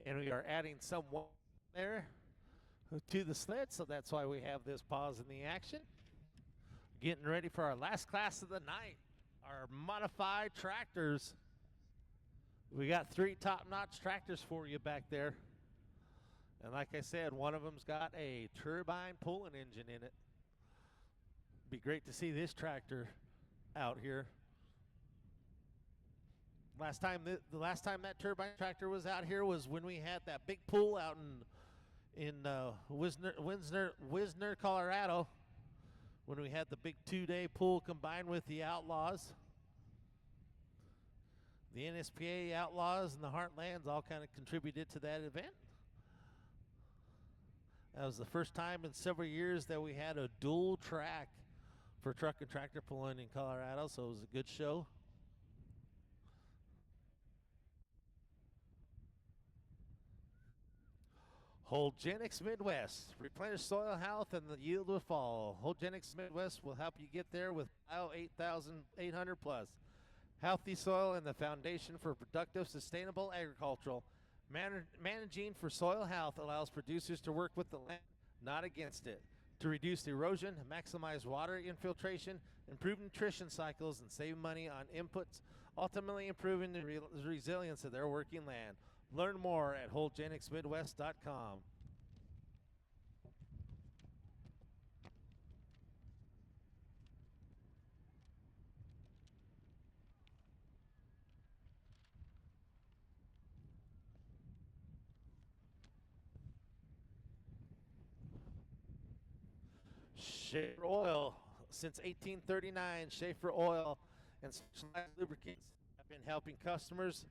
And we are adding someone there to the sled, so that's why we have this pause in the action. Getting ready for our last class of the night, our modified tractors. We got 3 top-notch tractors for you back there. And like I said, one of them's got a turbine pulling engine in it. Be great to see this tractor out here. The last time that turbine tractor was out here was when we had that big pull out in Wisner, Colorado, when we had the big 2-day pull combined with the Outlaws. The NSPA Outlaws and the Heartlands all kind of contributed to that event. That was the first time in several years that we had a dual track for truck and tractor pulling in Colorado, so it was a good show. Holgenix Midwest. Replenish soil health and the yield will fall. Holgenix Midwest will help you get there with Bio 8800 Plus. Healthy soil and the foundation for productive, sustainable agricultural. Managing for soil health allows producers to work with the land, not against it, to reduce erosion, maximize water infiltration, improve nutrition cycles, and save money on inputs, ultimately improving the resilience of their working land. Learn more at holgenixmidwest.com. Schaefer Oil. Since 1839, Schaefer Oil and specialized lubricants have been helping customers'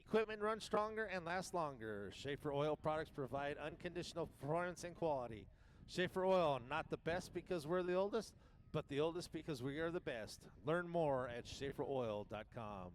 equipment run stronger and last longer. Schaefer Oil products provide unconditional performance and quality. Schaefer Oil, not the best because we're the oldest, but the oldest because we are the best. Learn more at schaeferoil.com.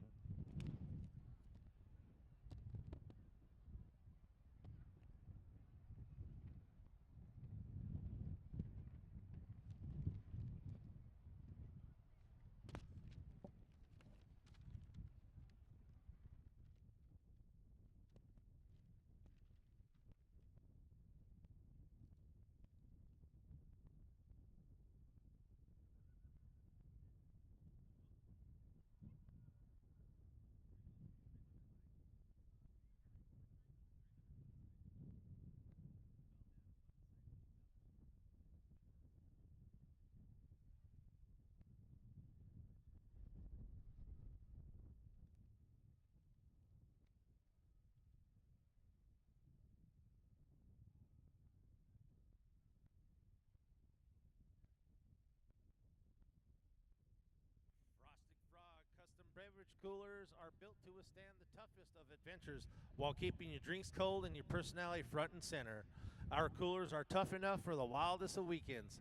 beverage coolers are built to withstand the toughest of adventures while keeping your drinks cold and your personality front and center. Our coolers are tough enough for the wildest of weekends.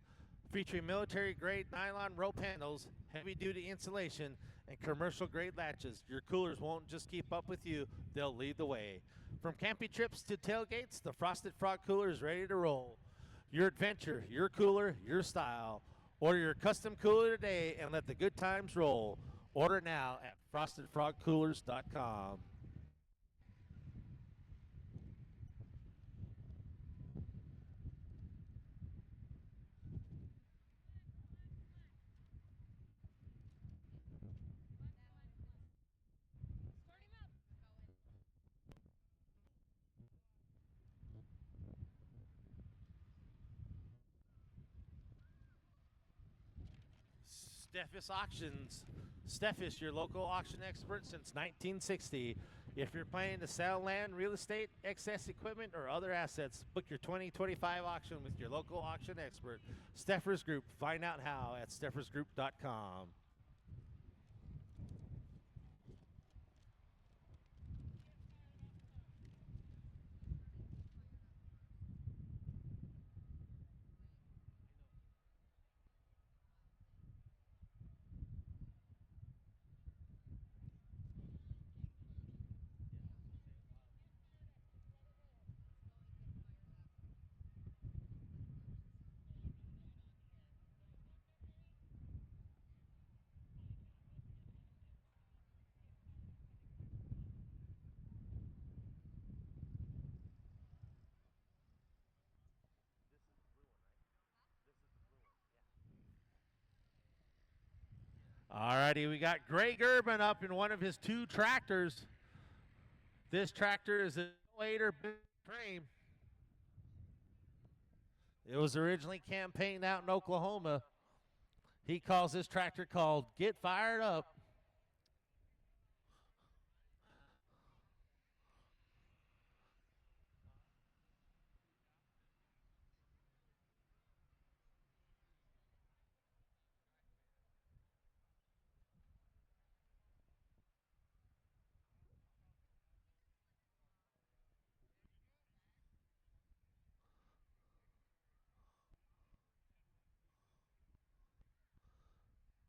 Featuring military-grade nylon rope handles, heavy-duty insulation, and commercial-grade latches, your coolers won't just keep up with you, they'll lead the way. From camping trips to tailgates, the Frosted Frog cooler is ready to roll. Your adventure, your cooler, your style. Order your custom cooler today and let the good times roll. Order now at frostedfrogcoolers.com. Steffes Auctions. Steffes, your local auction expert since 1960. If you're planning to sell land, real estate, excess equipment, or other assets, book your 2025 auction with your local auction expert, Steffers Group. Find out how at steffersgroup.com. Alrighty, we got Greg Urban up in one of his two tractors. This tractor is a 8er frame. It was originally campaigned out in Oklahoma. He calls this tractor called Get Fired Up.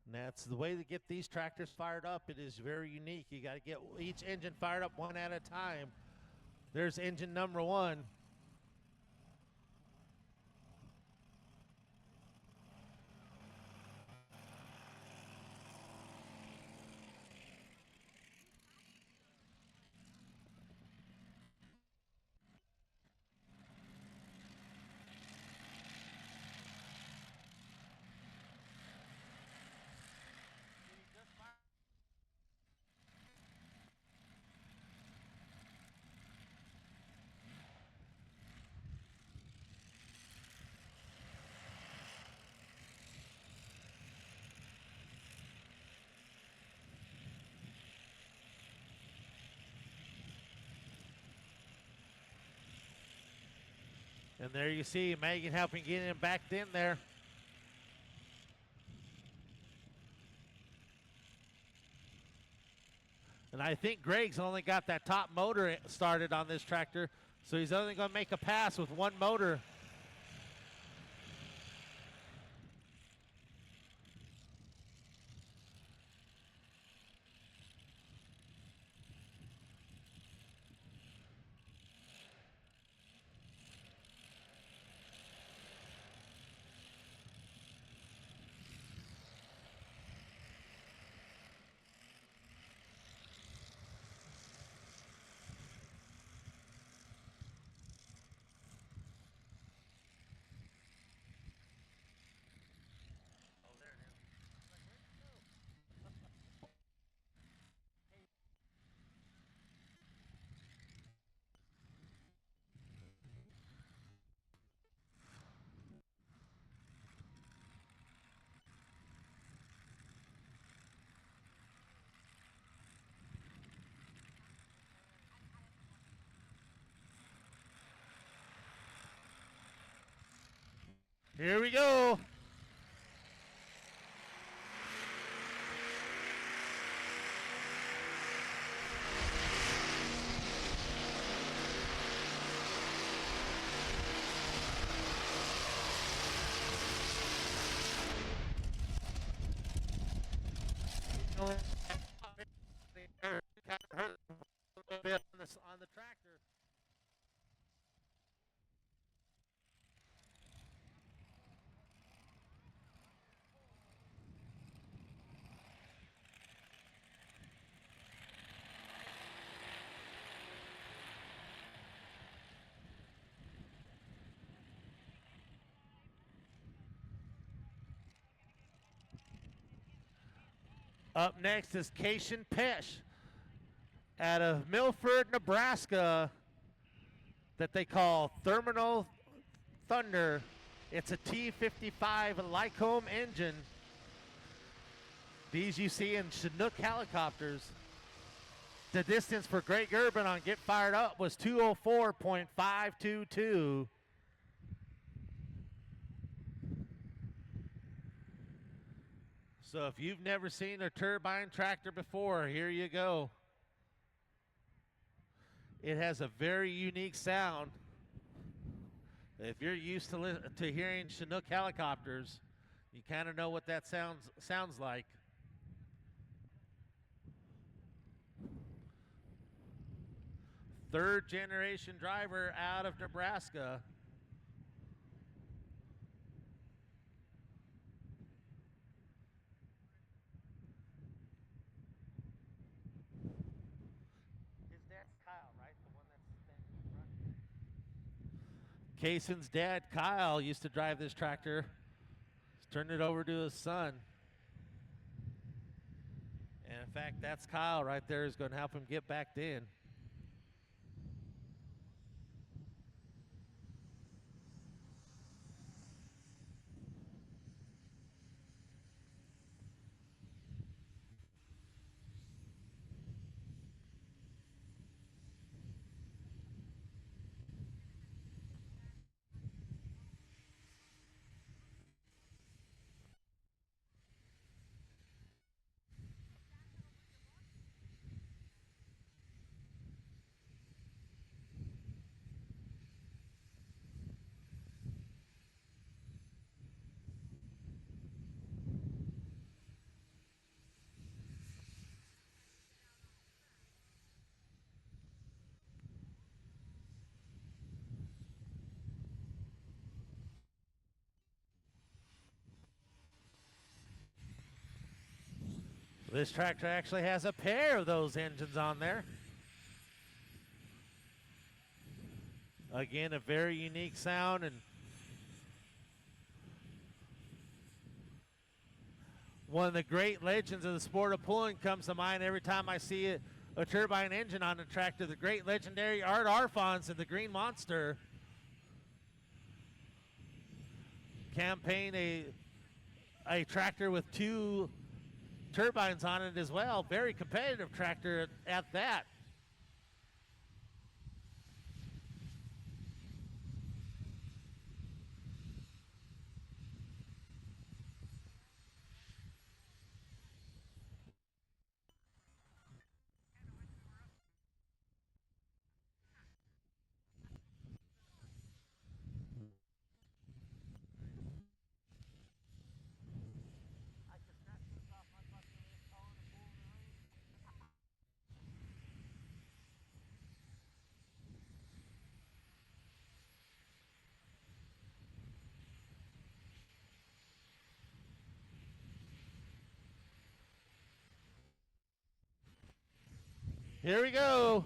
And that's the way to get these tractors fired up. It is very unique. You got to get each engine fired up one at a time. There's engine number one. And there you see Megan helping get him back in there. And I think Greg's only got that top motor started on this tractor, so he's only going to make a pass with one motor. Here we go. Up next is Cation Pesh out of Milford, Nebraska, that they call Thermal Thunder. It's a T55 Lycombe engine. These you see in Chinook helicopters. The distance for Greg Urban on Get Fired Up was 204.522. So if you've never seen a turbine tractor before, here you go. It has a very unique sound. If you're used to hearing Chinook helicopters, you kind of know what that sounds like. Third generation driver out of Nebraska. His dad's Kyle, right? The one that's standing in front. Cason's dad, Kyle, used to drive this tractor. He's turned it over to his son. And in fact, that's Kyle right there is going to help him get back in. This tractor actually has a pair of those engines on there. Again, a very unique sound, and one of the great legends of the sport of pulling comes to mind every time I see a turbine engine on a tractor. The great legendary Art Arfons and the Green Monster campaign a tractor with two turbines on it as well. Very competitive tractor at that. Here we go.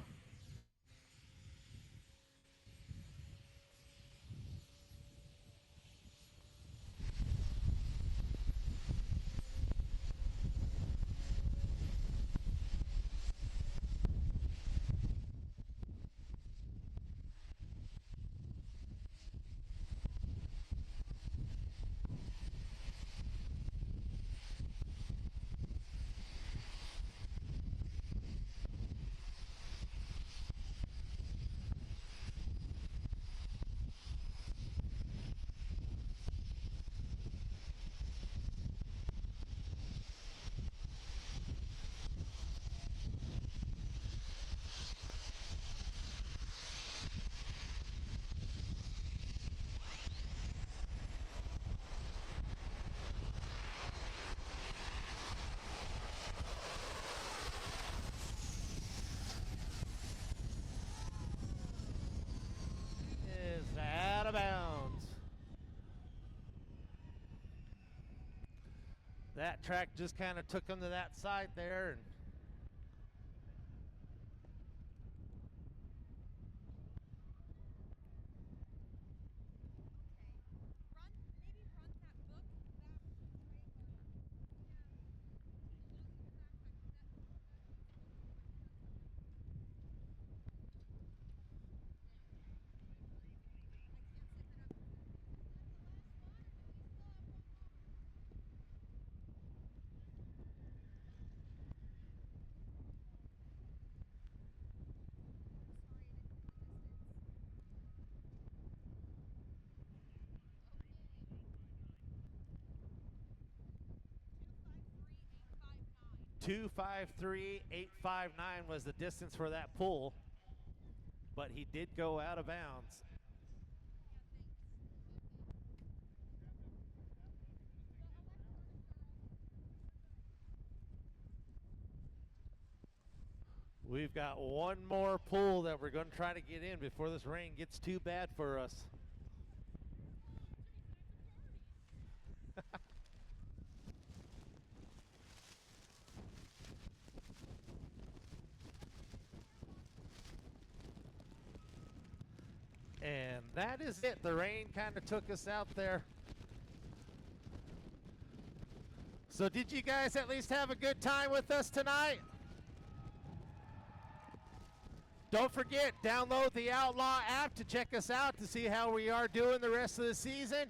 Is out of bounds. That track just kind of took him to that side there, and 253.859 was the distance for that pull, but he did go out of bounds. We've got one more pull that we're going to try to get in before this rain gets too bad for us. And that is it. The rain kind of took us out there. So did you guys at least have a good time with us tonight? Don't forget, download the Outlaw app to check us out to see how we are doing the rest of the season.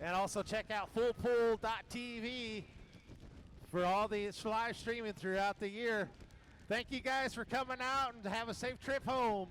And also check out fullpool.tv for all the live streaming throughout the year. Thank you guys for coming out, and have a safe trip home.